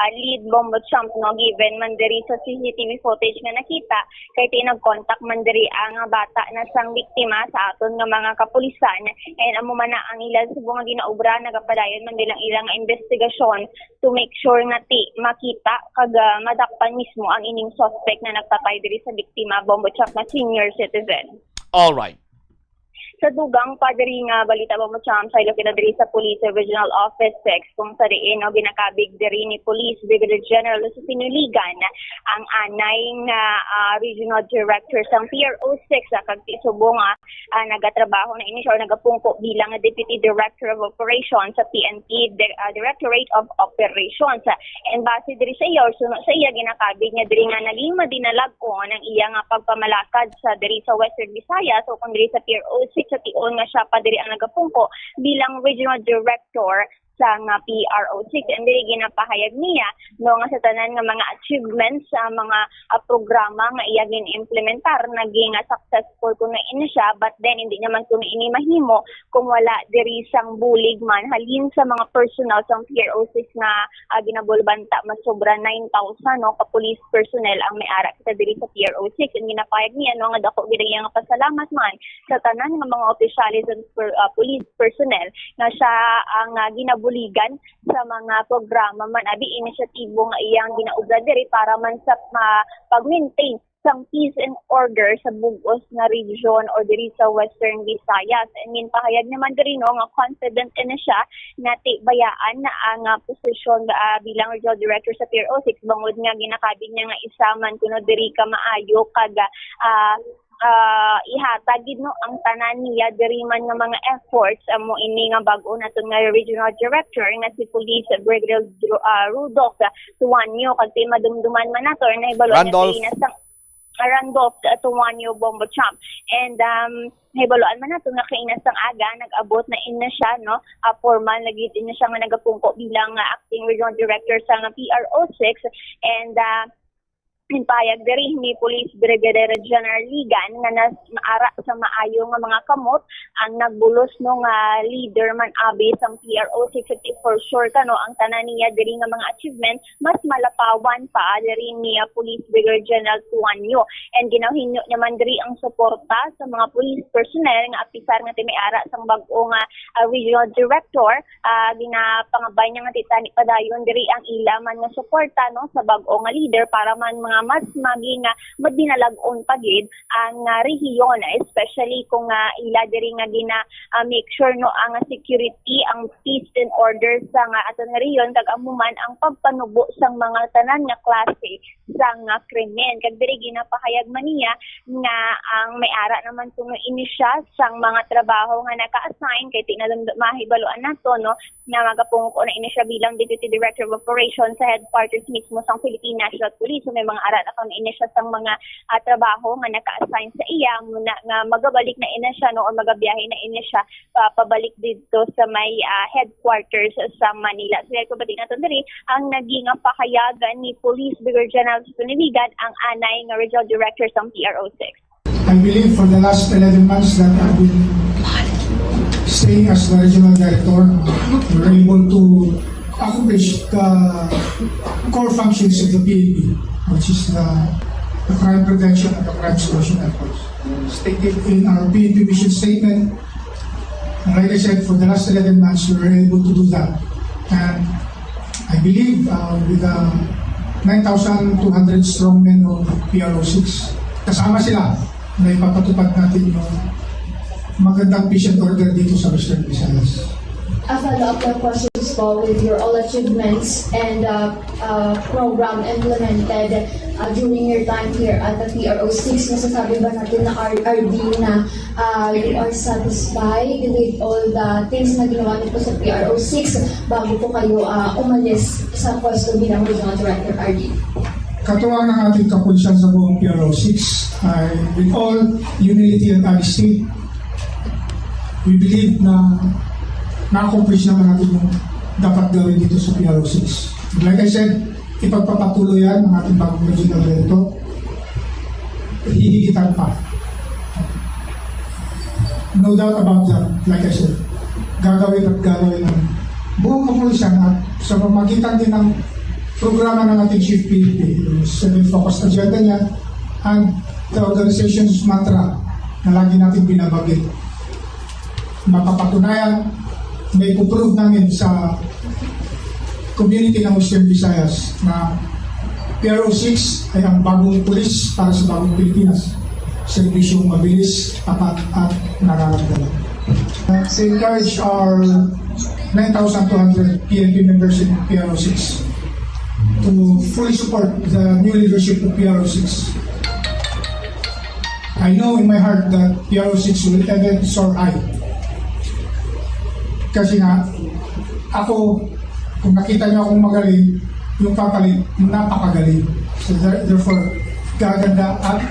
lead, Bombocham, no, given man diri sa CCTV footage nga nakita kay nag-contact man diri ang bata na sang biktima sa aton nga mga kapulisan, and amo man na ang ilang subong nga ginaobra nagapadayon man dilang ilang investigasyon to make sure nga makita kag madakpan mismo ang ining suspect na nagpatay diri sa biktima, Bombocham, na senior citizen. Alright. Sa dugang padri nga balita mo sa Ilocos diri sa Police Regional Office 6 kung sa diin no ginakabig diri ni Police Brigadier General Josefino Ligan ang anay nga Regional Director sang PRO 6 kag subong nagatrabaho na ini or nagapungko bilang Deputy Director of Operations sa PNP Directorate of Operations. And base diri sa iya or sunod sa iya ginakabig nga diri nga naging madinalagkon ang iya nga pagpamalakad sa diri sa Western Visayas o kung diri sa PRO 6 sa tion nga siya pa diri ang nagapungko bilang Regional Director sa nga PRO6, and diri ginapahayag niya no nga sa tanan nga mga achievements sa mga programa nga iya gin-implementar naging successful kuno ini siya, but then hindi naman kuno ini mahimo kung wala diri sang bulig man halin sa mga personnel sang PRO6 nga ginabulbanta mas sobra 9,000 no ka police personnel ang may-ara kita diri sa PRO6, and ginapahayag niya no nga dako gid nga pasalamat man sa tanan nga mga opisyalis and police personnel na siya ang buligan sa mga programa man abi inisyatibo nga iyang ginaubra diri para man sa pag-maintain sang peace and order sa bugos nga region o diri sa Western Visayas. I mean, pahayag naman diri no nga confident na siya na bayaan na ang posisyon bilang Regional Director sa PRO6 bangod nga ginakabig niya nga isaman kuno diri ka maayo kag ihatagid no ang tanan niya diri man nga mga efforts amo ini nga bag-o naton nga Regional Director nga si Police Brigadier Rudolph Tuanyo kag madumduman man nato na ibaluan na sa Randolph Tuanyo Bombocham, and nahibaloan man nato nga kainas sang aga nag-abot na in na siya no formal nagit in na siya nga nagapungko bilang acting Regional Director sa PRO6, and payag diri ni Police Brigadier General Ligan nga maara sa maayo nga mga kamot ang nagbulos no nga leader man abi sang PRO 650 for sure kano ang tanan niya diri nga mga achievement mas malapawan pa diri ni Police Brigadier General Tuanyo, and ginawhinyo naman diri ang suporta sa mga police personnel nga apisar nga may-ara sang bag-o nga Regional Director, ginapangabay niya nga titani padayon diri ang ilaman nga suporta no sa bag-o nga leader para man mga mas maging madinalag-on pagid ang rehiyon, especially kung ila diri nga make sure no ang security, ang peace and order sa aton nga rehiyon kag amuman ang pagpanubo sang mga tanan nga klase sang krimen. Kag diri ginapahayag man niya nga ang may-ara naman kuno ini siya sang mga trabaho nga naka-assign kay mahibaluan nato no nga magapungko na ini siya bilang Deputy Director of Operations sa headquarters mismo sang Philippine National Police. So may mga ara na ini siya sang mga trabaho nga naka-assign sa iya muna nga magabalik na ina siya no o magabiyahe na ina siya pabalik dito sa may headquarters sa Manila. So ko ba naton diri ang naging pahayagan ni Police Brigadier General Ligan ang anay nga Regional Director sa PRO6. I believe for the last 11 months that I've been staying as the Regional Director, we were able to accomplish the core functions of the PNP, which is the crime prevention and the crime solution efforts. Stated in our PNP mission statement, and like I said, for the last 11 months, we were able to do that. And I believe with the 9,200 strong men of PRO6, kasama sila na ipapatupad natin yung magandang patient order dito sa Western Visayas. A follow-up na questions po with your all achievements and program implemented during your time here at the PRO6. Masasabi ba natin na RD na you are satisfied with all the things na ginawa niyo po sa PRO6 bago po kayo umalis sa pwesto bilang Regional Director RD? Katuwang ng ating kapulisan sa buong PRO6 ay with all humility and honesty, we believe na na-accomplish naman natin yung dapat gawin dito sa PRO6. Like I said, ipagpapatuloy yan ng ating bagong regional director. Hihigitan pa. No doubt about that, like I said. Gagawin ng buong kapulisan at sa pamagitan din ng programa ng ating Chief PNP, yung 7-focus agenda niya, and the organization's mantra na lagi natin binabagit. Mapapatunayan, may ipuprove namin sa community ng Western Visayas na PRO6 ay ang bagong pulis para sa bagong Pilipinas. Serbisyong mabilis, tapat at nararamdaman. To encourage our 9,200 PNP members in PRO6 to fully support the new leadership of PRO6. I know in my heart that PRO6 will ever soar high. Kasi nga, ako, kung nakita niyo akong magaling, yung papalit, napakagaling. So therefore, gaganda at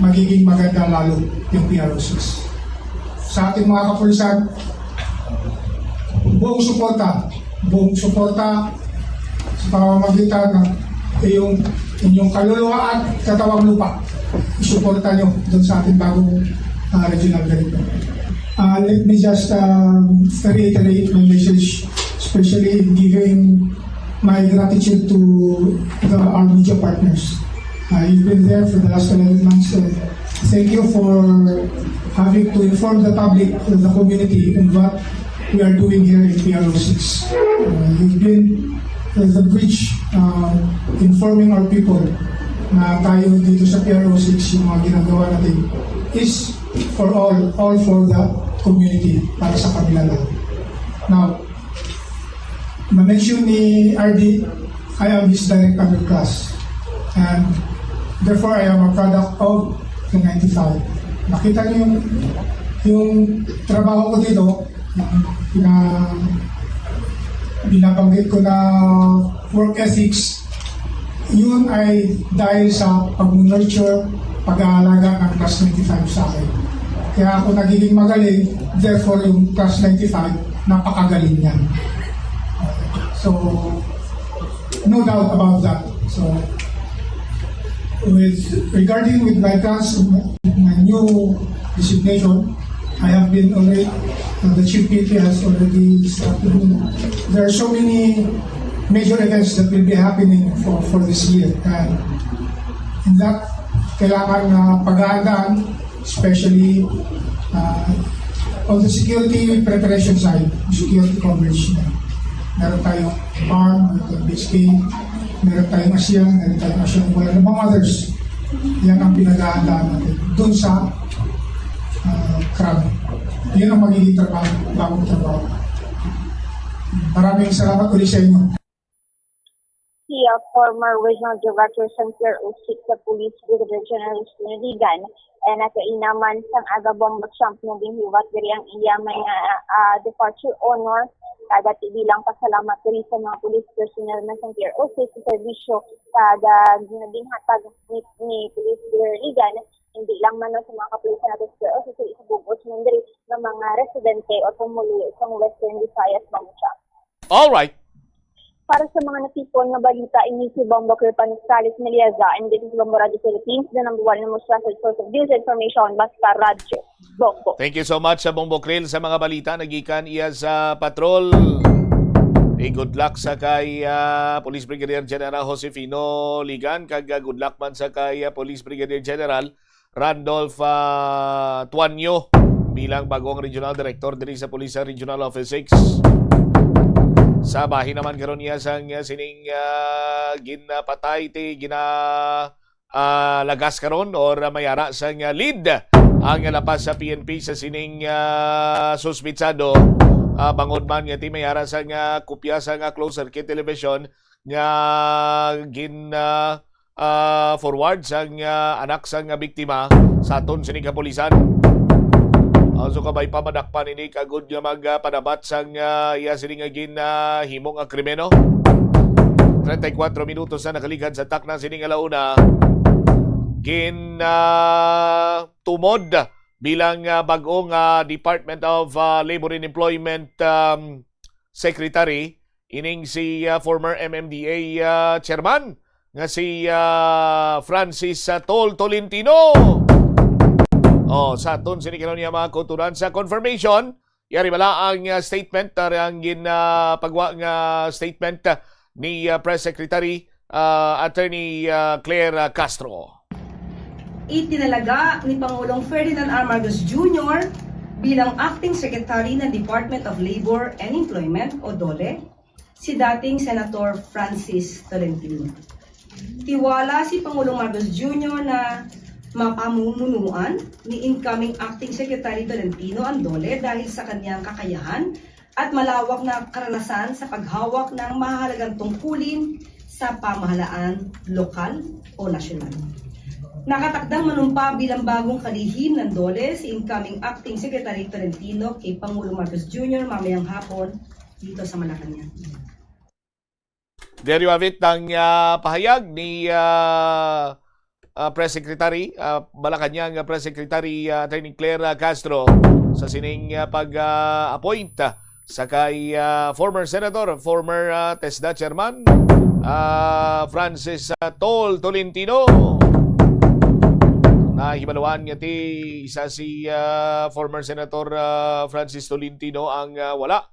magiging maganda lalo yung PRO6. Sa ating mga kapulisan, buong suporta sa pamamagitan ng inyong kaluluwa at katawang lupa. Isuporta nyo doon sa ating bagong regional director. Let me just reiterate my message, especially giving my gratitude to our media partners. You've been there for the last 11 months. Thank you for having to inform the public, the community, on what we are doing here in PRO6. You've been the bridge informing our people na tayo dito sa PRO6, yung mga ginagawa natin is for all for the community, para sa kanila lang. Now, ma-mention ni RD, I am his direct underclass class, and therefore I am a product of the 95. Nakita niyo yung trabaho ko dito, binabanggit ko na work ethics, yun ay dahil sa pag-nurture, pag-aalaga ng class 95 sa akin. Kaya ako nagiging magaling, therefore yung class 95, napakagaling niyan. So, no doubt about that. So, regarding my class, my new designation, I have been already, the Chief PNP has already started. There are so many major events that will be happening for this year. And in that, kailangan pag-aandaan, especially on the security preparation side, security coverage. Meron tayong farm, meron tayong BSK, meron tayong ASEAN, meron tayong ASEAN, and among others. Yan ang pinag-aandaan natin doon sa crowd. Yan ang magiging bagong trabaho. Maraming salamat ulit sa inyo. Si former Regional Director ng PRO6 sa Police Brigadier General Ligan na kainaman sang agabong champ na dinhiwat diri ang iya may departure honor kada bilang pasalamat diri sa mga police personnel na sa PRO6 sa serbisyo kada ginhatag ni Police Brigadier Ligan, hindi lang man sa mga kapulisan natin sa PRO6 sa isubugos man diri ng mga residente o tumuluyo sa Western Visayas Bangsa. All right. Para sa mga natipon na balita, ini si Bombo Kirpanustalis Meliaza, and this is Bombo Radio Philippines, the number one and most trusted source of news information, basta radyo. Bombo. Thank you so much sa Bombo Krill sa mga balita. Nagikan iya sa patrol. Good luck sa kay Police Brigadier General Josefino Ligan, kag good luck man sa kay Police Brigadier General Randolph Tuanyo bilang bagong Regional Director diri sa Police Regional Office 6. Sa bahin naman karon niya sang sining ginapatay ti lagas karon or mayara sang lead ang lapas sa PNP sa sining suspitsado. Bangod man nga ti mayara sa kopya sa closed circuit television nga forward sa anak sa biktima sa aton sining kapulisan. So kabay pamadakpan ini kagud nga magpadabat sang iya sining himong ang krimeno. 34 minutos na nakaligad sa takna sining alauna. Tumod bilang bagong Department of Labor and Employment Secretary ining si former MMDA chairman nga si Francis Tolentino. Sa aton sinikilaw niya mga kuturan sa confirmation, yari bala ang statement ang ginapagwa nga statement ni Press Secretary Attorney Claire Castro. Itinalaga ni Pangulong Ferdinand R. Marcos Jr. bilang Acting Secretary ng Department of Labor and Employment o DOLE si dating Senator Francis Tolentino. Tiwala si Pangulong Marcos Jr. na mapamumunuan ni incoming Acting Secretary Tolentino ang DOLE dahil sa kanyang kakayahan at malawak na karanasan sa paghawak ng mahalagang tungkulin sa pamahalaan lokal o nasyonal. Nakatakdang manumpa bilang bagong kalihim ng DOLE si incoming Acting Secretary Tolentino kay Pangulong Marcos Jr. mamayang hapon dito sa Malacanang. There you have it ang pahayag ni Press Secretary Malacanang Press Secretary Attorney Claire Castro sa sining pag-appoint sa kay former Senator, former TESDA Chairman Francis Tolentino. Nahimaluan nga ti isa si former Senator Francis Tolentino ang wala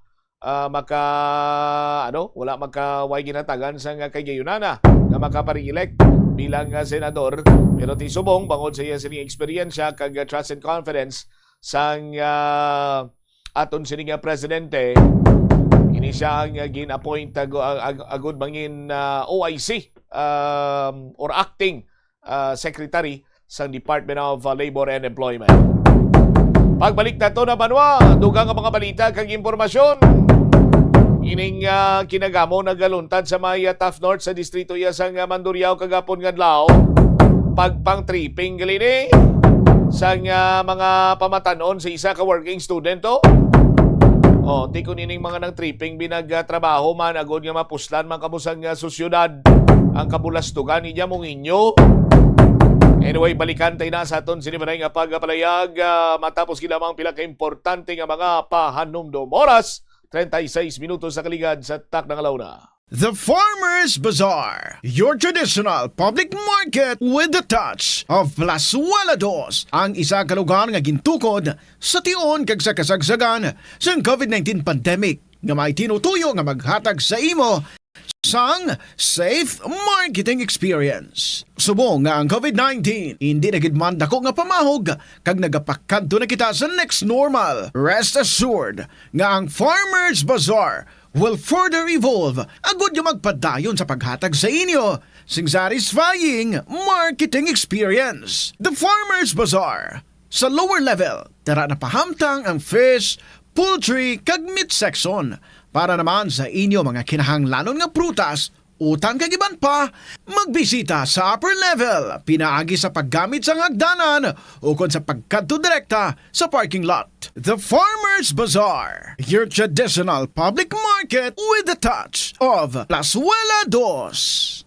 makaway ginatagan sa kagayunana nga makaparelect bilang senador, pero ti subong bangod sa iya sining experience kag trust and confidence sang aton sining presidente, ini siya ang gin-appoint agud mangin OIC or acting secretary sa Department of Labor and Employment. Pagbalik na to na banwa, dugang ang mga balita kag impormasyon. Ining kinagamo nagaluntad sa mga Taft North sa distrito iya sang Mandurriao kagapon ngadlaw. Pagpang tripping galini sang mga pamatanon sa isa ka working student to. Di ko nining mga nang tripping binagtrabaho man agod nga mapuslan man kabusang susyudad ang kabulastugan niya mong inyo. Anyway, balikan tayo na sa aton sinimanay nga pagpalayag matapos ginamang pila ka importante nga mga pahanumdom. Oras 36 minutos sa kaligad sa taknang alauna. The Farmers Bazaar, your traditional public market with the touch of Plazuela Dos, ang isa ka lugar nga gintukod sa tion kag sa kasagsagan sa COVID-19 pandemic nga may tinutuyo nga maghatag sa imo sang safe marketing experience. Subong nga ang COVID-19 hindi nagidman dako nga pamahog kag nagapakadto na kita sa next normal. Rest assured nga ang Farmers Bazaar will further evolve agud yung magpadayon sa paghatag sa inyo sing satisfying marketing experience. The Farmers Bazaar sa lower level tara na pahamtang ang fish, poultry kag meat section. Para naman sa inyo mga kinahanglanon nga prutas, utang kag iban pa, magbisita sa upper level, pinaagi sa paggamit sa hagdanan o kon sa pagkadto direkta sa parking lot. The Farmers Bazaar, your traditional public market with the touch of Plazuela Dos.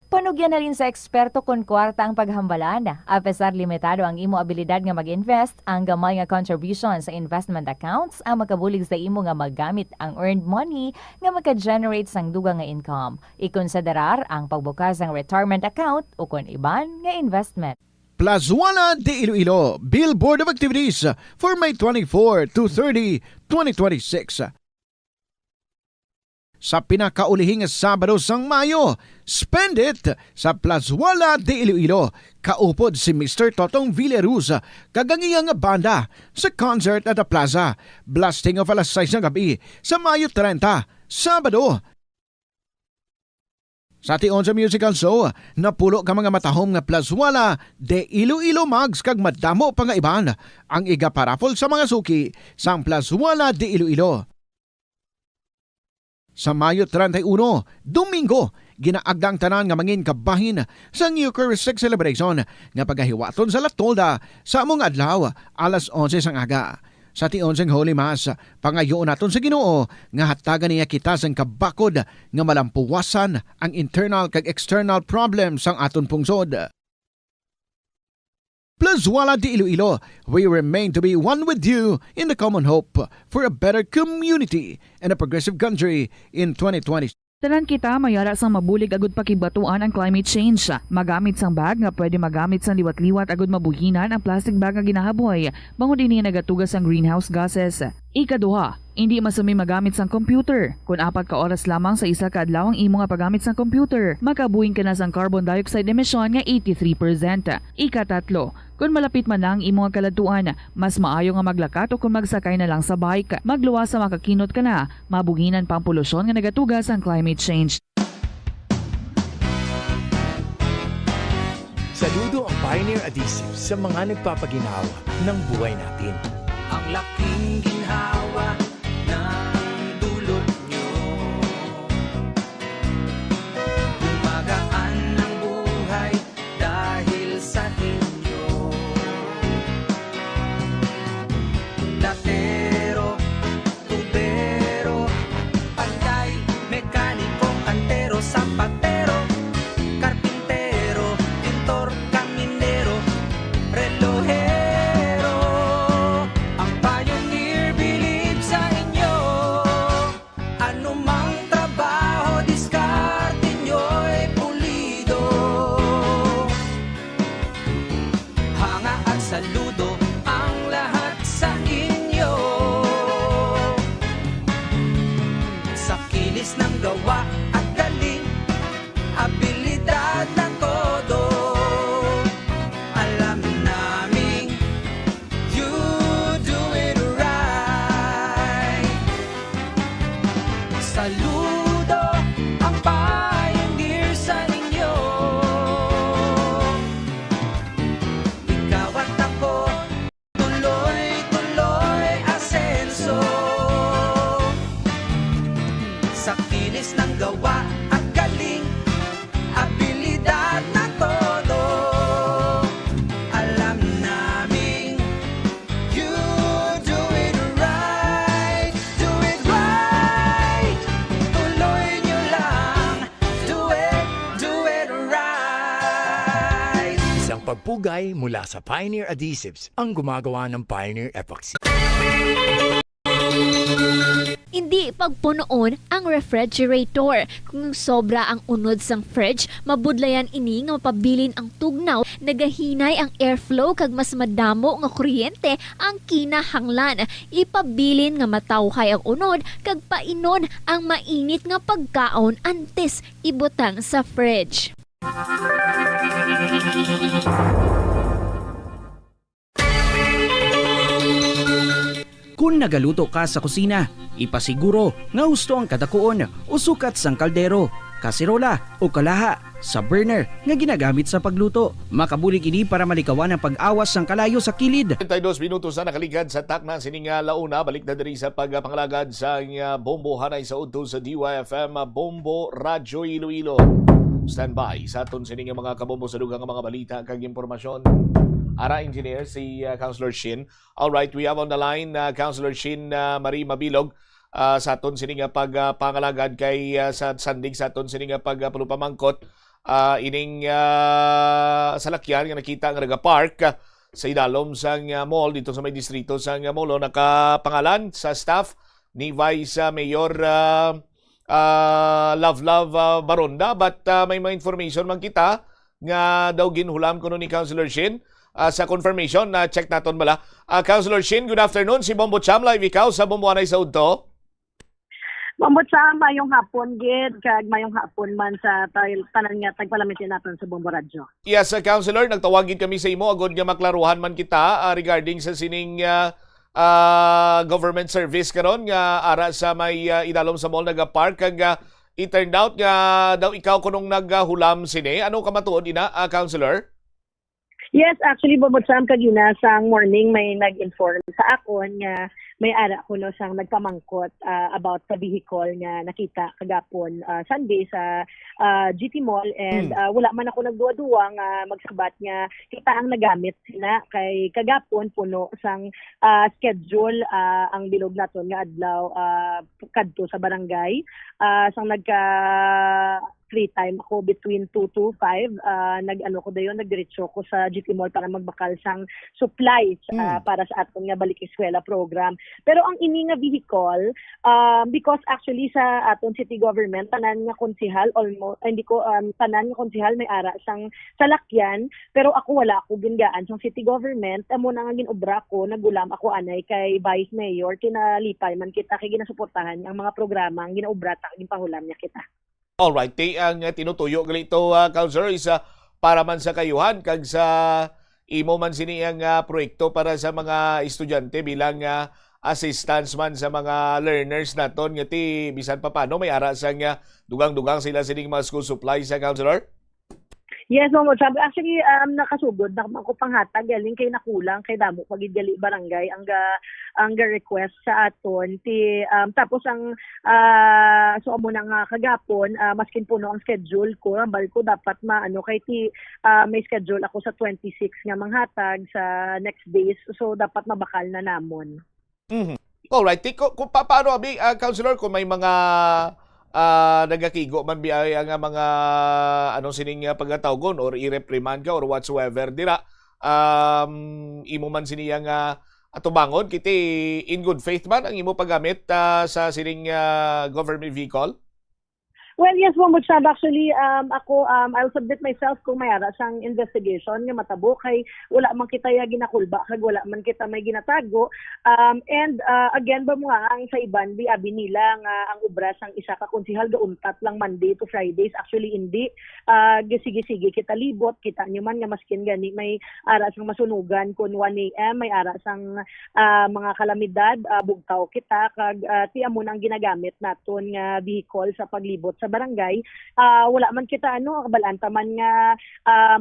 Panugyan na rin sa eksperto kon kwarta ang paghambalan. Apesar limitado ang imo abilidad nga mag-invest, ang gamay nga contribution sa investment accounts ang makabulig sa imo nga maggamit ang earned money nga maka-generate sang dugang nga income. Ikonsiderar ang pagbukas ng retirement account o kon iban nga investment. Plazuela de Iloilo, Billboard of Activities for May 24 to 30, 2026. sa pinakaulihing Sabado sang Mayo. Spend it sa Plazuela de Iloilo. Kaupod si Mr. Totong Villaruz, kagangiyang banda sa concert at the plaza. Blasting of alas 6 ng gabi sa Mayo 30, Sabado. Sa tion sa musical show, napulo ka mga matahom nga Plazuela de Iloilo mags kag madamo pa nga iban ang igaparapol sa mga suki sang Plazuela de Iloilo. Sa Mayo 31, Domingo, ginaagdang tanan nga mangin kabahin sa Eucharistic celebration nga pagahiwaton sa Latolda sa among adlaw alas 11 sang aga. Sa tion sang Holy Mass, pangayoon naton sa Ginoo nga hatagan niya kita sang kabakod nga malampuwasan ang internal kag external problems sang aton pungsod. Plazuela de Iloilo, we remain to be one with you in the common hope for a better community and a progressive country in 2020. Tanan kita mayara sang mabulig agud pakibatuan ang climate change. Magamit sang bag nga pwede magamit sang liwat-liwat agud mabuhinan ang plastic bag nga ginahaboy. Bango dinhi nagatugas ang greenhouse gases. Ikaduha, hindi masumi magamit sang computer. Kung 4 ka oras lamang sa isa ka adlaw ang imo nga paggamit sang computer, makabuhing ka na sang carbon dioxide emission nga 83%. Ikatatlo, kung malapit man lang imo nga kaladuan, mas maayo nga maglakat o kung magsakay na lang sa bike. Magluwas sa makakinot ka na, mabuhinan pang polusyon nga nagatugas ang climate change. Saludo ang Pioneer Adhesive sa mga nagpapaginhawa ng buhay natin. Ang laking ginhawa ng dulot nyo. Gumagaan ng buhay dahil sa inyo. Latero, tubero, palay, mekaniko, antero, sampatero, karpintero, pintor, kaminero, relohero. Saludo ang lahat sa inyo. Sa kinis ng gawa at galing, abilidad na todo. Alam namin, you do it right. Saludo ang pioneer sa inyo. Sa kinis ng gawa at galing, abilidad na todo. Alam namin, you do it right. Do it right. Tuloy nyo lang. Do it right. Isang pagpugay mula sa Pioneer Adhesives ang gumagawa ng Pioneer Epoxy. Hindi pagpunoon ang refrigerator. Kung sobra ang unod sang fridge, mabudlayan ini nga mapabilin ang tugnaw, nagahinay ang airflow kag mas madamo nga kuryente ang kinahanglan. Ipabilin nga matawhay ang unod kag painon ang mainit nga pagkaon antes ibutang sa fridge. Kung nagaluto ka sa kusina, ipasiguro nga husto ang kadakuon o sukat sang kaldero, kasirola o kalaha sa burner nga ginagamit sa pagluto. Makabulig ini para malikawan ang pag-awas sang kalayo sa kilid. 32 minutos na nakaligad sa takna sining launa. Balik na diri sa pagpangalagad sa Bombo Hanay sa udto sa DYFM Bombo Radyo Iloilo. Standby sa aton sining mga kabombo sa dugang mga balita kag impormasyon. Ara engineer si Councilor Shin. All right, we have on the line Councilor Shin Marie Mabilog sa aton sining pagpangalagad kay sa sandig sa aton sining pagpalupamangkot ining salakyan nga nakita nga naga-park sa idalom sang mall dito sa may distrito sang Molo. Nakapangalan sa staff ni Vice Mayor Love Baronda, but may mga information man kita nga daw ginhulam kuno ni Councilor Shin. Sa confirmation, check naton bala. Councilor Shin, good afternoon. Si Bombo Cham Live, ikaw sa Bombo Hanay sa udto. Mambot sa mayong hapon gid kag mayong hapon man sa tanan nga tagpalamitin naton sa Bombo Radyo. Yes, Councilor, nagtawagin kami sa imo agod nga maklaruhan man kita regarding sa sining government service karon nga ara sa may idalom sa mall naga park kag it turned out nga daw ikaw kunong naghulam sini. Ano ka matuod ina, Councilor? Yes, actually, Bobot Sam, kagina sang morning may nag-inform sa akon nga may ara ko no sang nagpamangkot about sa vehicle nga nakita kagapon Sunday sa GT Mall and wala man ako nagduwa-duwa nga magsabat nga kita ang nagamit sina kay kagapon puno sang schedule ang bilog naton nga adlaw kadto sa barangay sang nagka free time ako between 2 to 5 nagdiretso ko sa GT Mall para magbakal sang supplies para sa aton nga balik eskwela program. Pero ang ini nga vehicle because actually sa aton city government tanan nga konsehal almost hindi ko tanan nga konsehal may ara sang salakyan pero ako wala ako gingaan sang city government amo na nga ginobra ko nagulam ako anay kay vice mayor kinalipay man kita kay ginasuportahan ang mga programa ang ginaobra ta ginpahulam niya kita. All right, ang tinutuyo galito Councilor is para man sa kayuhan kag sa imo man sini ang proyekto para sa mga estudyante bilang assistance man sa mga learners naton nga ti bisan pa paano may ara sang dugang-dugang sila sining mga school supplies sa Councilor? Yes, Mamo. Actually, nakasugod na ako panghatag galing kay nakulang kay damo pagid gali barangay ang request sa aton ti tapos ang so amo nang kagapon maskin puno ang schedule ko ang ko dapat maano kay ti may schedule ako sa 26 nga manghatag sa next days so dapat mabakal na namon. Alright, kung paano abi Councilor kung may mga nagakigo man biay ang mga anong sining pagkatawgon or i-reprimand ka or whatsoever dira imo man siniyang atubangon kiti in good faith man ang imo paggamit sa sining government vehicle? Well, yes, Mamo Chab. Actually, ako, I'll submit myself kung may ara sang investigation nga matabo kay wala man kita ya ginakulba kag wala man kita may ginatago. And again ba mga ang sa iban di abi nila nga ang obra sang isa ka konsehal gauntat lang Monday to Fridays. Actually hindi sige kita libot kita nyo man nga maskin gani may ara sang masunugan kun 1 AM may ara sang mga kalamidad bugtaw kita kag ti amo nang ginagamit naton nga vehicle sa paglibot sa barangay wala man kita kabalanta man nga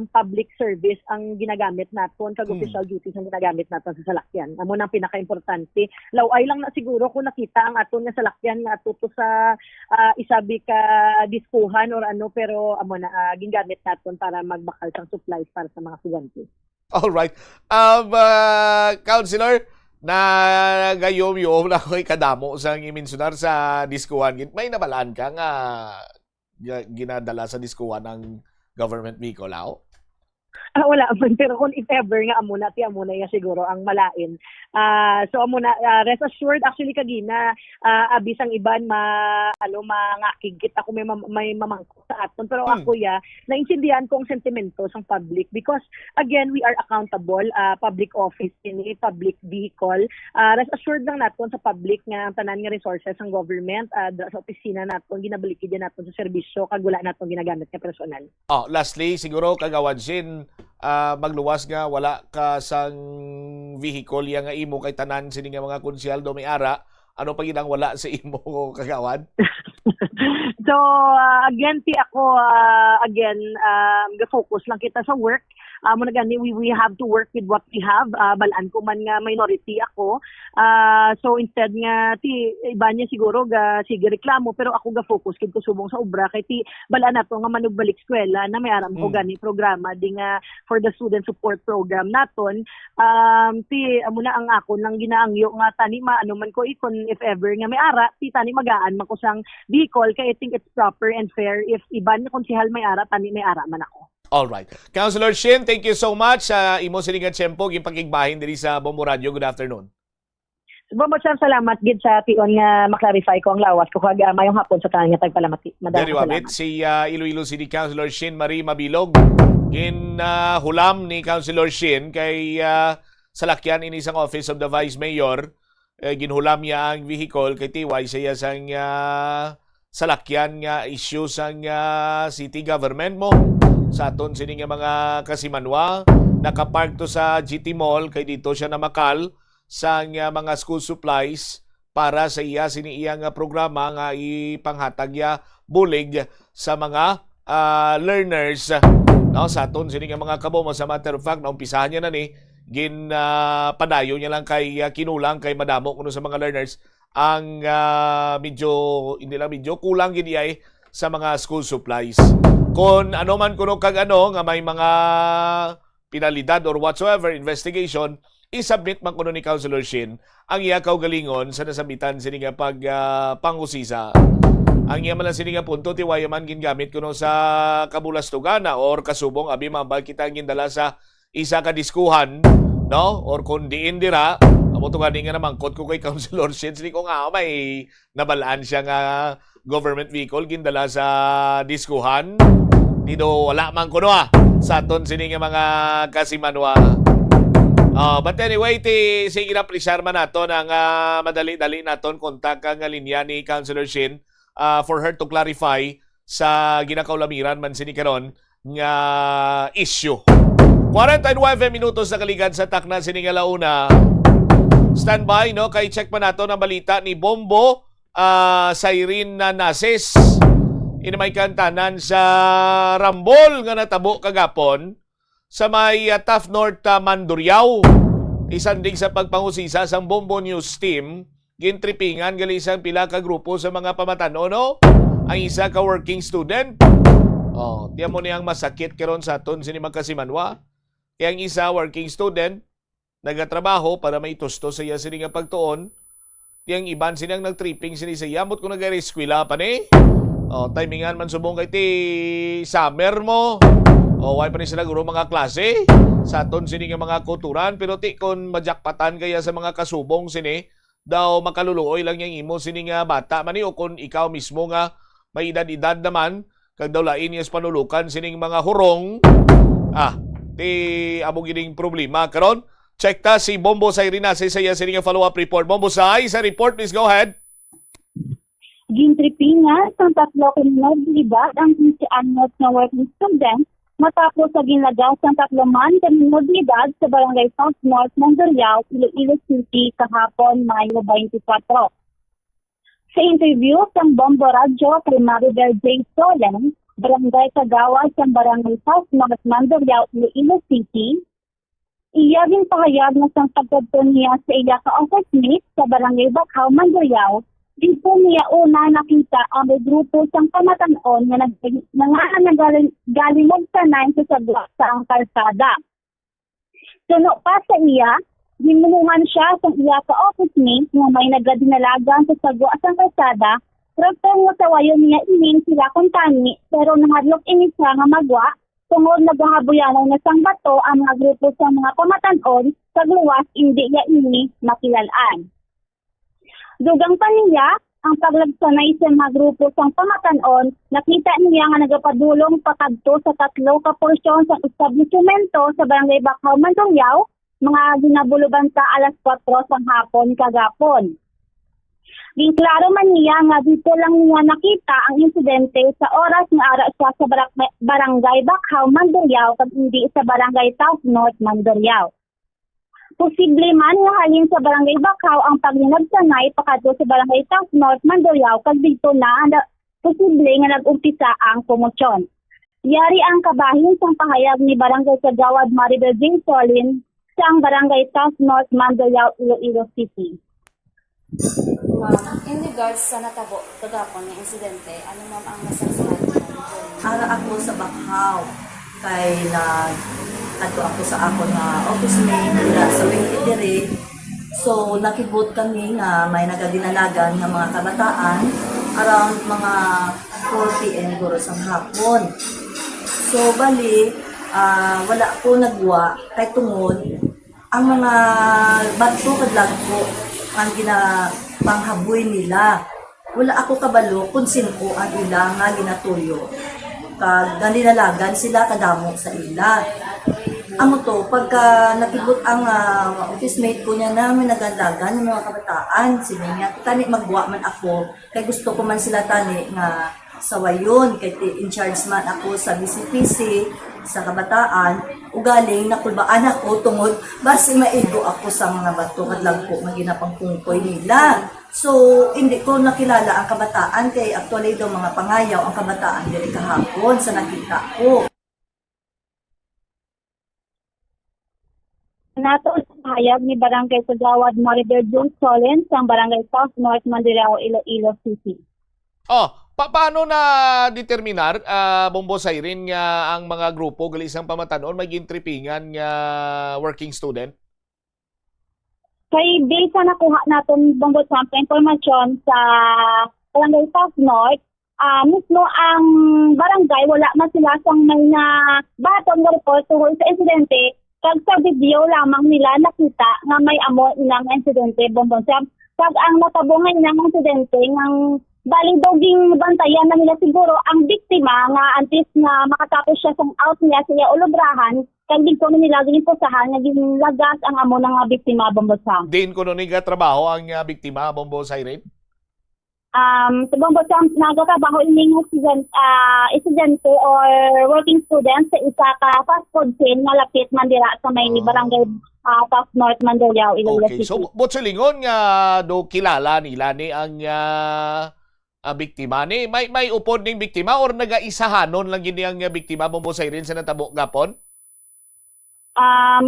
public service ang ginagamit naton kag official duties ang ginagamit naton sa salakyan amo nang pinaka-importante laway lang na siguro kung nakita ang aton nga salakyan nga atuto sa isabi ka diskuhan or pero amo na ginagamit naton para magbakal sang supplies para sa mga estudyante. All right. Councilor, na gayom-yom na ko'y kadamo sa iminsunar sa diskuhan. May nabalaan ka nga ginadala sa diskuhan ng government vehicle, Wala man, pero kung if ever nga amo na ya siguro ang malain. So amo na rest assured actually kagina abisang iban mangakig kita ko may mamangko sa aton pero ako naintindihan ko ang sentimento sang public because again we are accountable public office ini public vehicle rest assured lang naton sa public nga tanan nga resources ng government sa opisina naton ginabalik din naton sa serbisyo kag wala naton ginagamit nga personal. Lastly siguro kagawad sin magluwas nga wala ka sang vehicle yang nga imo kay tanan sini nga mga konsyal do may ara ano pa ginang wala sa imo kagawad? So again ako ga-focus lang kita sa work muna gani we have to work with what we have balaan ko man nga minority ako so instead nga iba niya siguro sige reklamo pero ako ga-focus kid ko subong sa obra kay balaan nato nga manugbalik eskwela na may aram ko gani programa di nga for the student support program naton muna ang ako lang ginaangyo nga tani maano man ko ikon if ever nga may ara tani magaan man ko sang vehicle kay I think it's proper and fair if iban nga konsehal may ara tani may ara man ako. All right. Councilor Shin, thank you so much sa imo siningan tiyempo ging pagigbahin diri sa Bombo Radio. Good afternoon. Bombo salamat gid sa tion nga maklarify ko ang lawas ko kag mayong hapon sa tanan nga tagpalamati. Very well. Si Iloilo City Councilor Shin Marie Mabilog hulam ni Councilor Shin kay salakyan ini sang Office of the Vice Mayor ginhulam niya ang vehicle kay tiway siya sang salakyan nga issue sang city government mo. Sa aton sini nga mga kasimanwa, nakapark to sa GT Mall kay dito siya namakal sang mga school supplies para sa iya sini iyang programa nga ipanghatag ya bulig sa mga learners. No, sa aton sini nga mga kabo, sa matter of fact, naumpisahan niya na ni padayo niya lang kay kinulang kay madamo kuno sa mga learners ang medyo kulang gid ay sa mga school supplies. Kung ano man kuno kag nga may mga penalidad or whatsoever investigation, isubmit man kuno ni Councilor Shin ang iya kaugalingon sa nasabitan sini nga pangusisa. Ang iya man sini nga punto tiwaya man gingamit kuno sa kabulastugana or kasubong abi mambal kita gindala sa isa ka diskuhan, no? Or kung diin dira, amo to gani nga naman kot ko kay Councilor Shin, sini ko nga may nabalaan siya nga government vehicle gindala sa diskuhan. Dito wala man kuno sa aton sini nga mga kasimanwa. But anyway, sige na presar man naton ang madali-dali naton kontak ang linya ni Councilor Shin for her to clarify sa ginakaulamiran man sini karon nga issue. 49 minutos na kaligan sa takna sini nga launa. Standby, no? Kay check pa nato ang balita ni Bombo Sirin Nases. Inamay kantanan sa Rambol nga natabo kagapon sa may Taft North Mandurriao. Isanding sa pagpangusisa sang Bombo News Team, gintripingan gali isang pila ka grupo sa mga pamatan-o, no? Ang isa ka working student. Tiyan mo niyang masakit karon sa aton sini magkasimanwa. Kaya ang isa working student nagatrabaho para may tusto sa iya sini nga pagtuon. Tiyang iban silang nagtripping sini sa yamot kung nag-eskwela pa ni. Timingan man subong kay ti summer mo. Why pa ni sila guro mga klase sa aton sini nga mga kulturan, pero ti kon majakpatan kaya sa mga kasubong sini daw makaluluoy lang yang imo sini nga bata man ni, o kung ikaw mismo nga may edad-edad naman kag daw lain yes panulukan sining mga hurong. Ti amo gining problema karon. Check ta si Bombo Sirin Nases sa iya sini nga follow-up report. Bombo sa report, please go ahead. Gintripingan sa tatlo kaninoblidad ang 15 anyos na working student matapos sa ginlagas ng 3 man kaninoblidad sa Barangay South North, Mandurriao, Iloilo City kahapon Mayo 24. Sa interview sa Bombo Radio kay Maribel J. Solen, Barangay Kagawa sa Barangay South North, Mandurriao, Iloilo City, iya rin pahayag na sang pagkatun niya sa iya ka-office mate sa Barangay Bacau, Mandurriao. Dito niya una nakita ang grupo sang pamatan-on na galimog sanay sa sagwa sa ang kalsada. Suno pa sa iya, ginumungan siya sa iya ka-office mate na may nagadinalagan sa sagwa sa kalsada. Pero sa wayo niya ining sila kuntani, pero nahadlok ini siya nga magwa, tungod naghahabuyanan na sang bato ang mga grupo sa mga pamatan-on, sa luwas hindi niya ini makilalaan. Dugang pa niya, ang paglagsanay sa mga grupo sa pamatan-on, nakita niya nga nagapadulong pakadto sa 3 ka porsyon sa establishmento sa Barangay Bacau, Mandurriao, mga ginabuluban sa alas 4 sang hapon kagapon. Klaro man niya nga dito lang niya nakita ang insidente sa oras nga ara siya sa Barangay Bacau, Mandurriao, kag hindi sa Barangay South North, Mandurriao. Posible man nga halin sa Barangay Bacau ang paglinabsanay pakadto sa Barangay South North, Mandurriao, kag dito na posible nga nag-umpisa ang komosyon. Yari ang kabahin sang pahayag ni Barangay Kagawad Maribel J. Solen sa ang Barangay South North, Mandurriao, Iloilo City. In regards sa natabo kagapon ng insidente, ano ma'am ang masasabi mo? Ara ako sa Bacau kay ato ako sa ako na office mate nila sa Wingit diri. So nakibot kami nga may nagadinalagan nga mga kabataan around mga 4 PM guro sa hapon. So bali wala ko nagwa kay tungod ang mga bato kadlag ko ang ginapanghaboy nila. Wala ako kabalo kung sino ang ila nga ginatuyo. Kag nalinalagan sila kadamo sa ila. amo to, pagka nakibot ang office mate ko niya na may nagandagan yung mga kabataan, sila nga, tani magwa man ako, kay gusto ko man sila tani nga sawayon, kay in charge man ako sa BCPC, sa kabataan, ugaling nakulbaan ako tungod, basi maigo ako sa mga bato, kadlang po, maginapangkungkoy nila. So, hindi ko nakilala ang kabataan, kay actually daw mga pangayaw ang kabataan dili kahapon sa nakita ko. Nato hayag ni Barangay Kagawad Morider June Solens ang Barangay South North Mandirao, Iloilo City. Paano na determinar, Bombo Siren, nga ang mga grupo gali isang pamatanon maging tripingan nga working student? Kay based sa nakuha natin Bongo Champ informasyon sa Barangay South North, mismo ang barangay wala man sila sang may na baton nga report tungkol sa insidente. Kag sa video lamang nila nakita nga may amo ilang insidente Bongo Champ. Kag ang natabungan nilang insidente ngang bali doging bantayan na nila siguro ang biktima nga antes na makatapos siya sa out niya siya ulubrahan kag di ko nila ginimposahan nga ginlagas ang amo ng biktima Bongo Champ. Din ko nun trabaho ang biktima, Bombo Siren? Sa Bongo Champ, nagtatrabaho ining estudyante or working student sa isa ka fast food chain nga lapit Mandira sa may Barangay South North Mandaluyao, Iloilo Okay, City. so botsalingon nga do kilala nila ni ang biktima ni may upod ning biktima or nagaisahanon lang gini ang biktima, Bombo Siren, sa natabo gapon?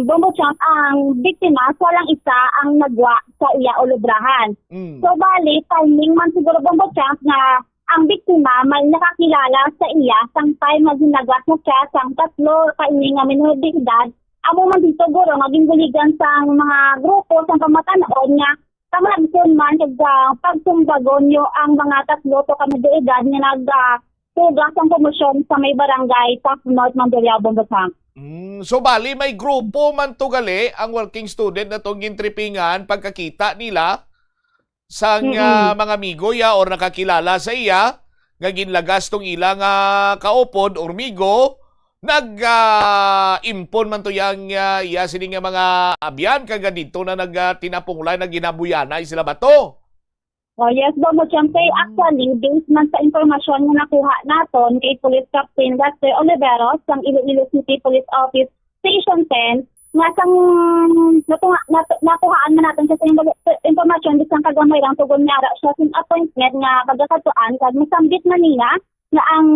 Bongo Champ, ang biktima sa lang isa ang nagwa sa iya ulubrahan. So bali, timing man siguro Bongo Champ nga ang biktima may nakakilala sa iya sang time na ginagas mo siya sang tatlo kaini nga minor de edad. Amo man dito guro maging buligan sang mga grupo sang pamatanon nga kamalagson man kag pagsumbagon yo ang mga tatlo to kami de edad nga tugas ang promosyon sa may barangay South North Mandaluyao, Bongo Champ. So bali may grupo man to gali ang working student na tong gintripingan pagkakita nila sang mga amigo ya or nakakilala sa iya nga ginlagas tong ilang kaupod or migo nag-impon man to yang iya sini nga mga abyan kaga dito na nagtinapungulay na ginabuyanay sila ba to? Oh yes, Bongo Champ, actually, based man sa informasyon nga nakuha naton kay Police Captain Dr. Oliveros ng Iloilo City Police Office Station 10, nga sang nakuhaan man natin sa informasyon bisang kagamay lang tugon nga ara siya sin appointment nga pagkakatuan kag masambit man niya nga ang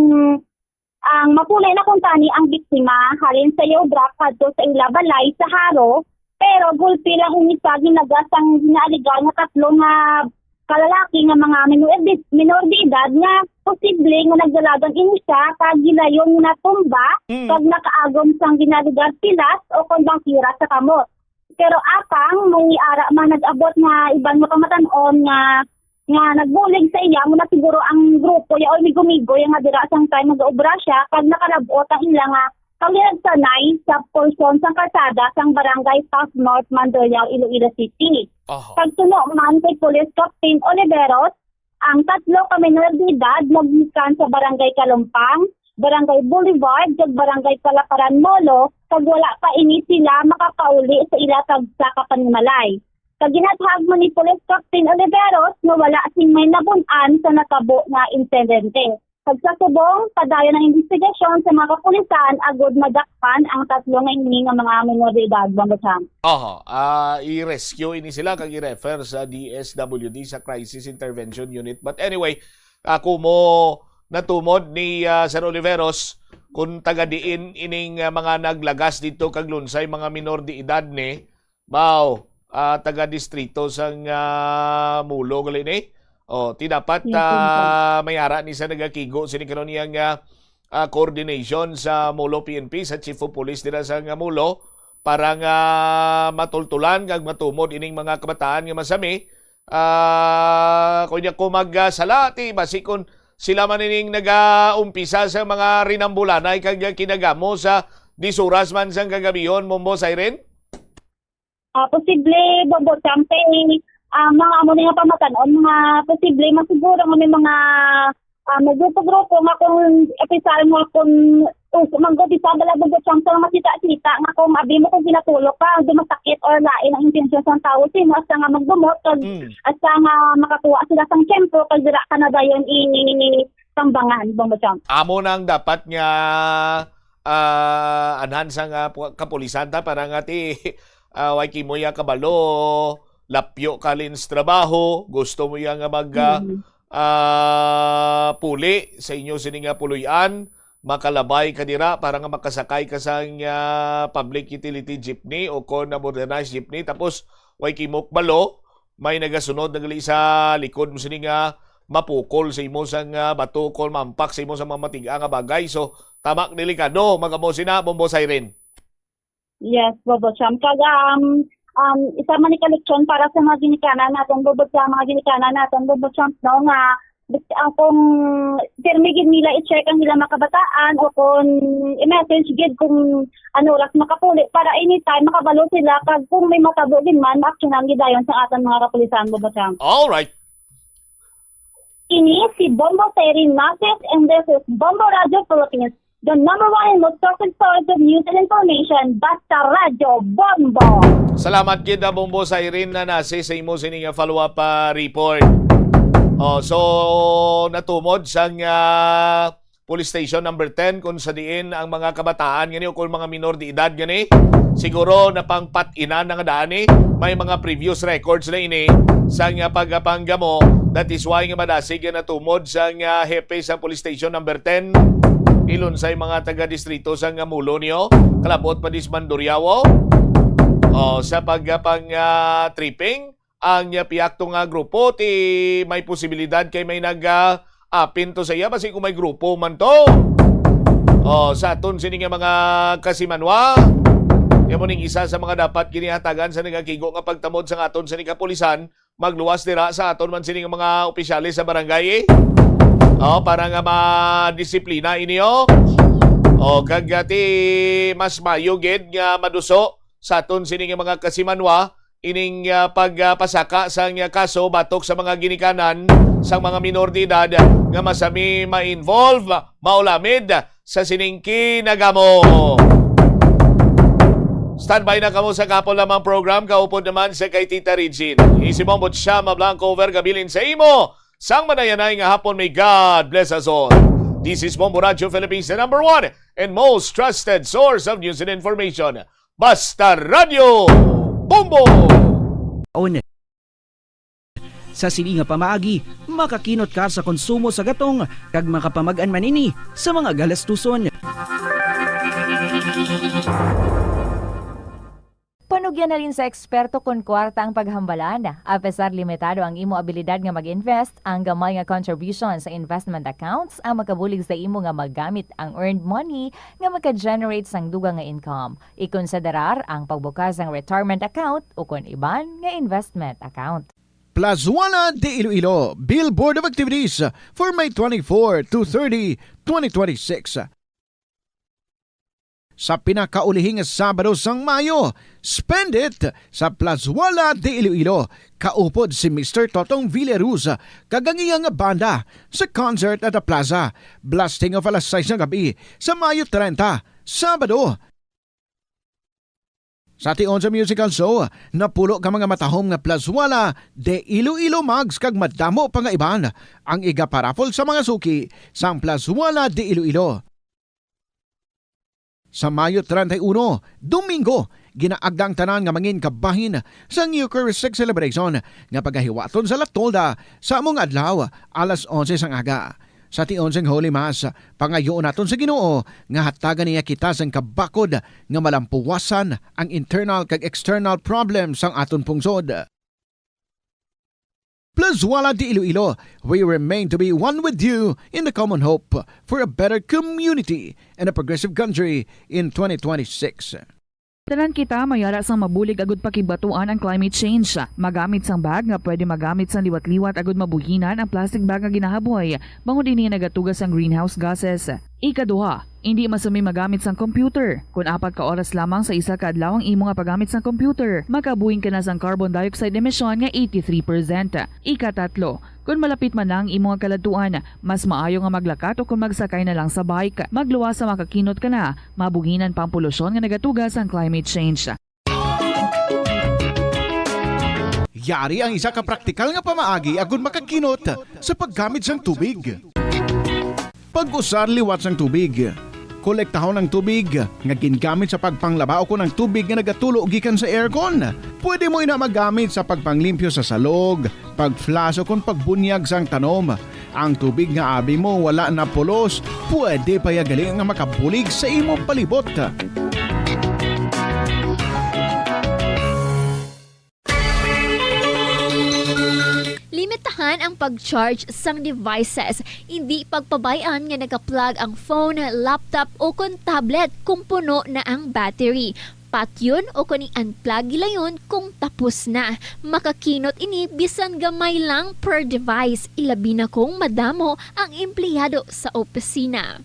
mapulay na kuntani ang biktima halin sa Yobra kadto sa ila balay sa Haro, pero gulpi lang umisa ginagasang ginaaligar nga tatlo nga kalalaki nga mga minor de edad nga posible nga nagdalagan ini siya kag gilayon nga tumba kag nakaagom sang ginaligar pilas o kondang kira sa kamot. Pero apang may ara man nag-abot nga ibang mapamatanon nga nagbulig sa iya muna siguro ang grupo ya o migo-migo nga dira sang time nag-obra siya kag nakalabot ang ila nga kalilag sanay sa portion sang kalsada sang Barangay South North Mandaluyao, Iloilo City. Pagtuno man kay Police Captain Oliveros, ang tatlo ka minor de edad nagmikan sa Barangay Kalumpang, Barangay Boulevard, ug Barangay Kalaparan Molo, kag wala pa ini sila makakauli sa ila kag sa Kapanimalay. Kag ginathag man ni Police Captain Oliveros nga wala sing may nabun-an sa nakabo nga insidente. Pagsasubong, padayon ng investigasyon sa mga kapulisan, agod madakpan ang tatlo nga ini nga mga minor de edad, Bongo Champ. I-rescue ini sila kag i-refer sa DSWD sa Crisis Intervention Unit. But anyway, ako mo natumod ni Sir Oliveros kung taga-diin ining mga naglagas dito kag lunsay mga minor de edad ni taga-distrito sang Mulo gali ni. Tinapat mayara ni sa nagakigo sini karon niyang coordination sa Mulo PNP sa Chief of Police dira sa Mulo para nga matultulan kag matumod ining mga kabataan nga masami kunya ko magsala ti basikon sila man ining nagaumpisa sa mga rinambulanay kag kinagamo sa disuras man sang kagabiyon, Bombo Siren? Posible Bongo Champ, mga amo nga pamatanon, mga posible masiguro nga may mga grupo-grupo nga kung episal mo kung manggod di sa balabog sa champion makita-kita nga kung abi mo kung ginatulog ka, di masakit or lain ang intensyon sa tao sino asa nga magdumot kag asa nga makakuha sila sang tiyempo kag dira ka na dayon tambangan bang champ. Amo nang dapat nga anhan sang kapulisan ta para nga ti way kimo ya kabalo lapyo kalins trabaho, gusto mo ya nga mag puli sa inyo sininga puluyan, makalabay ka dira para nga makasakay ka sa public utility jeepney o kon na modernized jeepney tapos way kimok balo may nagasunod nagali sa likod mo sini nga mapukol sa imo sang bato kol mampak sa imo sa mga matiga nga bagay. So tamak delikado magamo sina Bombo Siren. Yes, Bobo Cham. Kag isa man ni kaleksyon para sa mga ginikanan natin, Bobo Cham, mga ginikanan natin, Bobo Cham, no nga kung permigid nila i-check ang nila makabataan o kung i-message gid kung ano oras makapuli para anytime makabalo sila kag kung may matabo din man ma-actionan gid dayon sa atan mga kapulisan, Bobo Cham. All right. Ini si Bombo Siren Marquez and this is Bombo Radio Philippines, the number one and most trusted source of news and information, Basta Radio Bombo. Salamat gid Bombo Siren na nasi sa imo sining follow-up report. So natumod sang police station number 10 kung sa diin ang mga kabataan gani o kung mga minor de edad gani siguro napangpat-inan nga daan may mga previous records na ini sang pagpanggamo. That is why nga madasig na tumod sang hepe sa police station number 10 ilon say mga taga-distrito sang mulo niyo kalabot pa dis Mandurriao sa pagpang tripping ang piakto nga grupo ti may posibilidad kay may pinto sa iya basi kung may grupo man to. Sa aton sini nga mga kasimanwa yan mo ning isa sa mga dapat kinihatagan sa nagakigo nga pagtamod sa aton sa kapulisan magluwas dira sa aton man sini nga mga opisyalis sa barangay para nga madisiplina inyo kagati mas mayo gid nga maduso sa aton sini nga mga kasimanwa ining pagpasaka sang kaso batok sa mga ginikanan sang mga minor de edad nga masami ma-involve, maulamid sa siningki nagamo. Standby na kamo sa kapol lamang program, kaupod naman sa kay Tita Regine. Isimong siya mablanco over gabilin sa imo. Sang manayanay nga hapon, may God bless us all. This is Bombo Radio Philippines, the number one and most trusted source of news and information. Basta Radio Bombo! Sa sili nga pamaagi, makakinot ka sa konsumo sa gatong kag makapamagan manini sa mga galastuson. Panugyan na rin sa eksperto kon kwarta ang paghambalan. Apesar limitado ang imo abilidad nga mag-invest, ang gamay nga contribution sa investment accounts ang makabulig sa imo nga magamit ang earned money nga maka-generate sang dugang nga income. Ikonsiderar ang pagbukas ng retirement account o kon iban nga investment account. Plazuela de Iloilo Billboard of Activities for May 24 to 30, 2026. Sa pinakaulihing Sabado sang Mayo, spend it sa Plazuela de Iloilo. Kaupod si Mr. Totong Villaruz, kagangiyang banda sa concert at the plaza. Blasting of alas 6 ng gabi sa Mayo 30, Sabado. Sa tion sa musical show, napulo ka mga matahom nga Plazuela de Iloilo mags kag madamo pa nga iban ang igaparapol sa mga suki sang Plazuela de Iloilo. Sa Mayo 31, Domingo, ginaagdang tanan nga mangin kabahin sa Eucharistic celebration nga pagahiwaton sa Latolda sa among adlaw alas 11 sang aga. Sa tion sang Holy Mass, pangayoon naton sa Ginoo nga hatagan niya kita sang kabakod nga malampuwasan ang internal kag external problems sang aton pungsod. Plazuela de Iloilo, we remain to be one with you in the common hope for a better community and a progressive country in 2026. Tanan kita mayara sang mabulig agud pakibatuan ang climate change. Magamit sang bag nga pwede magamit sang liwat-liwat agud mabuhinan ang plastic bag nga ginahaboy. Bangod ini nagatugas ang greenhouse gases. Ikaduha, hindi masumi magamit sang computer. Kung 4 ka oras lamang sa isa ka adlaw ang imo nga paggamit sang computer, makabuhing ka na sang carbon dioxide emission nga 83%. Ikatatlo, kung malapit man ang imo nga kaladuan, mas maayo nga maglakat o kung magsakay na lang sa bike. Magluwas sa makakinot ka na, mabuginan pang polusyon nga nagatugas ang climate change. Yari ang isa ka praktikal nga pamaagi agon makakinot sa paggamit sang tubig. Pag-usar liwat sang tubig. Kolektahon ng tubig nga gingamit sa pagpanglaba o ng tubig nga nagatulo gikan sa aircon. Pwede mo ina magamit sa pagpanglimpyo sa salog, pag-flush o kung pagbunyag sang tanom. Ang tubig nga abi mo wala na pulos, pwede pa yagali nga makabulig sa imong palibot. Limitahan ang pag-charge sang devices. Hindi pagpabayaan nga naka-plug ang phone, laptop o kung tablet kung puno na ang battery. Patyon o kung i-unplug gilayon kung tapos na. Makakinot ini bisan gamay lang per device. Ilabi na kung madamo ang empleyado sa opisina.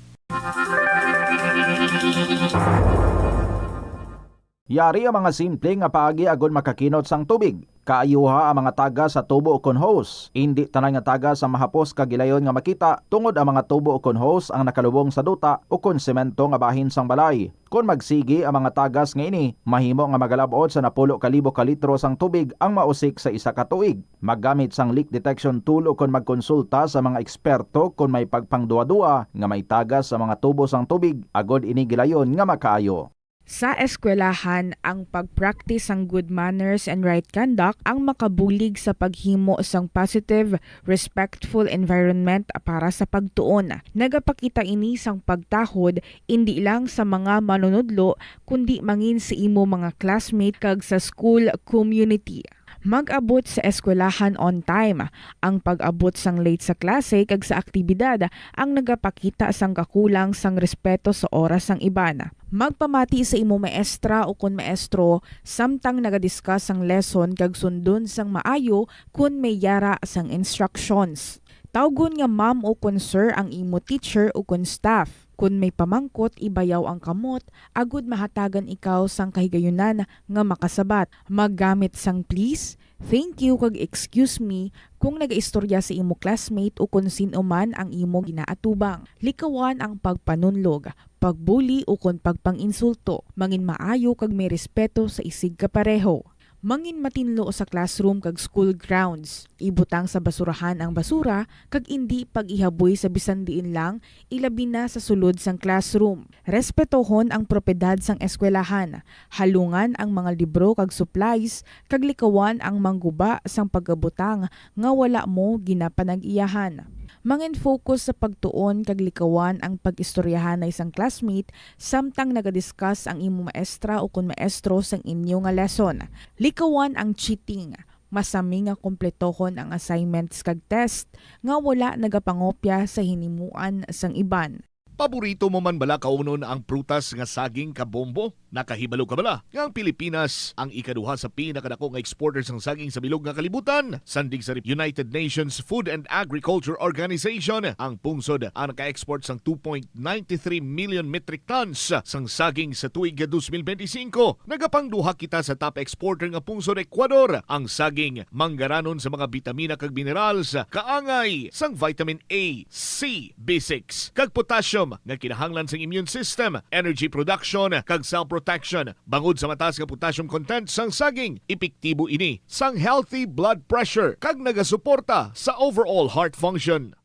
Yari ang mga simple nga paagi agon makakinot sang tubig. Kaayuha ang mga taga sa tubo o kon hose. Hindi tanan nga taga sa mahapos kagilayon nga makita tungod ang mga tubo o kon hose ang nakalubong sa duta o kon semento nga bahin sang balay. Kung magsigi ang mga tagas nga ini, mahimo nga magalabot sa 10,000 ka litro sang tubig ang mausik sa isa ka tuig. Maggamit sang leak detection tool o kung magkonsulta sa mga eksperto kung may pagpangduwa-duwa nga may tagas sa mga tubo sang tubig agod ini gilayon nga makaayo. Sa eskwelahan, ang pag-practice ng good manners and right conduct ang makabulig sa paghimo sang positive, respectful environment para sa pagtuon. Nagapakita ini sang pagtahod hindi lang sa mga manunudlo kundi mangin sa imo mga classmate kag sa school community. Mag-abot sa eskwelahan on time. Ang pag-abot sang late sa klase kag sa aktibidad ang nagapakita sang kakulang sang respeto sa oras sang iban. Magpamati sa imo maestra o kun maestro samtang nagadiscuss sang lesson kag sundon sang maayo kun may yara sang instructions. Tawgon nga ma'am o kun sir ang imo teacher o kun staff. Kung may pamangkot, ibayaw ang kamot, agud mahatagan ikaw sang kahigayunan nga makasabat. Maggamit sang please, thank you kag excuse me kung nagaistorya sa imo classmate o kung sino man ang imo ginaatubang. Likawan ang pagpanunlog, pagbuli o kung pagpanginsulto. Mangin maayo kag may respeto sa isig kapareho. Mangin matinlo sa classroom kag school grounds. Ibutang sa basurahan ang basura kag indi pag-ihaboy sa bisan diin lang ilabi na sa sulod sang classroom. Respetohon ang propiedad sang eskwelahan. Halungan ang mga libro kag supplies kag likawan ang mangguba sang pagabutang nga wala mo ginapanag-iyahan. Mangin focus sa pagtuon kag likawan ang pag-istoryahan na isang classmate samtang nagadiscuss ang imo maestra o kun maestro sang inyo nga lesson. Likawan ang cheating. Masami nga kompletohon ang assignments kag test nga wala nagapangopya sa hinimuan sang iban. Paborito mo man bala kaunon ang prutas nga saging kabombo? Nakahibalo ka bala? Nga ang Pilipinas ang ikaduha sa pinakadako nga exporters ng saging sa bilog nga kalibutan. Sandig sa United Nations Food and Agriculture Organization, ang pungsod ang naka-export sang 2.93 million metric tons sang saging sa tuig 2025. Nagapangduha kita sa top exporter nga pungsod Ecuador. Ang saging manggaranon sa mga bitamina kag minerals, kaangay sang vitamin A, C, B6 kag potassium nga kinahanglan sa immune system, energy production kag cell protection. Bangod sa mataas nga potassium content sang saging, epektibo ini sang healthy blood pressure kag nagasuporta sa overall heart function.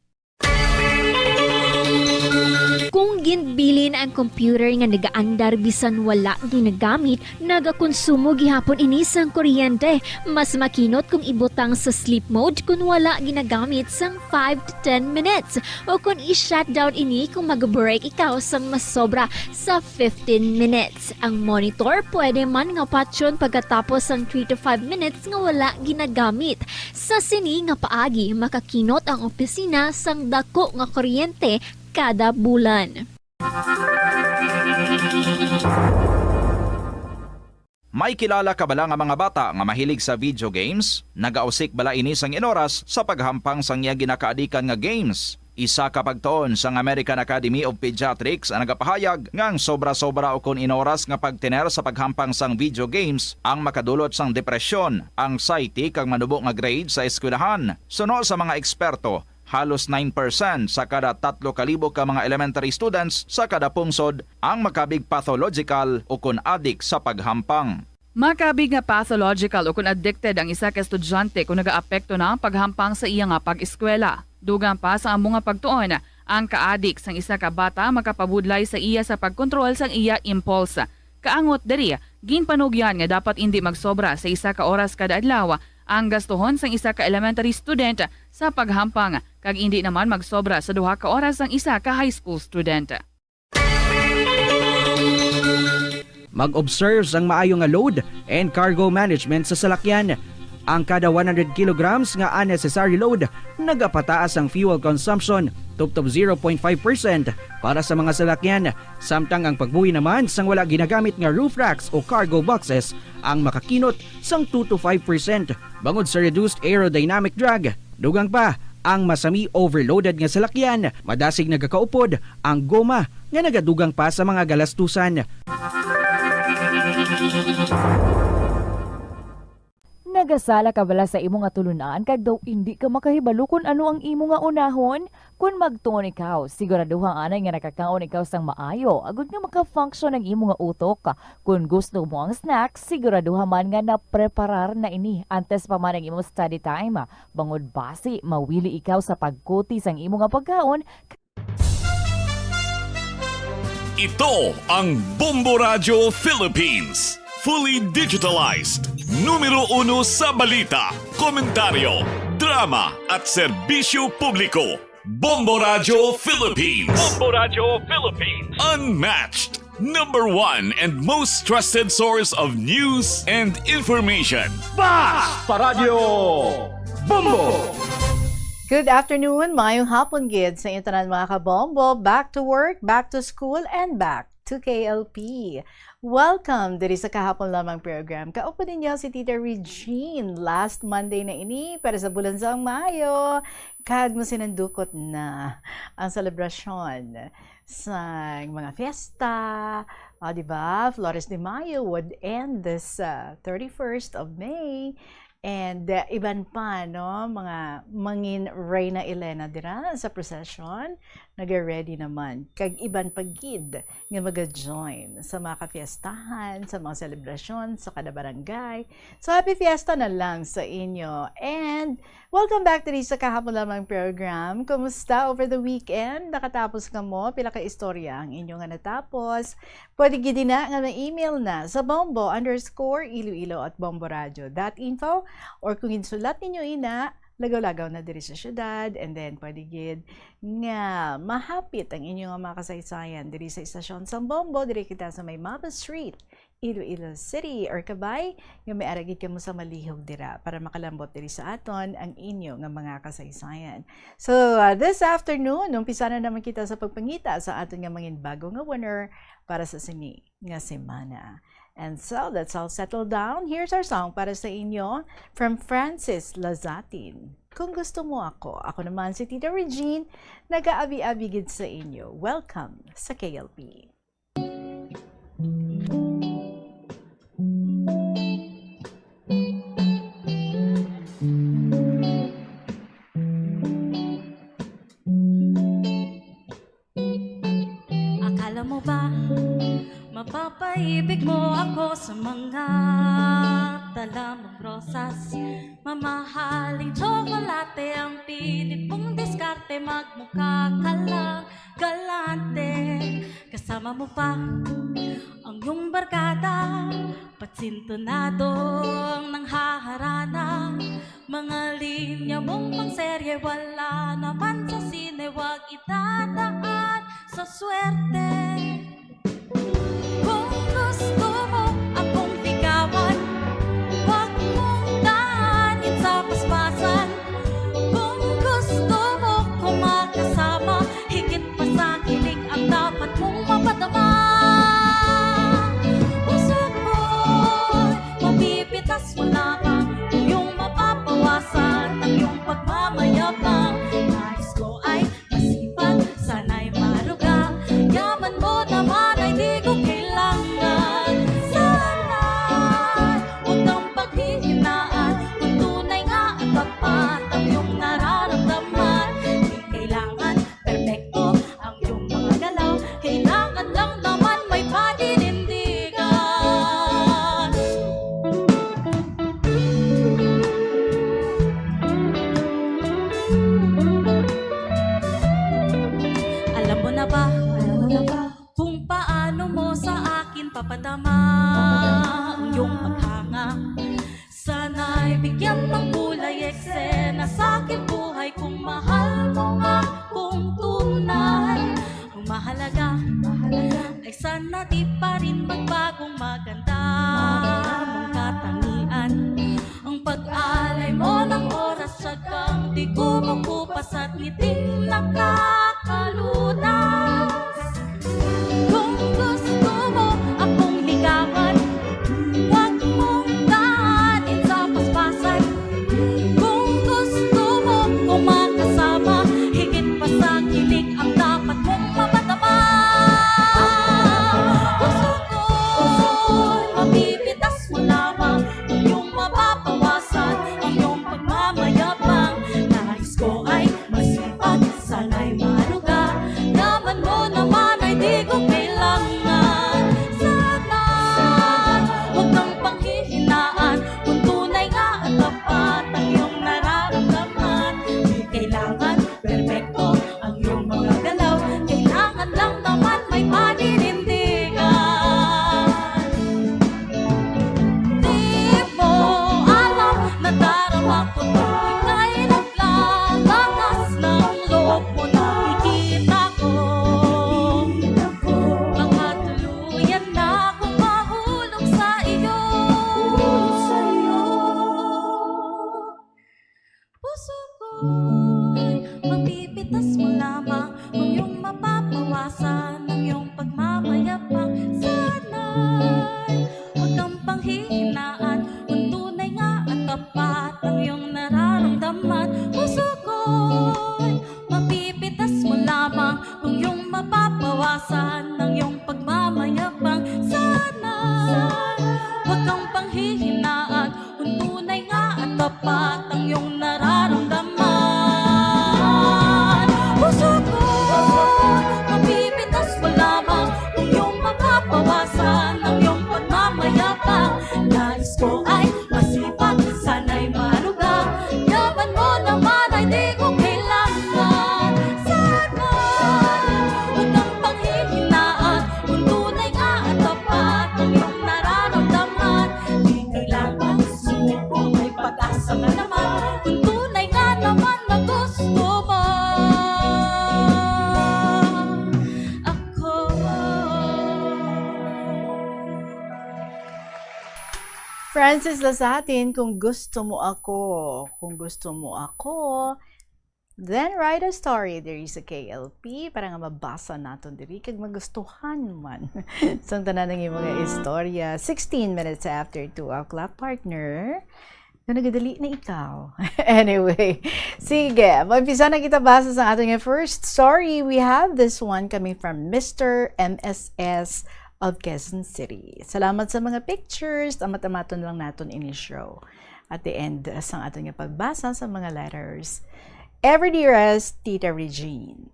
Kung ginbilin ang computer nga nagaandar bisan wala ginagamit, nagakonsumo gihapon ini sang kuryente. Mas makinot kung ibutang sa sleep mode kung wala ginagamit sang 5 to 10 minutes. O kung i-shutdown ini kung mag-break ikaw sang mas sobra sa 15 minutes. Ang monitor pwede man nga patyon pagkatapos sang 3 to 5 minutes nga wala ginagamit. Sa sini nga paagi, makakinot ang opisina sang dako nga kuryente kada bulan. May kilala ka bala nga mga bata nga mahilig sa video games? Nagausik bala ini sang inoras sa paghampang sang iya ginakaadikan nga games? Isa ka pagtuon sang American Academy of Pediatrics ang nagapahayag ngang sobra-sobra o kun inoras nga pagtiner sa paghampang sang video games ang makadulot sang depresyon, anxiety kag manubo nga grade sa eskwelahan. Suno sa mga eksperto, halos 9% sa kada 3,000 ka mga elementary students sa kada pungsod ang makabig pathological o kun addict sa paghampang. Makabig nga pathological o kung addicted ang isa ka estudyante kung nagaapekto na ang paghampang sa iya nga pag-eskwela. Dugang pa sa among nga pagtuon, ang ka-addict sang isa ka bata makapabudlay sa iya sa pagkontrol sang iya impulse. Kaangot diri, ginpanugyan nga dapat hindi magsobra sa isa ka oras kada adlaw ang gastuhon sang isa ka elementary student sa paghampang kag hindi naman magsobra sa 2 ka oras ang isa ka high school student. Mag-observe ang maayo nga load and cargo management sa salakyan. Ang kada 100 kilograms nga unnecessary load, nagapataas ang fuel consumption tubtob 0.5% para sa mga salakyan. Samtang ang pagbuhi naman sang wala ginagamit nga roof racks o cargo boxes ang makakinot sang 2 to 5% bangod sa reduced aerodynamic drag. Dugang pa, ang masami overloaded nga salakyan, madasig nagakaupod ang goma nga nagadugang pa sa mga galastusan. Nagasala ka bala sa imo nga tulunan kag daw hindi ka makahibalo kung ano ang imo nga unahon? Kung magtuon ikaw, siguraduhang anay nga nakakaon ikaw sang maayo, agud nga maka-function ang imo nga utok. Kung gusto mo ang snacks, siguraduhan man nga na-preparar na ini antes pa man ang imo study time. Bangod basi, mawili ikaw sa pagkuti sang imo nga pagkaon. Ito ang Bombo Radio Philippines. Fully digitalized. Numero 1 sa balita, komentaryo, drama at serbisyo publiko. Bombo Radio Philippines. Bombo Radio Philippines. Unmatched. Number 1 and most trusted source of news and information. Basta Radio Bombo! Good afternoon, mayong hapon gid sa inyo mga kabombo. Back to work, back to school, and back to KLP. Welcome diri sa kahapon lamang program. Kaupo ninyo si Tita Regine last Monday na ini para sa bulan sa Mayo. Kag mo sinandukot na ang selebrasyon sa mga fiesta. Diba? Flores de Mayo would end this 31st of May. And iban pa, no? Mga mangin Reyna Elena dira sa procession, nag-ready naman. Kag iban pagid nga mag-join sa mga kafiestahan, sa mga selebrasyon, sa kada barangay. So happy fiesta na lang sa inyo. And welcome back to sa kahapon lamang program. Kumusta over the weekend? Nakatapos ka mo? Pila ka istorya ang inyo nga natapos? Pwede gid na nga email na sa bombo_iloilo@bomboradio.info. Or kung insulat ninyo ina, lagaw-lagaw na diri sa syudad, and then pwede gid nga mahapit ang inyong mga kasaysayan diri sa istasyon sa Bombo, diri kita sa may Mapa Street, Iloilo City, or Kabay, nga may aragid ka mo sa malihog dira para makalambot diri sa aton ang inyo nga mga kasaysayan. So this afternoon, umpisa na naman kita sa pagpangita sa aton nga mga bago nga winner para sa sini nga semana. And so, let's all settle down. Here's our song para sa inyo from Francis Lazatin. Kung gusto mo ako, ako naman si Tita Regine, nag-aabi-abigid sa inyo. Welcome sa KLP. Akala mo ba mapapaibig mo ako sa mga dala mong rosas? Mamahaling tsokolate ang pilit mong diskarte, magmukha ka lang galante. Kasama mo pa ang iyong barkada, patsintonadong nang haharana. Mga linya mong pangserye, wala naman sa sine, wag itadaan sa swerte. Kung gusto mo akong ligawan, huwag mong daanin sa paspasan. Kung gusto mo kong makasama, higit pa sa kilig ang dapat mong mapadama. Puso ko'y mabibitas mo lamang, iyong mapapawasan ang iyong pagmamayabang. Nais ko ay mapadama ang iyong paghanga. Sana'y bigyan ng kulay eksena sa aking buhay kung mahal mo nga kung tunay. Ang mahalaga ay sana di pa rin magbagong maganda mong katangian. Ang pag-alay mo ng oras siyang di kumukupas at ngiting nakakalunas. Kung gusto mo akong ligawan, huwag mong daanin sa paspasan. Kung gusto mo kung makasama, higit pa sa kilig ang dapat mong mapadama. Puso ko'y mapipitas mo lamang kung iyong mapapawasan ang iyong pagmamayabang. Nais ko ay masipag, sana'y maluga, naman mo naman ay di ko kailangan. Sana huwag kang panghihinaan kung tunay nga at tapat ang iyong nararamdaman. Di kailangan perfecto ang iyong mga galaw, kailangan lang naman may paninindigan. Di mo alam na darama ko tuwing ay naglalakas ng loob mo, nakikita ko. Baka tuluyan na akong mahulog sa iyo. Puso ko'y mapipitas mo lamang kung iyong mapapawasan ang iyong pagmamayabang. Sana'y huwag kang panghihinaan kung tunay nga at tapat ang iyong nararamdaman. Puso ko'y mapipitas mo lamang kung iyong mapapawasan ang iyong pagmamayabang. Sana'y huwag kang panghihinaan kung tunay nga at tapat ang iyong nararamdaman. Puso ko'y mapipitas mo lamang kung iyong mapapawasan ang iyong pagmamayabang. Nais ko ay masipag, sana'y maluga, yaman mo naman ay di ko kailangan. Sana huwag kang panghihinaan kung tunay nga at tapat ang iyong nararamdaman. Di kailangan sumuko, may pag-asa ka naman kung tunay nga naman na gusto mo ako. Francis Lasatin, kung gusto mo ako, kung gusto mo ako, then write a story diri sa KLP para nga mabasa naton diri kag magustuhan man. Sang tanan ng mga istorya. 16 minutes after 2 o'clock, partner. Nagadali na ikaw. Anyway, sige, mag-umpisa na kita basa sa ating first story. We have this one coming from Mr. MSS of Quezon City. Salamat sa mga pictures. Amat-amaton lang naton ini-show at the end sa ating pagbasa sa mga letters. Ever dearest Tita Regine.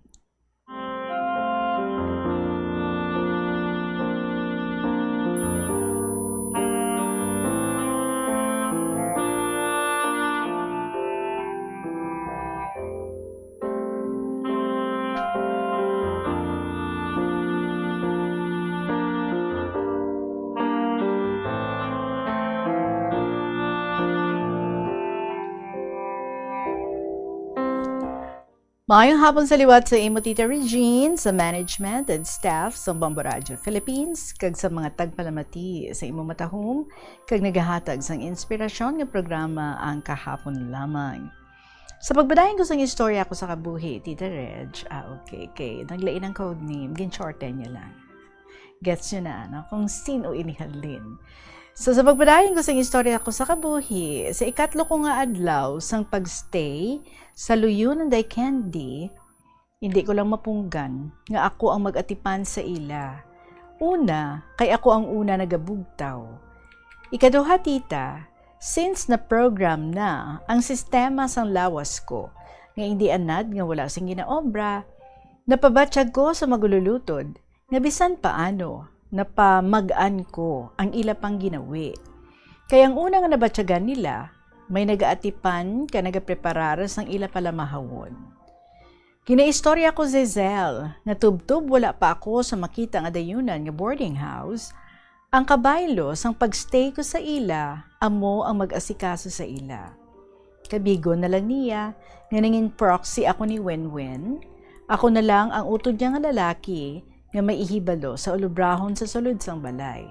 Maayong hapon sa liwat sa imo Tita Regine, sa management and staff sa Bombo Radio Philippines, kag sa mga tagpalamati sa imo matahom, kag nagahatag sang inspirasyon nga programa ang kahapon lamang. Sa pagbadayon ko sang istorya ko sa kabuhi, Tita Reg, okay, naglain ang code name, gin-shorten niya lang. Gets nyo na, kung sino inihalin. So sa pagbadayon ko sang istorya ko sa kabuhi, sa ikatlo ko nga adlaw sang pagstay sa Luyunan Day Candy, hindi ko lang mapunggan nga ako ang mag-atipan sa ila. Una, kay ako ang una nagabugtaw. Ikaduha, tita, since na-program na ang sistema sang lawas ko, nga hindi anad nga wala sing ginaobra, napabatsyag ko sa magululutod, nga bisan paano, napamagaan ko ang ila pang ginawi. Kaya ang una nga nabatsyagan nila, may nagaatipan ka nagapreparar sang ila pala mahawon. Kinaistorya ko Zezel, nga tubtub wala pa ako sa makita nga dayunan nga boarding house, Ang kabaylo sang pagstay ko sa ila, amo ang mag-asikaso sa ila. Kabigo na lang niya, nga nanging proxy ako ni Wenwen. Ako na lang ang utod niya nga lalaki nga maihibalo sa ulubrahon sa sulod sang balay.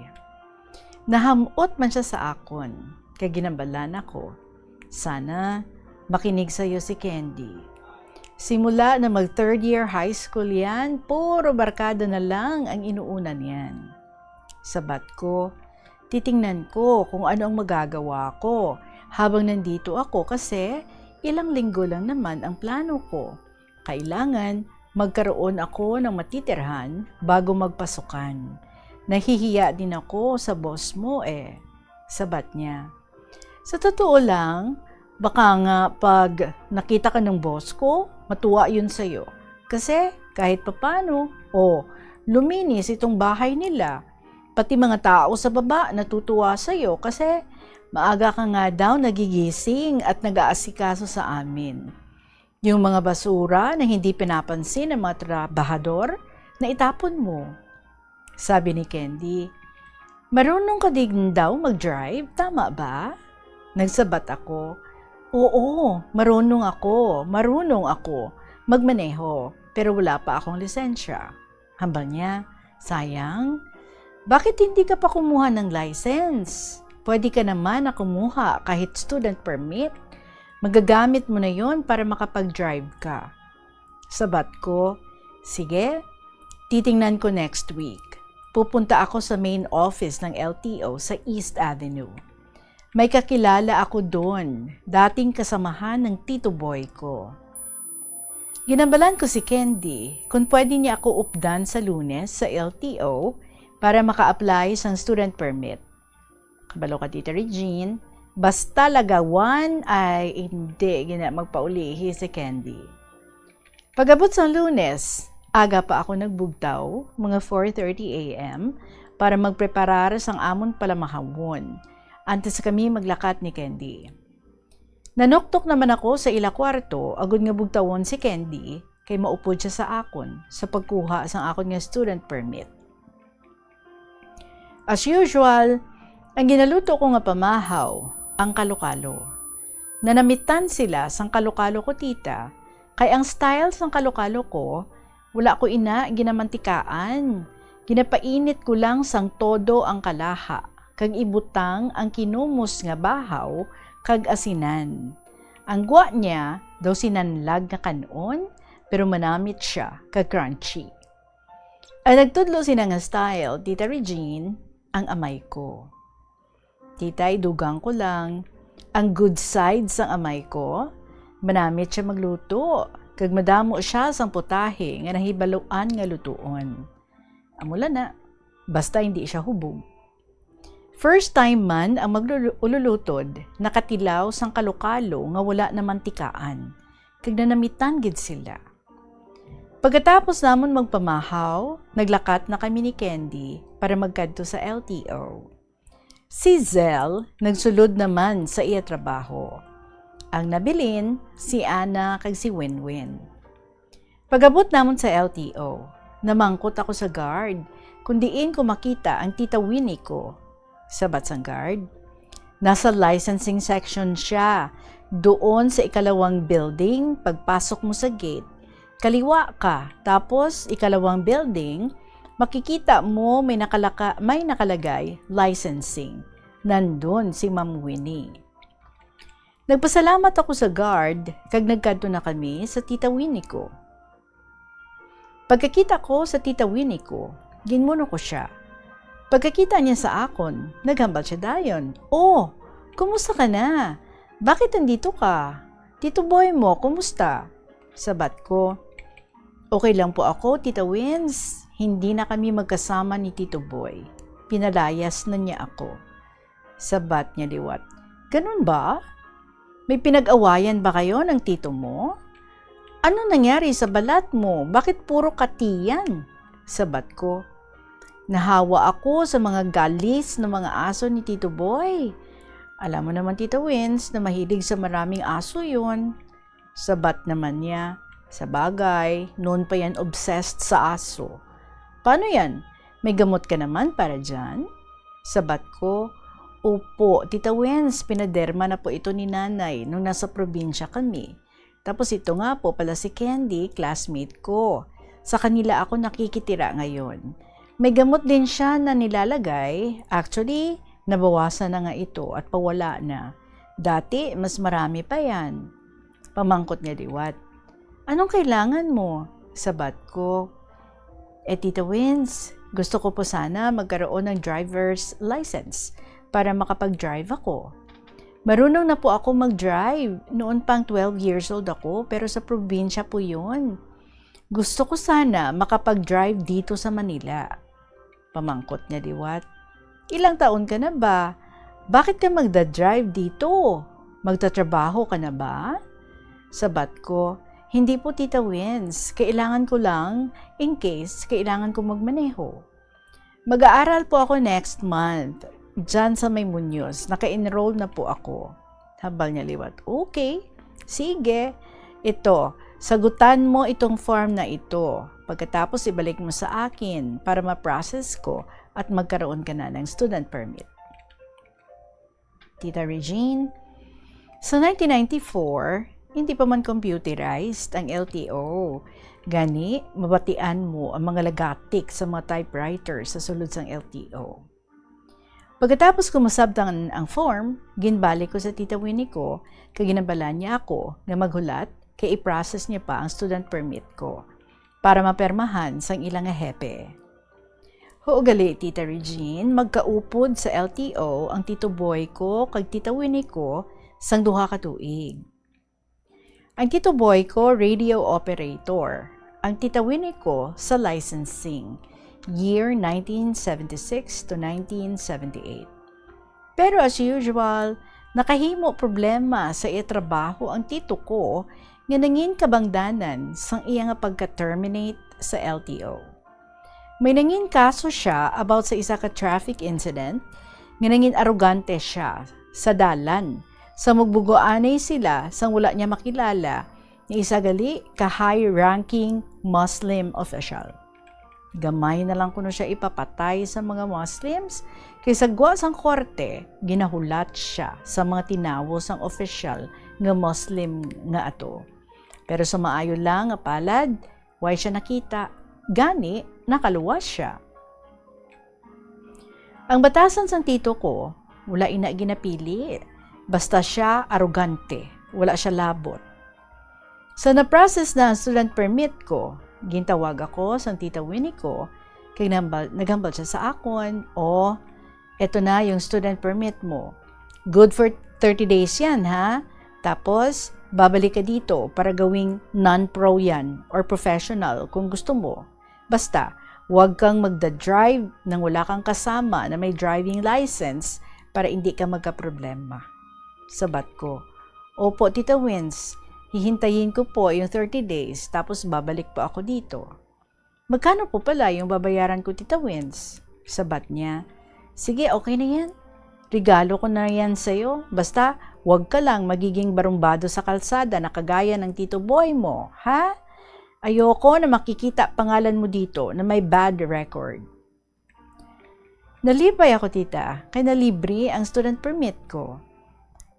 Nahamot man siya sa akon, kay ginambalan ako. Sana makinig sa'yo si Candy. Simula na mag third year high school yan, puro barkada na lang ang inuunan yan. Sabat ko, titingnan ko kung ano ang magagawa ko habang nandito ako kasi ilang linggo lang naman ang plano ko. Kailangan magkaroon ako ng matitirhan bago magpasukan. Nahihiya din ako sa boss mo sabat niya. Sa totoo lang, baka nga pag nakita ka ng boss ko, matuwa yun sa'yo. Kasi kahit papano, luminis itong bahay nila. Pati mga tao sa baba natutuwa sa'yo kasi maaga ka nga daw nagigising at nag-aasikaso sa amin. Yung mga basura na hindi pinapansin ng mga trabahador, na itapon mo. Sabi ni Candy, marunong ka din daw mag-drive, tama ba? Nagsabat ako, oo, marunong ako magmaneho, pero wala pa akong lisensya. Hambal niya, sayang, bakit hindi ka pa kumuha ng license? Pwede ka naman na kumuha kahit student permit. Magagamit mo na yon para makapag-drive ka. Sabat ko, sige, titingnan ko next week. Pupunta ako sa main office ng LTO sa East Avenue. May kakilala ako doon, dating kasamahan ng Tito Boy ko. Ginambalan ko si Candy kung pwede niya ako updan sa Lunes sa LTO para maka-apply sa student permit. Kabalo ka, Tita Regine, basta lagawan ay hindi magpaulihi si Candy. Pag-abot sa Lunes, aga pa ako nagbugtaw, mga 4:30 a.m. para magpreparar sang amon palamahawon. Antes kami maglakat ni Candy. Nanoktok naman ako sa ila kwarto, agud nga bugtawon si Candy, kay maupod siya sa akon sa pagkuha sang akon nga student permit. As usual, ang ginaluto ko nga pamahaw, ang kalokalo. Nanamitan sila sang kalokalo ko, tita, kay ang style sang kalokalo ko, wala ko ginamantikaan. Ginapainit ko lang sang todo ang kalaha, kag ibutang ang kinumos nga bahaw, kag asinan. Ang gwa niya, daw sinanlag nga kanon, pero manamit siya, kag crunchy. Ay nagtudlo sina nga style, Tita Regine, ang amay ko. Tita, idugang ko lang, ang good side sang amay ko, manamit siya magluto, kag madamo siya sang putahe nga nahibaluan nga lutuon. Amula na, basta hindi siya hubog. First time man ang maglulutod, nakatilaw sang kalokalo nga wala na mantikaan, kag nanamitan gid sila. Pagkatapos namon magpamahaw, naglakat na kami ni Candy para magkadto sa LTO. Si Zell nagsulod naman sa iya trabaho. Ang nabilin, si Ana kag si Winwin. Pag-abot namon sa LTO, namangkot ako sa guard, kundiin ko makita ang Tita Winnie ko. Sabat sang guard, nasa licensing section siya, doon sa ikalawang building, pagpasok mo sa gate, kaliwa ka, tapos ikalawang building, makikita mo may nakalagay licensing. Nandun si Ma'am Winnie. Nagpasalamat ako sa guard kag nagkadto na kami sa Tita Winnie ko. Pagkakita ko sa Tita Winnie ko, ginmuno ko siya. Pagkakita niya sa akon, naghambal siya dayon. Oh, kumusta ka na? Bakit nandito ka? Tito Boy mo, kumusta? Sabat ko, okay lang po ako, Tita Wins. Hindi na kami magkasama ni Tito Boy. Pinalayas na niya ako. Sabat niya liwat, ganun ba? May pinag-awayan ba kayo ng tito mo? Ano nangyari sa balat mo? Bakit puro katiyan? Sabat ko, nahawa ako sa mga galis ng mga aso ni Tito Boy. Alam mo naman, Tita Wins, na mahilig sa maraming aso yun. Sabat naman niya, sa bagay, noon pa yan obsessed sa aso. Paano yan? May gamot ka naman para dyan? Sabat ko, opo, Tita Wens, pinaderma na po ito ni nanay nung nasa probinsya kami. Tapos ito nga po pala si Candy, classmate ko. Sa kanila ako nakikitira ngayon. May gamot din siya na nilalagay. Actually, nabawasan na nga ito at pawala na. Dati, mas marami pa yan. Pamangkot niya Liwat. Anong kailangan mo? Sabat ko. Tita Wins, gusto ko po sana magkaroon ng driver's license para makapag-drive ako. Marunong na po ako mag-drive. Noon pang 12 years old ako, pero sa probinsya po yun. Gusto ko sana makapag-drive dito sa Manila. Pamangkot niya Liwat. Ilang taon ka na ba? Bakit ka magda-drive dito? Magtatrabaho ka na ba? Sabat ko, hindi po Tita Wins. Kailangan ko lang in case kailangan ko magmaneho. Mag-aaral po ako next month. Diyan sa May Muñoz. Naka-enroll na po ako. Habal niya Liwat. Okay, sige. Ito, sagutan mo itong form na ito. Pagkatapos ibalik mo sa akin para ma-process ko at magkaroon ka na ng student permit. Tita Regine, sa 1994, hindi pa man computerized ang LTO. Gani, mabatian mo ang mga lagatik sa mga typewriters sa sulod sang LTO. Pagkatapos ko masabtan ang form, ginbalik ko sa Tita Winnie ko, kaya ginabalan niya ako na maghulat kaya i-process niya pa ang student permit ko para mapermahan sang ilang hepe. Huugali, Tita Regine, magkaupod sa LTO ang Tito Boy ko kag Tita Winnie ko sang duha ka tuig. Ang Tito Boy ko, radio operator. Ang Tita Winnie ko sa licensing, year 1976 to 1978. Pero as usual, nakahimo problema sa itrabaho ang tito ko nga nangin kabangdanan sang iya nga pagka-terminate sa LTO. May nangin kaso siya about sa isa ka traffic incident nga nangin arugante siya sa dalan. Sa mugbugoanay sila sang wala niya makilala ni isa gali ka high-ranking Muslim official. Gamay na lang kuno siya ipapatay sa mga Muslims kaysa gwa sang korte ginahulat siya sa mga tinawos sang official nga Muslim nga ato. Pero sa maayo lang nga palad, way siya nakita, gani nakaluwas siya. Ang batasan sang tito ko, wala ina ginapili. Basta siya arugante, wala siya labot. Sa na-process na ang student permit ko, gintawag ako sa Tita Winnie ko, kaya nagambal siya sa akon, eto na yung student permit mo. Good for 30 days yan, ha? Tapos, babalik ka dito para gawing non-pro yan or professional kung gusto mo. Basta, huwag kang magda-drive nang wala kang kasama na may driving license para hindi ka magka-problema. Sabat ko, opo Tita Wins, hihintayin ko po yung 30 days tapos babalik po ako dito. Magkano po pala yung babayaran ko Tita Wins? Sabat niya, sige okay na yan. Regalo ko na yan sa'yo. Basta huwag ka lang magiging barumbado sa kalsada na kagaya ng Tito Boy mo, ha? Ayoko na makikita pangalan mo dito na may bad record. Nalibay ako tita, kaya nalibre ang student permit ko.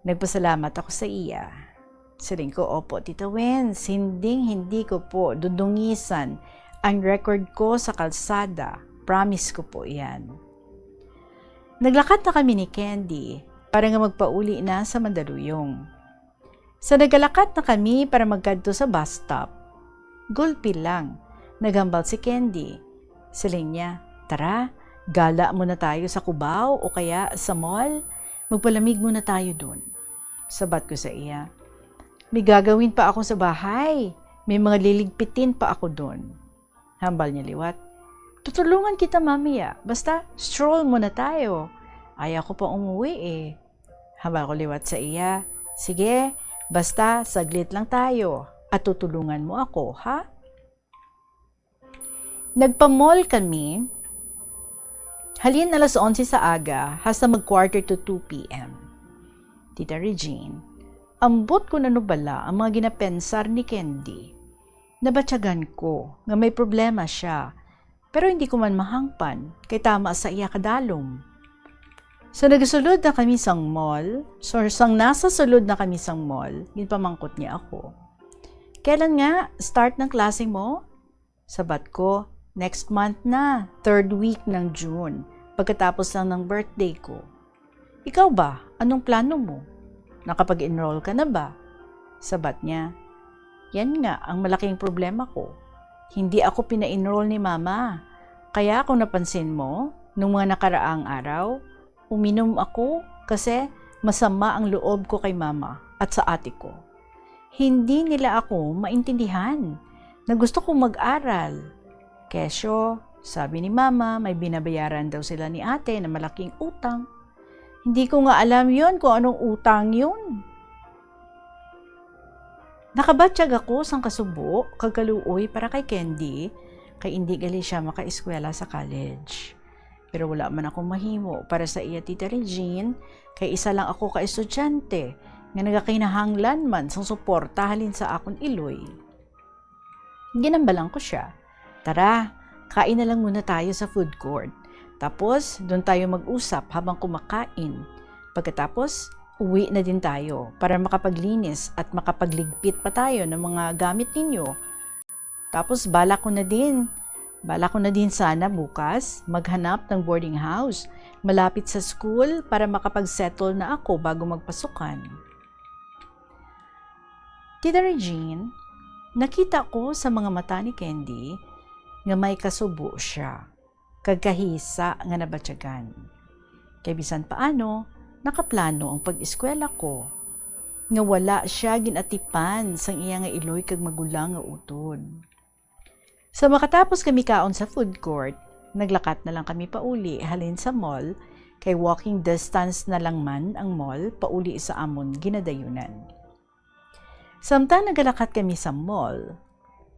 Nagpasalamat ako sa iya. Saling ko, opo, Tita Wens, hindi ko po dudungisan ang record ko sa kalsada. Promise ko po yan. Naglakad na kami ni Candy para nga magpauli na sa Mandaluyong. Sa nagalakad na kami para magkadto sa bus stop, gulpi lang, nagambal si Candy. Saling niya, tara, gala muna tayo sa Cubao o kaya sa mall. Magpalamig muna tayo dun. Sabat ko sa iya, may gagawin pa ako sa bahay. May mga liligpitin pa ako dun. Hambal niya Liwat, tutulungan kita mamaya. Basta stroll muna tayo. Ayaw ko pa umuwi eh. Hambal ko Liwat sa iya, sige, basta saglit lang tayo at tutulungan mo ako, ha? Nagpa-mall kami. Halin alas 11 sa aga hasta mag-quarter to 2 p.m. Tita Regine, ambot ko na nubala ang mga ginapensar ni Candy. Nabatyagan ko nga may problema siya, pero hindi ko man mahangpan kay tama sa iya kadalom. So nagasulod na kami sang mall. So sang nasa sulod na kami sang mall, ginpamangkot niya ako. Kailan nga start ng klase mo? Sabat ko, next month na, 3rd week ng June, pagkatapos lang ng birthday ko. Ikaw ba? Anong plano mo? Nakapag-enroll ka na ba? Sabat niya, yan nga ang malaking problema ko. Hindi ako pina-enroll ni mama. Kaya kung napansin mo, nung mga nakaraang araw, uminom ako kasi masama ang loob ko kay mama at sa ate ko. Hindi nila ako maintindihan na gusto kong mag-aral. Kesyo, sabi ni mama, may binabayaran daw sila ni ate na malaking utang. Hindi ko nga alam yon kung anong utang yun. Nakabatsyag ako sang kasubo, kagaluoy para kay Candy, kay hindi gali siya maka-eskwela sa college. Pero wala man akong mahimo para sa iya Tita Regine, kay isa lang ako ka-estudyante nga nagakinahanglan man sang suporta halin sa akon iloy. Ginambalang ko siya. Tara, kain na lang muna tayo sa food court. Tapos, doon tayo mag-usap habang kumakain. Pagkatapos, uwi na din tayo para makapaglinis at makapagligpit pa tayo ng mga gamit ninyo. Tapos, bala ko na din sana bukas maghanap ng boarding house malapit sa school para makapag-settle na ako bago magpasukan. Tita Regine, nakita ko sa mga mata ni Candy nga may kasubo siya, kagkahisa nga nabatyagan. Kaya bisan paano, nakaplano ang pag-eskwela ko, nga wala siya ginatipan sang iya nga iloy kag magulang nga utod. So makatapos kami kaon sa food court, naglakat na lang kami pauli halin sa mall, kay walking distance na lang man ang mall pauli sa amon ginadayunan. Samtang nagalakat kami sa mall,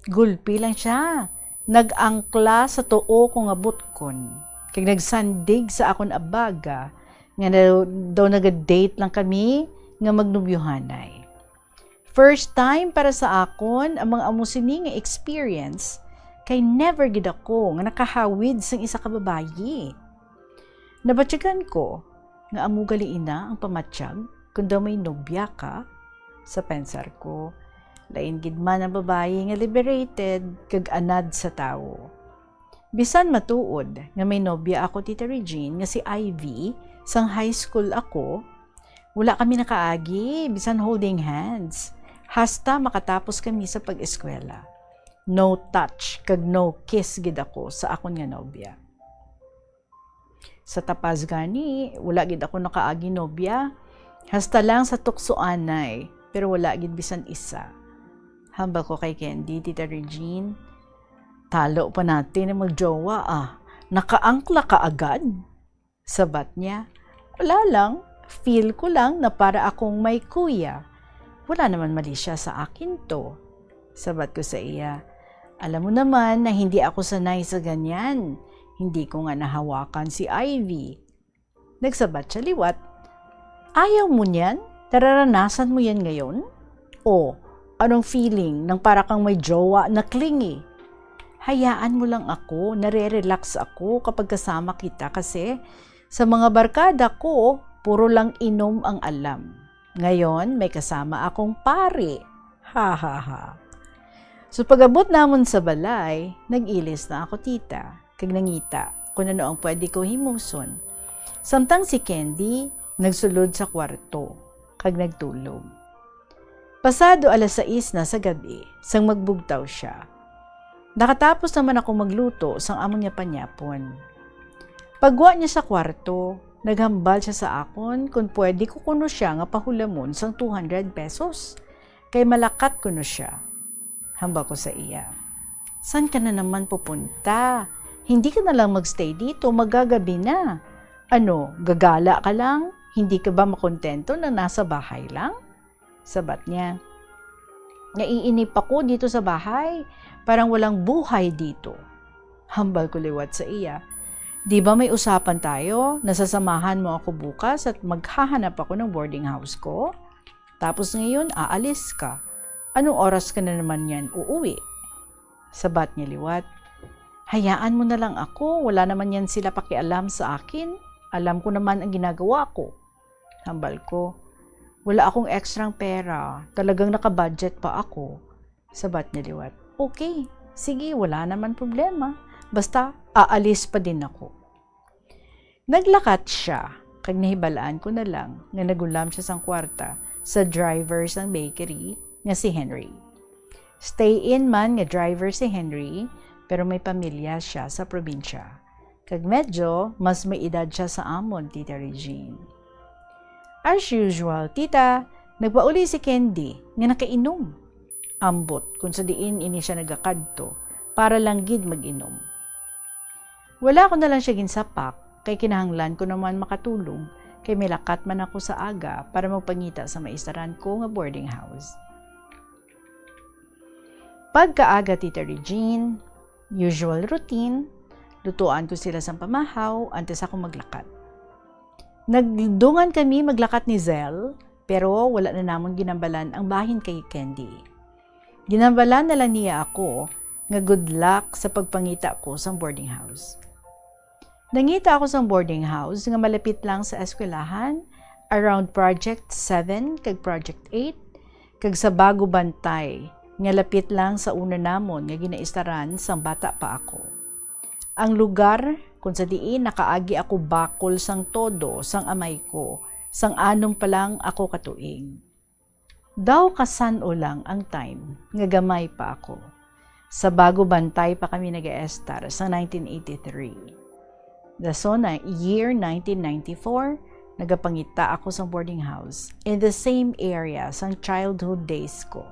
gulpi lang siya, nag-angkla sa tuo ko nga butkon, kay nagsandig sa akon abaga, nga daw naga-date lang kami nga magnubyuhanay. First time para sa akon ang mga amusini nga experience, kay never gid ako nga nakahawid sang isa ka babayi. Nabatyagan ko nga amo galiina ang pamatsyag kun daw may nobya ka. Sa pensar ko, lain gid man ang babayi nga liberated kag anad sa tawo. Bisan matuod nga may nobya ako Tita Regine nga si Ivy sang high school ako, wala kami nakaagi bisan holding hands hasta makatapos kami sa pag-eskwela. No touch kag no kiss gid ako sa akon nga nobya. Sa tapas gani, wala gid ako nakaagi nobya, hasta lang sa tuksoanay, pero wala gid bisan isa. Hambal ko kay Candy, Tita Regine, talo pa natin na magjowa nakaangkla ka agad. Sabat niya, wala lang, feel ko lang na para akong may kuya. Wala naman mali siya sa akin to. Sabat ko sa iya, alam mo naman na hindi ako sanay sa ganyan. Hindi ko nga nahawakan si Ivy. Nagsabat siya liwat. Ayaw mo niyan? Nararanasan mo yan ngayon? O, anong feeling ng para kang may jowa na clingy? Hayaan mo lang ako, nare-relax ako kapag kasama kita kasi sa mga barkada ko, puro lang inom ang alam. Ngayon, may kasama akong pare. Ha ha ha. So pag-abot namon sa balay, nag-ilis na ako tita, kag nangita kung ano ang pwede ko himuson. Samtang si Candy, nagsulod sa kwarto, kag nagtulog. Pasado 6:00 na sa gabi, sang magbugtaw siya. Nakatapos naman ako magluto sang amon niya panyapon. Pagwa niya sa kwarto, naghambal siya sa akon kung pwede ko kuno siya nga pahulamon sang 200 pesos. Kay malakat kuno siya. Hamba ko sa iya. San ka na naman pupunta? Hindi ka na lang magstay dito, magagabi na. Ano, gagala ka lang? Hindi ka ba makontento na nasa bahay lang? Sabat niya. Naiinip ako dito sa bahay. Parang walang buhay dito. Hambal ko liwat sa iya. Di ba may usapan tayo? Nasasamahan mo ako bukas at maghahanap ako ng boarding house ko? Tapos ngayon, aalis ka. Anong oras ka na naman yan uuwi? Sabat niya liwat. Hayaan mo na lang ako. Wala naman yan sila pakialam sa akin. Alam ko naman ang ginagawa ko. Hambal ko. Wala akong ekstrang pera. Talagang nakabudget pa ako. Sabat ni Liwat. Okay, sige, wala naman problema. Basta, aalis pa din ako. Naglakat siya. Kag nahibalaan ko na lang nga nagulam siya sang kwarta sa driver sang bakery nga si Henry. Stay-in man nga driver si Henry, pero may pamilya siya sa probinsya. Kag medyo mas may edad siya sa amon, Tita Regine. As usual, tita, nagpauli si Candy nga nakainom. Ambot kung sa diin ini siya nagakadto para lang gid mag-inom. Wala ko na lang siya ginsapak kay kinahanglan ko naman makatulong kay may lakat man ako sa aga para magpangita sa maistaran ko nga boarding house. Pagkaaga, Tita Regine, usual routine, lutuan ko sila sa pamahaw antes ako maglakat. Nagdungan kami maglakat ni Zell, pero wala na namon ginambalan ang bahin kay Candy. Ginambalan na lang niya ako nga good luck sa pagpangita ko sa boarding house. Nangita ako sa boarding house nga malapit lang sa eskwelahan, around Project 7 kag Project 8, kag sa Bago Bantay, nga lapit lang sa una namon nga ginaistaran sang bata pa ako. Ang lugar kung sa diin nakaagi ako bakol sang todo sang amay ko, sang anong pa lang ako katuig. Daw kasan o lang ang time nga gamay pa ako. Sa Bago Bantay pa kami nag-estar sa 1983. So na year 1994, nagapangita ako sa boarding house in the same area sang childhood days ko.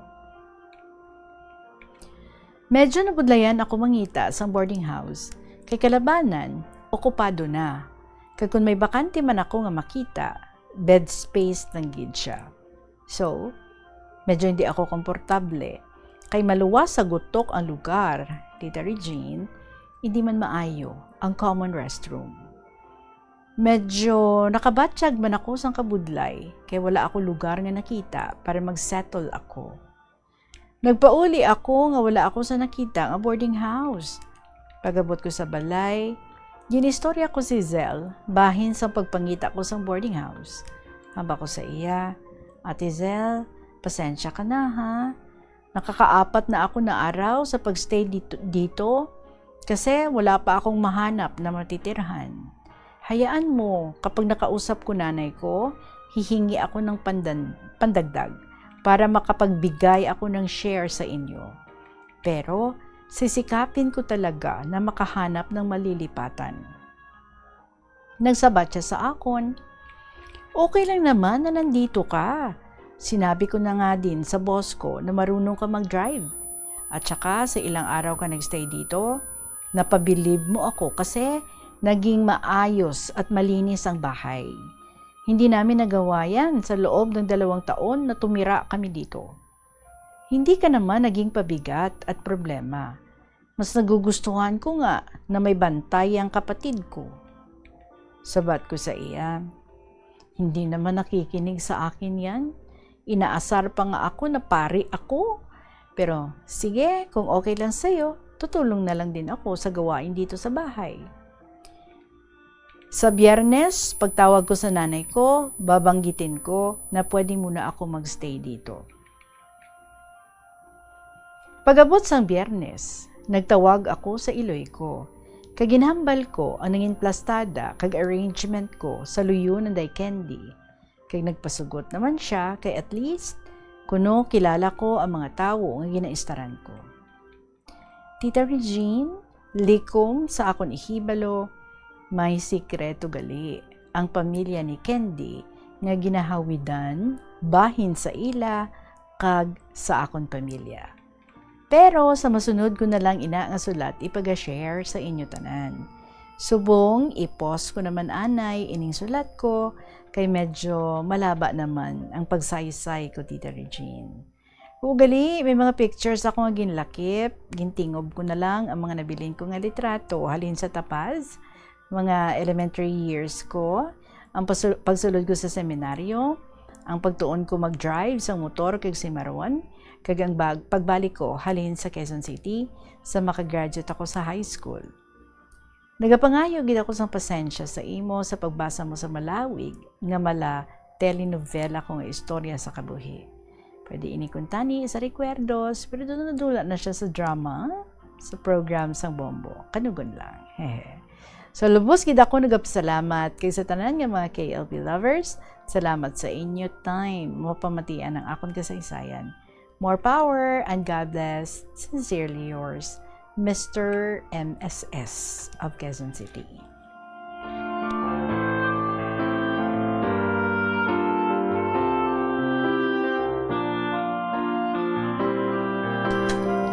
Medyo nabudlayan ako mangita sa boarding house kay kalabanan, okupado na. Kag kung may bakante man ako nga makita, bed space ng gid siya. So, medyo hindi ako komportable. Kay maluwas sa gutok ang lugar, Tita Regine, hindi man maayo ang common restroom. Medyo nakabatsyag man ako sang kabudlay, kay wala ako lugar nga nakita para mag-settle ako. Nagpauli ako nga wala ako sa nakita nga boarding house. Pagabot ko sa balay, ginistorya ko si Zell bahin sa pagpangita ko sa boarding house. Hamba ko sa iya, Ate Zell, pasensya ka na ha. Nakakaapat na ako na araw sa pagstay dito kasi wala pa akong mahanap na matitirhan. Hayaan mo, kapag nakausap ko nanay ko, hihingi ako ng pandagdag para makapagbigay ako ng share sa inyo. Pero, sisikapin ko talaga na makahanap ng malilipatan. Nagsabat siya sa akon, okay lang naman na nandito ka. Sinabi ko na nga din sa boss ko na marunong ka mag-drive. At saka sa ilang araw ka nagstay dito, napabilib mo ako kasi naging maayos at malinis ang bahay. Hindi namin nagawa yan sa loob ng 2 taon na tumira kami dito. Hindi ka naman naging pabigat at problema. Mas nagugustuhan ko nga na may bantay ang kapatid ko. Sabat ko sa iya, hindi naman nakikinig sa akin yan. Inaasar pa nga ako na pari ako. Pero sige, kung okay lang sa'yo, tutulong na lang din ako sa gawain dito sa bahay. Sa Biyernes, pagtawag ko sa nanay ko, babanggitin ko na pwede muna ako magstay dito. Pagabot sang Biyernes, nagtawag ako sa iloy ko. Kaginhambal ko ang nangin plastada kag arrangement ko sa luyo ng day Candy. Kag nagpasugot naman siya kay at least kuno kilala ko ang mga tawo nga ginaistaran ko. Tita Regine, likom sa akon ihibalo, may sikreto gali ang pamilya ni Candy nga ginahawidan bahin sa ila kag sa akon pamilya. Pero sa masunod ko na lang ina nga sulat ipaga-share sa inyo tanan. Subong i-post ko naman anay ining sulat ko kay medyo malaba naman ang pagsaysay ko, Tita Regine. Ugali, may mga pictures ako nga ginlakip, gintingob ko na lang ang mga nabilin ko nga litrato halin sa tapaz, mga elementary years ko, ang pagsulod ko sa seminaryo, ang pagtuon ko mag-drive sa motor kag si Marwan, kag ang pagbalik ko halin sa Quezon City sa makagraduate ako sa high school. Nagapangayo gid ako sang pasensya sa imo sa pagbasa mo sa malawig nga mala telenovela ko nga istorya sa kabuhi. Pwede inikuntani sa rekwerdos, pero doon nadula na siya sa drama, sa program sang Bombo. Kanugon lang. So, lubos gid ako nagapasalamat kay sa tanan nga mga KLP lovers. Salamat sa inyo time. Mapamatian ang akon kasaysayan. More power and God bless. Sincerely yours, Mr. MSS of Quezon City.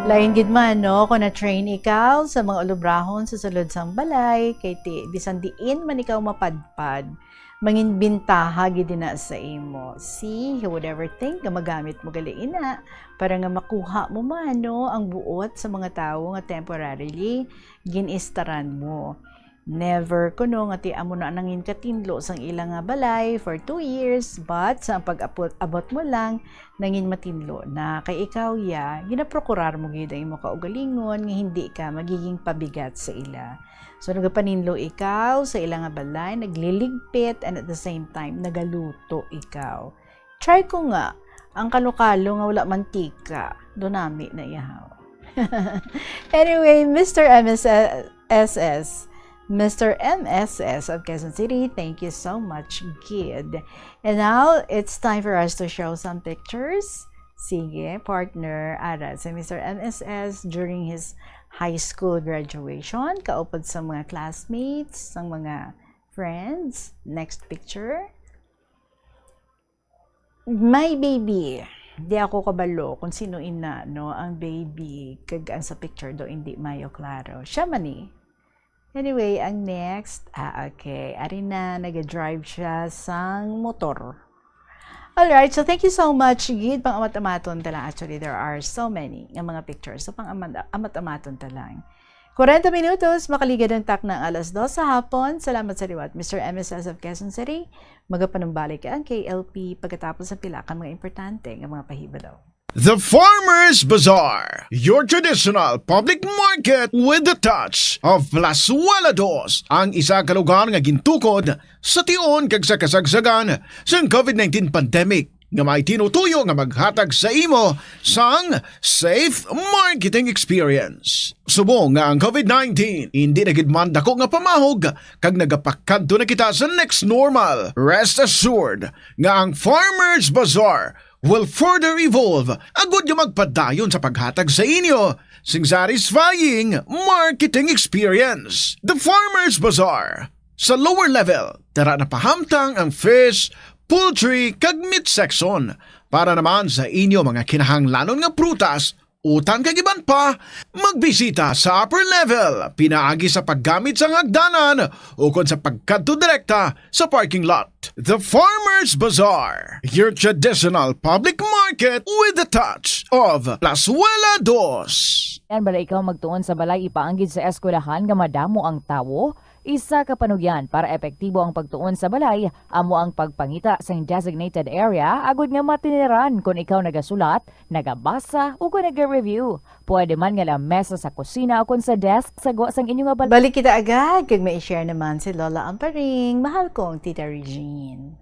Lain gid man no kung na-train ikaw sa mga ulubrahon sa sulod sang balay kay ti bisan diin man ikaw mapadpad mangin bintaha gid na sa imo. See, who would ever think nga magamit mo gali ina para nga makuha mo man no ang buot sa mga tawo nga temporarily ginistaran mo. Never kuno nga ti amo na nangin katinlo sang ilang nga balay for 2 years but sa pag-abot mo lang nangin matinlo na kay ikaw ya ginaprokurar mo gid ang imo kaugalingon nga hindi ka magiging pabigat sa ila. So nagapaninlo ikaw sa ilang nga balay, nagliligpit and at the same time nagaluto ikaw. Try ko nga ang kalo-kalo nga wala mantika, donami na ihaw. Anyway, Mr. MSS of Quezon City, thank you so much, kid. And now, it's time for us to show some pictures. Sige, partner, ara si Mr. MSS during his high school graduation, kaupad sa mga classmates, sa mga friends. Next picture. My baby. Di ako kabalo kung sino ina, no, ang baby. Kagaan sa picture do, hindi mayo klaro. Siya man eh. Anyway, ang next, okay, ari na, nag-drive siya sang motor. Alright, so thank you so much, Gid. Pang amat-amaton talang. Actually, there are so many ng mga pictures. So, pang amat-amaton talang. 40 minutos, makaligad ang tak ng alas 2 sa hapon. Salamat sa liwat, Mr. MSS of Quezon City. Magapanumbalik ang KLP pagkatapos ng pilakan mga importante ng mga pahibalaw. The Farmers Bazaar, your traditional public market with the touch of Plazuela Dos, ang isa ka lugar nga gintukod sa tion kag sa kasagsagan sa COVID-19 pandemic nga may tinutuyo nga maghatag sa imo sang safe marketing experience. Subong nga ang COVID-19 hindi na gid man dako nga pamahog kag nagapakadto na kita sa next normal. Rest assured nga ang Farmers Bazaar will further evolve agud nga magpadayon sa paghatag sa inyo sing satisfying marketing experience. The Farmers Bazaar. Sa lower level, tara na pahamtang ang fish, poultry, kag meat section para naman sa inyo mga kinahanglanon nga prutas, utan kag iban pa, magbisita sa upper level, pinaagi sa paggamit sa hagdanan o kon sa pagkadto direkta sa parking lot. The Farmers Bazaar, your traditional public market with the touch of Plazuela Dos. Yan bala ikaw magtuon sa balay ipaanggid sa eskwelahan nga madamo ang tawo? Isa ka panugyan para epektibo ang pagtuon sa balay, amo ang pagpangita sa designated area agud nga matiniran kung ikaw nagasulat, nagabasa o kung nag-review. Pwede man nga lamesa sa kusina o kung sa desk sa sang inyong balay. Balik kita agad kag mai-share naman si Lola Amparing, mahal kong Tita Regine.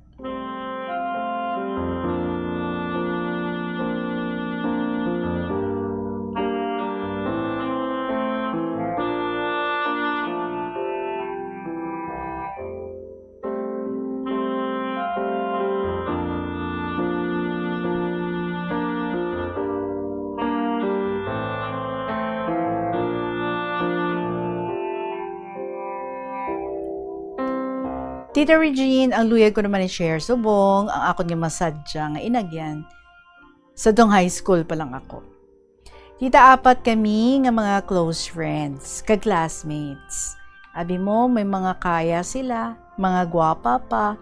Tita Regine, ang luyag ko naman i-share subong, ang ako nga masadya nga inagyan. Sa dong high school pa lang ako. Tita, apat kami nga mga close friends, ka-classmates. Abi mo, may mga kaya sila, mga gwapa pa.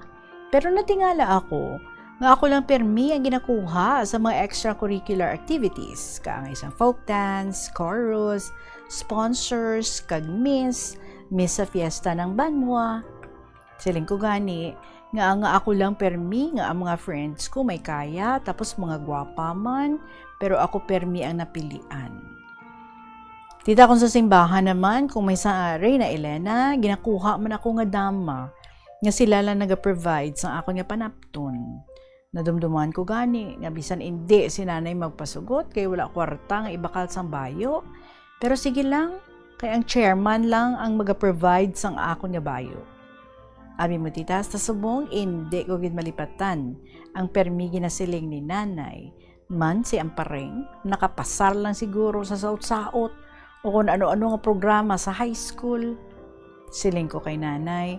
Pero natingala ako, nga ako lang permi ang ginakuha sa mga extracurricular activities, kaang isang folk dance, chorus, sponsors, kag miss sa fiesta ng Banwa. Siling ko gani, nga ako lang permi nga ang mga friends ko may kaya, tapos mga gwapa man, pero ako permi ang napilian. Tita, kung sa simbahan naman, kung may saari na Elena, ginakuha man ako nga dama, nga sila lang nag-provide sa ako nga panapton. Nadumduman ko gani, nga bisan hindi si nanay magpasugot, kay wala kwarta nga ibakal sang bayo. Pero sige lang, kay ang chairman lang ang mag-provide sang ako nga bayo. Abi mo tita, sa subong, hindi ko gid malipatan ang permigi na siling ni nanay. Man si Ampareng, nakapasar lang siguro sa saot-saot o kung ano-ano nga programa sa high school. Siling ko kay nanay,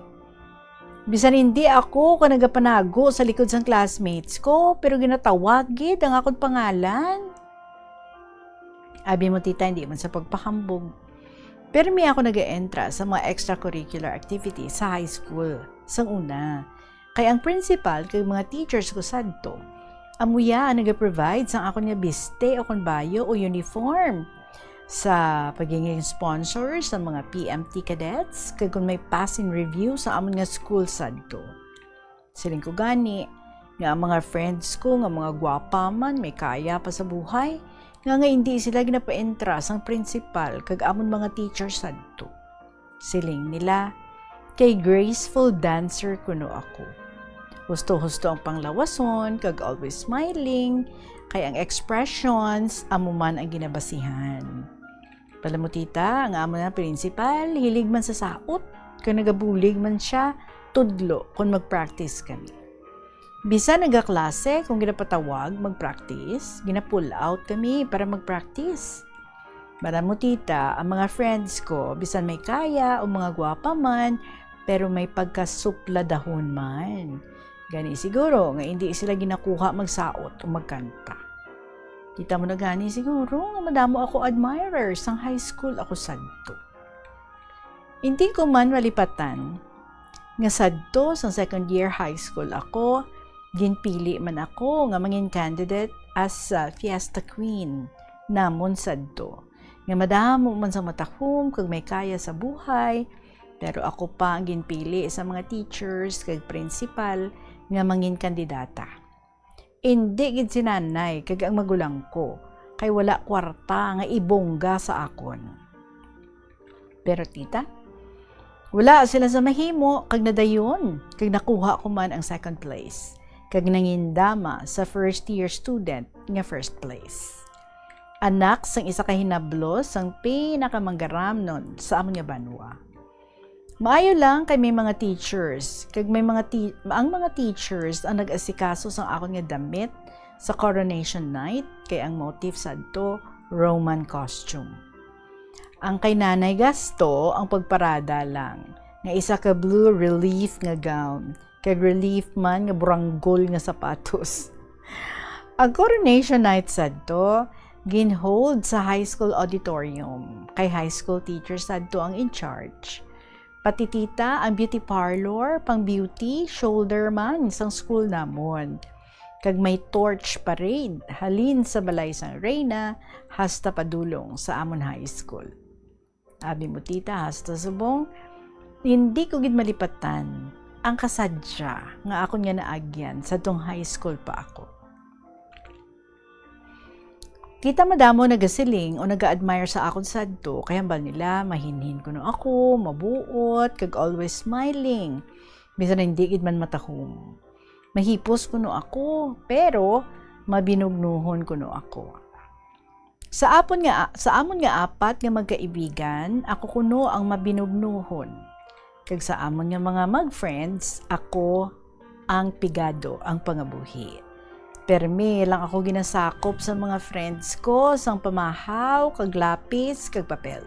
bisan hindi ako ka nagapanago sa likod sang classmates ko, pero ginatawag gid ang akong pangalan. Abi mo tita, hindi man sa pagpahambog. Pero may ako nag-e-entra sa mga extracurricular activities sa high school. Sang una, kay ang principal kay mga teachers ko sadto, amuya ang nag-provide sang ako niya biste o konbayo o uniform sa pagiging sponsor sa mga PMT cadets kay kung may passing review sa amon nga school sadto. Siling ko gani nga ang mga friends ko nga mga gwapa man may kaya pa sa buhay nga hindi sila ginapaentra sang principal kag amon mga teachers sadto. Siling nila kay graceful dancer kuno ako. Husto-husto ang panglawason kag always smiling kay ang expressions amo man ang ginabasihan. Pala mo tita, ang amo na principal, hilig man sa saot. Kung nagabulig man siya, tudlo kung mag-practice kami. Bisa nagaklase, kung ginapatawag mag-practice, gina-pull out kami para mag-practice. Pala mo tita, ang mga friends ko, bisan may kaya o mga gwapa man, pero may pagkasupladahon man. Gani siguro nga hindi sila ginakuha magsaot o magkanta. Kita mo na gani siguro nga madamo ako admirers sang high school ako sadto. Hindi ko man malipatan nga sadto sang second year high school ako, ginpili man ako nga mangin candidate as Fiesta Queen namon sadto. Nga madamo man sang matahom kag may kaya sa buhay, pero ako pa ang ginpili sa mga teachers kag principal nga mangin kandidata. Hindi gid si nanay kag ang magulang ko kay wala kwarta nga ibongga sa akon. Pero tita, wala sila sa mahimo kag nadayon kag nakuha ko man ang second place kag nangindama sa first year student nga first place. Anak sang isa ka hinablos sang pinakamanggaram nun sa amon nga banwa. Maayo lang kay may mga teachers, kag may ang mga teachers ang nag-asikaso sa akon nga damit sa coronation night kay ang motif sadto Roman costume. Ang kay nanay gasto ang pagparada lang nga isa ka blue relief nga gown kag relief man nga buranggol nga sapatos. Ang coronation night sadto ginhold sa high school auditorium kay high school teachers sadto ang in charge. Pati tita, ang beauty parlor, pang beauty, shoulder man sang school namon. Kag may torch parade, halin sa balay sang Reyna, hasta padulong sa amon high school. Abi mo tita, hasta subong, hindi ko gid malipatan ang kasadya nga akon nga naagyan sa tong high school pa ako. Kita madamo nagasiling o naga-admire sa akon sadto, kaya hambal nila mahinhin ko no ako, mabuot, kag always smiling. Bisan hindi gid man matahom. Mahipos ko no ako, pero mabinugnuhon ko no ako. Sa amon nga apat nga magkaibigan, ako kuno ang mabinugnuhon. Kag sa amon nga mga mag-friends, ako ang pigado, ang pangabuhi. Permi lang ako ginasakop sa mga friends ko sang pamahaw, kag lapis, kag papel.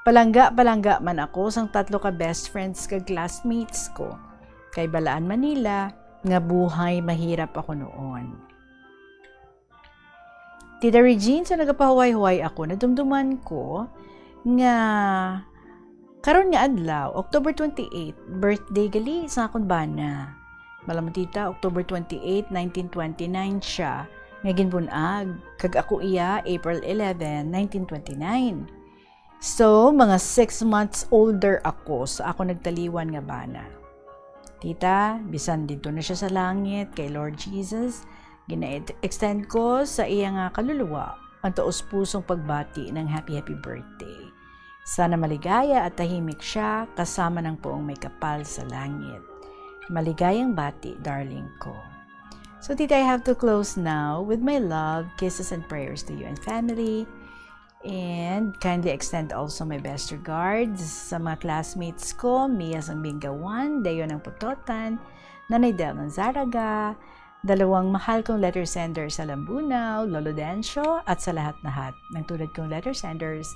Palangga man ako sang tatlo ka best friends kag classmates ko. Kay Balaan, Manila, nga buhay mahirap ako noon. Tita Regine, sa nagapahuway-huway ako, nadumduman ko nga karon nga adlaw, October 28, birthday gali sa akong bana. Malam tita, October 28, 1929 siya, nga ginbunag, kag ako iya, April 11, 1929. So, mga 6 months older ako sa ako nagtaliwan nga bana. Tita, bisan dito na siya sa langit kay Lord Jesus, gina-extend ko sa iya nga kaluluwa ang taos-pusong pagbati ng happy birthday. Sana maligaya at tahimik siya kasama ng poong may kapal sa langit. Maligayang bati, darling ko. So Tita, I have to close now with my love, kisses and prayers to you and family. And kindly extend also my best regards sa mga classmates ko, Mia Sangbinga 1, Deo ng Putotan, Nanay Del ng Zaraga, dalawang mahal kong letter senders sa Lambunaw, Lolo Dencio, at sa lahat-lahat ng tulad kong letter senders.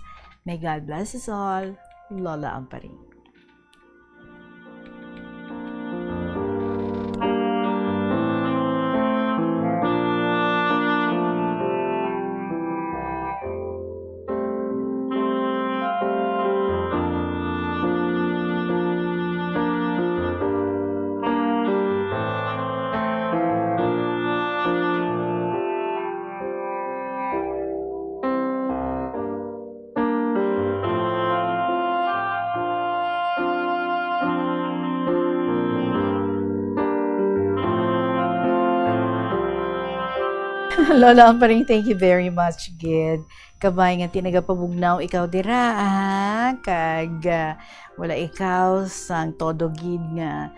May God bless us all, Lola Amparing. Lola Amparing, thank you very much, Gid. Kabay nga tinagapabugnaw ikaw dira, kag wala ikaw sang todo gid nga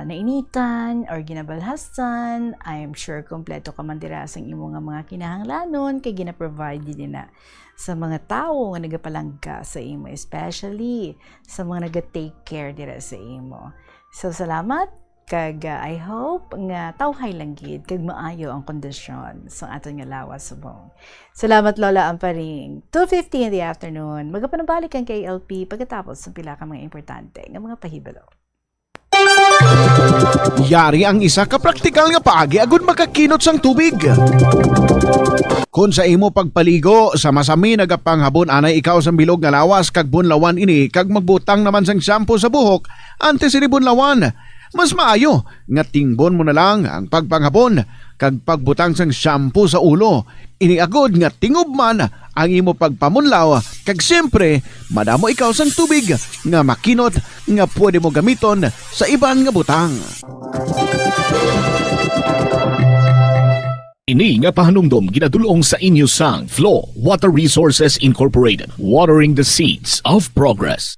nainitan or ginabalhasan. I am sure kompleto ka man dira sang imo nga mga kinahanglanon kay gina-provide din na sa mga tao nga nagapalangka sa imo, especially sa mga naga-take care dira sa imo. So salamat. Kag I hope nga tawhay lang gid kag maayo ang kondisyon sa aton nga lawas subong. Salamat Lola Amparing. 2:50 in the afternoon. Magapanabalik ang KLP pagkatapos ng pila ka mga importante nga mga pahibalo. Yari ang isa ka praktikal nga paagi agud makakinot sang tubig. Kung sa imo pagpaligo sa masami nagapanghabon anay ikaw sa bilog nga lawas kag bunlawan ini kag magbutang naman sang shampoo sa buhok antes ini bunlawan. Mas maayo nga tingbon mo na lang ang pagpanghabon kag pagbutang sang shampoo sa ulo. Iniagod nga tingob man ang imo pagpamunlaw kag siyempre madamo ikaw sang tubig nga makinot nga pwede mo gamiton sa iban nga butang. Ini nga pahanumdom ginadulong sa inyo sang Flow Water Resources Incorporated, watering the seeds of progress.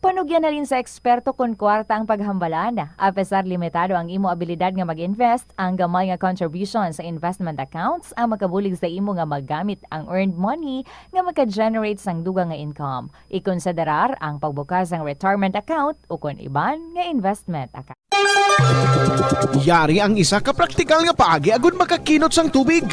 Panugyan na rin sa eksperto kung kwarta ang paghambalan. Apesar limitado ang imo abilidad nga mag-invest, ang gamay nga contribution sa investment accounts ang makabulig sa imo nga maggamit ang earned money nga maka-generate sang dugang nga income. Ikonsiderar ang pagbukas ng retirement account o kung iban nga investment account. Yari ang isa ka praktikal nga paagi agud makakinot sang tubig.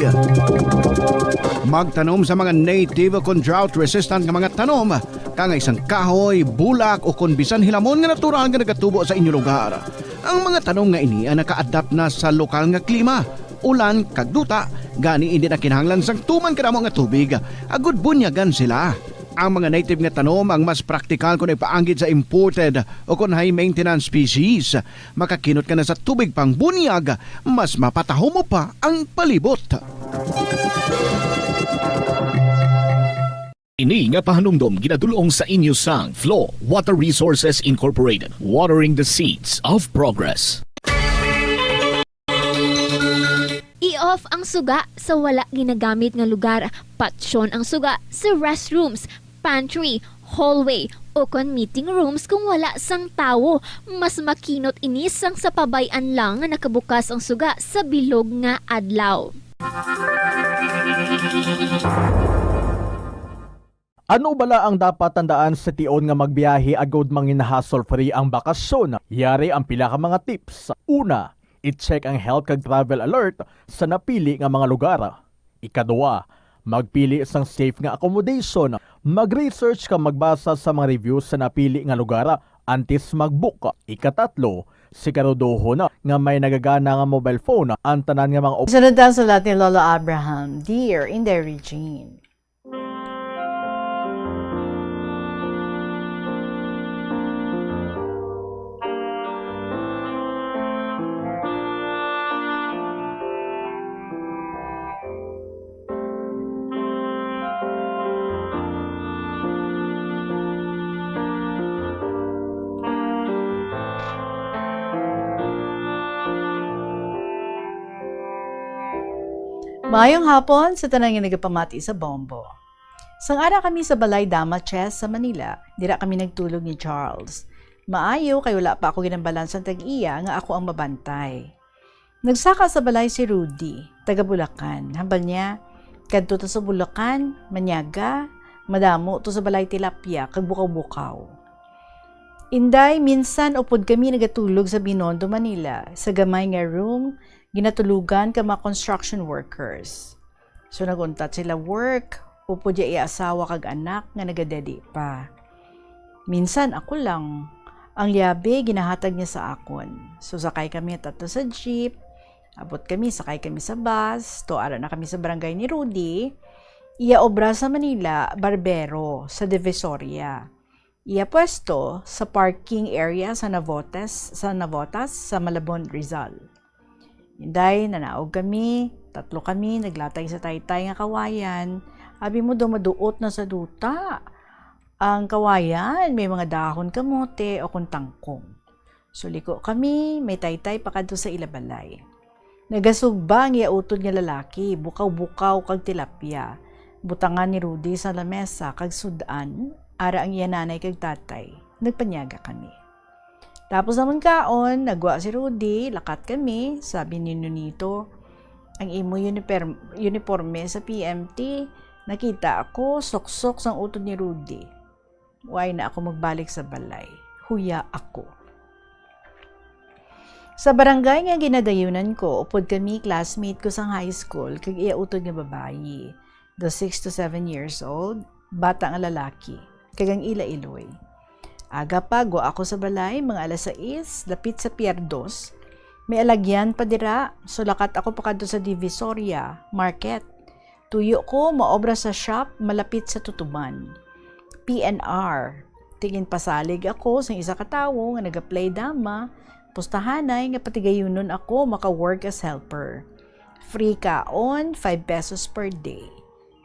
Magtanom sa mga native o drought resistant nga mga tanom, kangay sang kahoy, bulak o kon bisan hilamon nga natural nga nagatubo sa inyo lugar. Ang mga tanom nga ini ang naka-adapt na sa lokal nga klima, ulan kag duta, gani hindi na kinahanglan sang tuman kadamo nga tubig, agud bunyagan sila. Ang mga native nga tanom ang mas praktikal kung ipaanggit sa imported o kung high maintenance species. Makakinot ka na sa tubig pang bunyag, mas mapataho mo pa ang palibot. Ini nga pahanumdom ginadulong sa inyo sang Flow Water Resources Incorporated, watering the seeds of progress. I-off ang suga sa wala ginagamit nga lugar. Patsyon ang suga sa restrooms, pantry, hallway, o kon meeting rooms kung wala sang tawo. Mas makinot inis sang sa pabayan lang nga nakabukas ang suga sa bilog nga adlaw. Ano bala ang dapat tandaan sa tion nga magbiyahe agod mangin hassle-free ang bakasyon? Yari ang pila ka mga tips. Una, i-check ang health kag travel alert sa napili nga mga lugar. Ikadua, magpili isang safe nga accommodation. Mag-research ka magbasa sa mga reviews sa napili nga lugar antes mag-book. Ikatatlo, siguraduho na nga may nagagana nga mobile phone ang tanan nga mga Sunod ang sulat ni Lolo Abraham, Dear Inday Jean. Maayong hapon sa tanang nga nagapamati sa Bombo. Sang ara kami sa Balay Dama Chess sa Manila, dira kami nagtulog ni Charles. Maayo kay wala pa ako ginambalan sa tag-iya nga ako ang mabantay. Nagsaka sa balay si Rudy, taga Bulacan. Hambal niya, kadto to sa Bulacan, manyaga, madamo to sa balay tilapia, kag bukaw-bukaw. Inday, minsan upod kami nagatulog sa Binondo, Manila, sa gamay nga room, ginatulugan ka mga construction workers. So naguntat sila work, upod ya iasawa kag anak nga nagadedi pa. Minsan ako lang, ang liabe ginahatag niya sa akon. So sakay kami tatlo sa jeep, abot kami, sakay kami sa bus, tuara na kami sa barangay ni Rudy, iya obra sa Manila, Barbero, sa Divisoria. Iya pwesto sa parking area sa Navotas, sa Malabon, Rizal. Inday, nanaog kami, tatlo kami, naglatay sa taytay nga kawayan. Abi mo dumaduot na sa duta. Ang kawayan, may mga dahon kamote o kuntangkong. Suliko kami, may taytay pa kadto sa ilabalay. Nagasugba ang iautod nga lalaki, bukaw-bukaw kag tilapia. Butangan ni Rudy sa lamesa kag sudan, ara ang iya nanay kag tatay. Nagpanyaga kami. Tapos naman kaon, nagwa si Rudy, lakat kami, sabi ni Nunito, ang imo uniforme sa PMT, nakita ako, sok-sok sang utod ni Rudy. Why na ako magbalik sa balay? Huya ako. Sa barangay nga ginadayunan ko, upod kami classmate ko sa high school, kag iya utod nga babayi. The 6 to 7 years old, bata nga lalaki, kag ang ila iloy. Aga pa, gwa ako sa balay, mga alas 6, lapit sa Pier 2. May alagyan pa dira, so lakat ako pa kadto sa Divisoria, Market. Tuyo ko, maobra sa shop, malapit sa Tutuban. PNR. Tingin pasalig ako sa isa ka tawo nga nag-play dama, pustahanay nga patigayunon ako maka-work as helper. Free kaon, 5 pesos per day.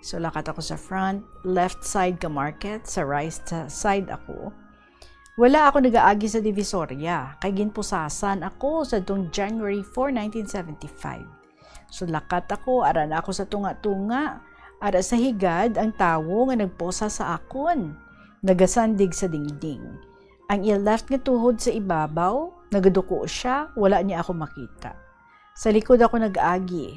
So lakat ako sa front, left side ka market, sa right side ako. Wala ako nag-aagi sa Divisoria, kay ginpusasan ako sa tong January 4, 1975. So lakat ako, ara na ako sa tunga-tunga, ara sa higad ang tawo nga nagposa sa akon. Nagasandig sa dingding. Ang i-left nga tuhod sa ibabaw, nagaduko siya, wala niya ako makita. Sa likod ako nag-agi.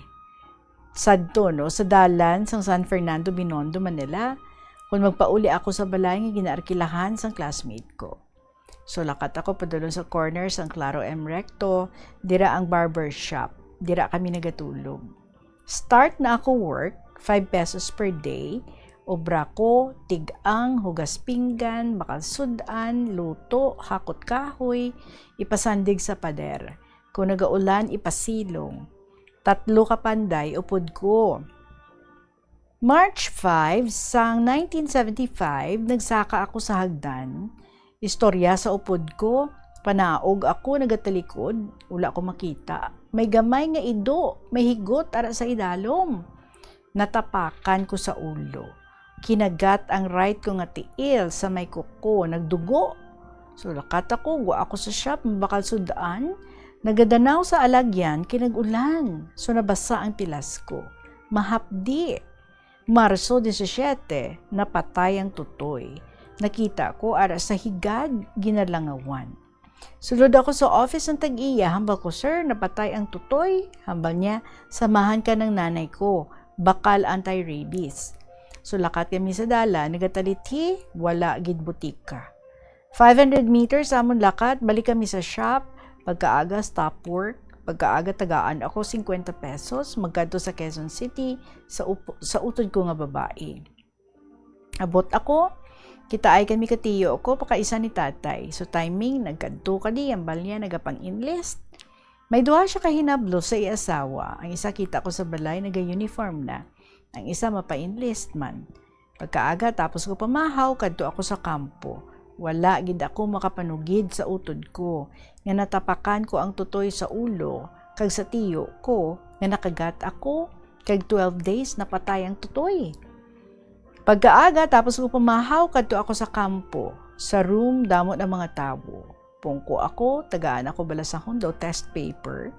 Sadto, no, sa dalan sang San Fernando, Binondo, Manila, kung magpauli ako sa balay nga ginaarkilahan sang classmate ko. So lakat ako padulong sa corner sang Claro M. Recto, dira ang barber shop, dira kami nagatulog. Start na ako work, 5 pesos per day, obra ko, tigang, hugas pinggan, bakal sudan, luto, hakot kahoy, ipasandig sa pader. Kung nagaulan, ipasilong. 3 kapanday, upod ko. March 5, sang 1975, nagsaka ako sa hagdan. Istorya sa upod ko, panaog ako nagatalikod, wala ko makita. May gamay nga ido, may higot ara sa idalom. Natapakan ko sa ulo. Kinagat ang right ko nga tiil sa may kuko, nagdugo. So lakat ako, gwa ako sa shop, bakal sudaan. Nagadanaw sa alagyan, kinag-ulan. So nabasa ang pilas ko. Mahapdi. Marso 17, napatay ang tutoy. Nakita ko ara sa higad, ginalangawan. Sulod ako sa office ng tag-iya, hambal ko, sir, napatay ang tutoy. Hambal niya, samahan ka ng nanay ko, bakal anti-rabies. So lakat kami sa dala, nagataliti, wala gid butika. 500 meters amon lakat, balik kami sa shop, pagkaaga stop work, pagkaaga tagaan ako 50 pesos, magkadto sa Quezon City, sa utod ko nga babae. Abot ako, kita ay kami katiyo ko, pakaisa ni tatay. So timing, nagkadto ka di, ang balya, nagapang-enlist. May duha siya kahinablo sa iasawa. Ang isa kita ko sa balay, naga-uniform na. Ang isa mapa-enlist man. Pagkaaga, tapos ko pamahaw, kadto ako sa kampo. Wala, gid ako makapanugid sa utod ko. Nga natapakan ko ang tutoy sa ulo, kag sa tiyo ko, nga nakagat ako, kag 12 days napatay ang tutoy. Pagkaaga, tapos ko pumahaw, kadto ako sa kampo. Sa room, damot ang mga tao. Pungko ako, tagaan ako balasahon daw test paper.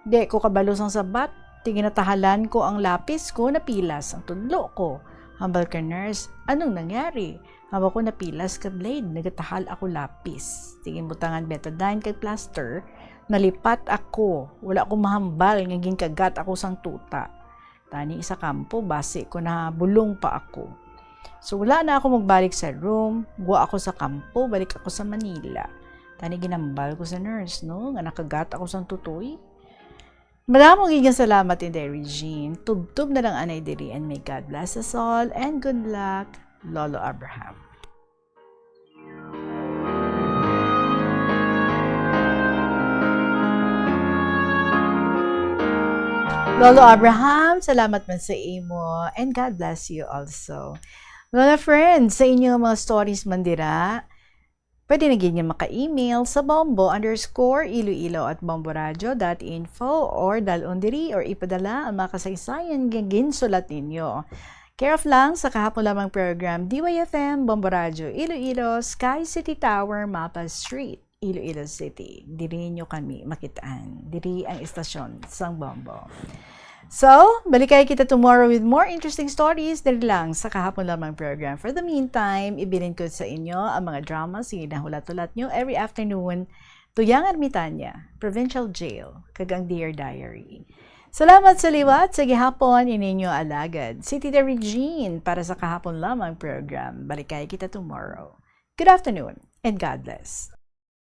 Di ko kabalo sang sabat, Tiginatahalan ko ang lapis ko, napilas ang tudlo ko. Hambal ka, nurse, anong nangyari? Haba ko napilas ka blade, nagatahal ako lapis. Tingin butangan betadine kag plaster, nalipat ako. Wala ko mahambal, ngaging kagat ako sang tuta. Tani isa kampo, base ko na bulong pa ako. So wala na ako magbalik sa room, guwa ako sa kampo, balik ako sa Manila. Tani ginambal ko sa nurse, no? Nga nakagat ako sang tutoy. Maraming gigan salamat Inday Regine. Tubtub na lang anay diri, and may God bless us all and good luck, Lolo Abraham. Lolo Abraham, salamat man sa imo and God bless you also. Mga friends, sa inyong mga stories man dira, pwede na ganyan maka-email sa bombo_iloilo@bomboradio.info or dalon diri or ipadala ang mga kasaysayan ginsulat ninyo. Care of lang sa kahapon lamang program DYFM Bombo Radio Iloilo, Sky City Tower, Mapa Street, Iloilo City. Diri nyo kami makitaan. Diri ang istasyon sang Bombo. So, balikay kita tomorrow with more interesting stories diri lang sa kahapon lamang program. For the meantime, ibilin ko sa inyo ang mga dramas yung inahulat-ulat nyo every afternoon. Tuyang Ermitanya, Provincial Jail, kagang Dear Diary. Salamat sa liwat sa gihapon ininyo alagad. Si Tita Regine para sa kahapon lamang program. Balikay kita tomorrow. Good afternoon and God bless.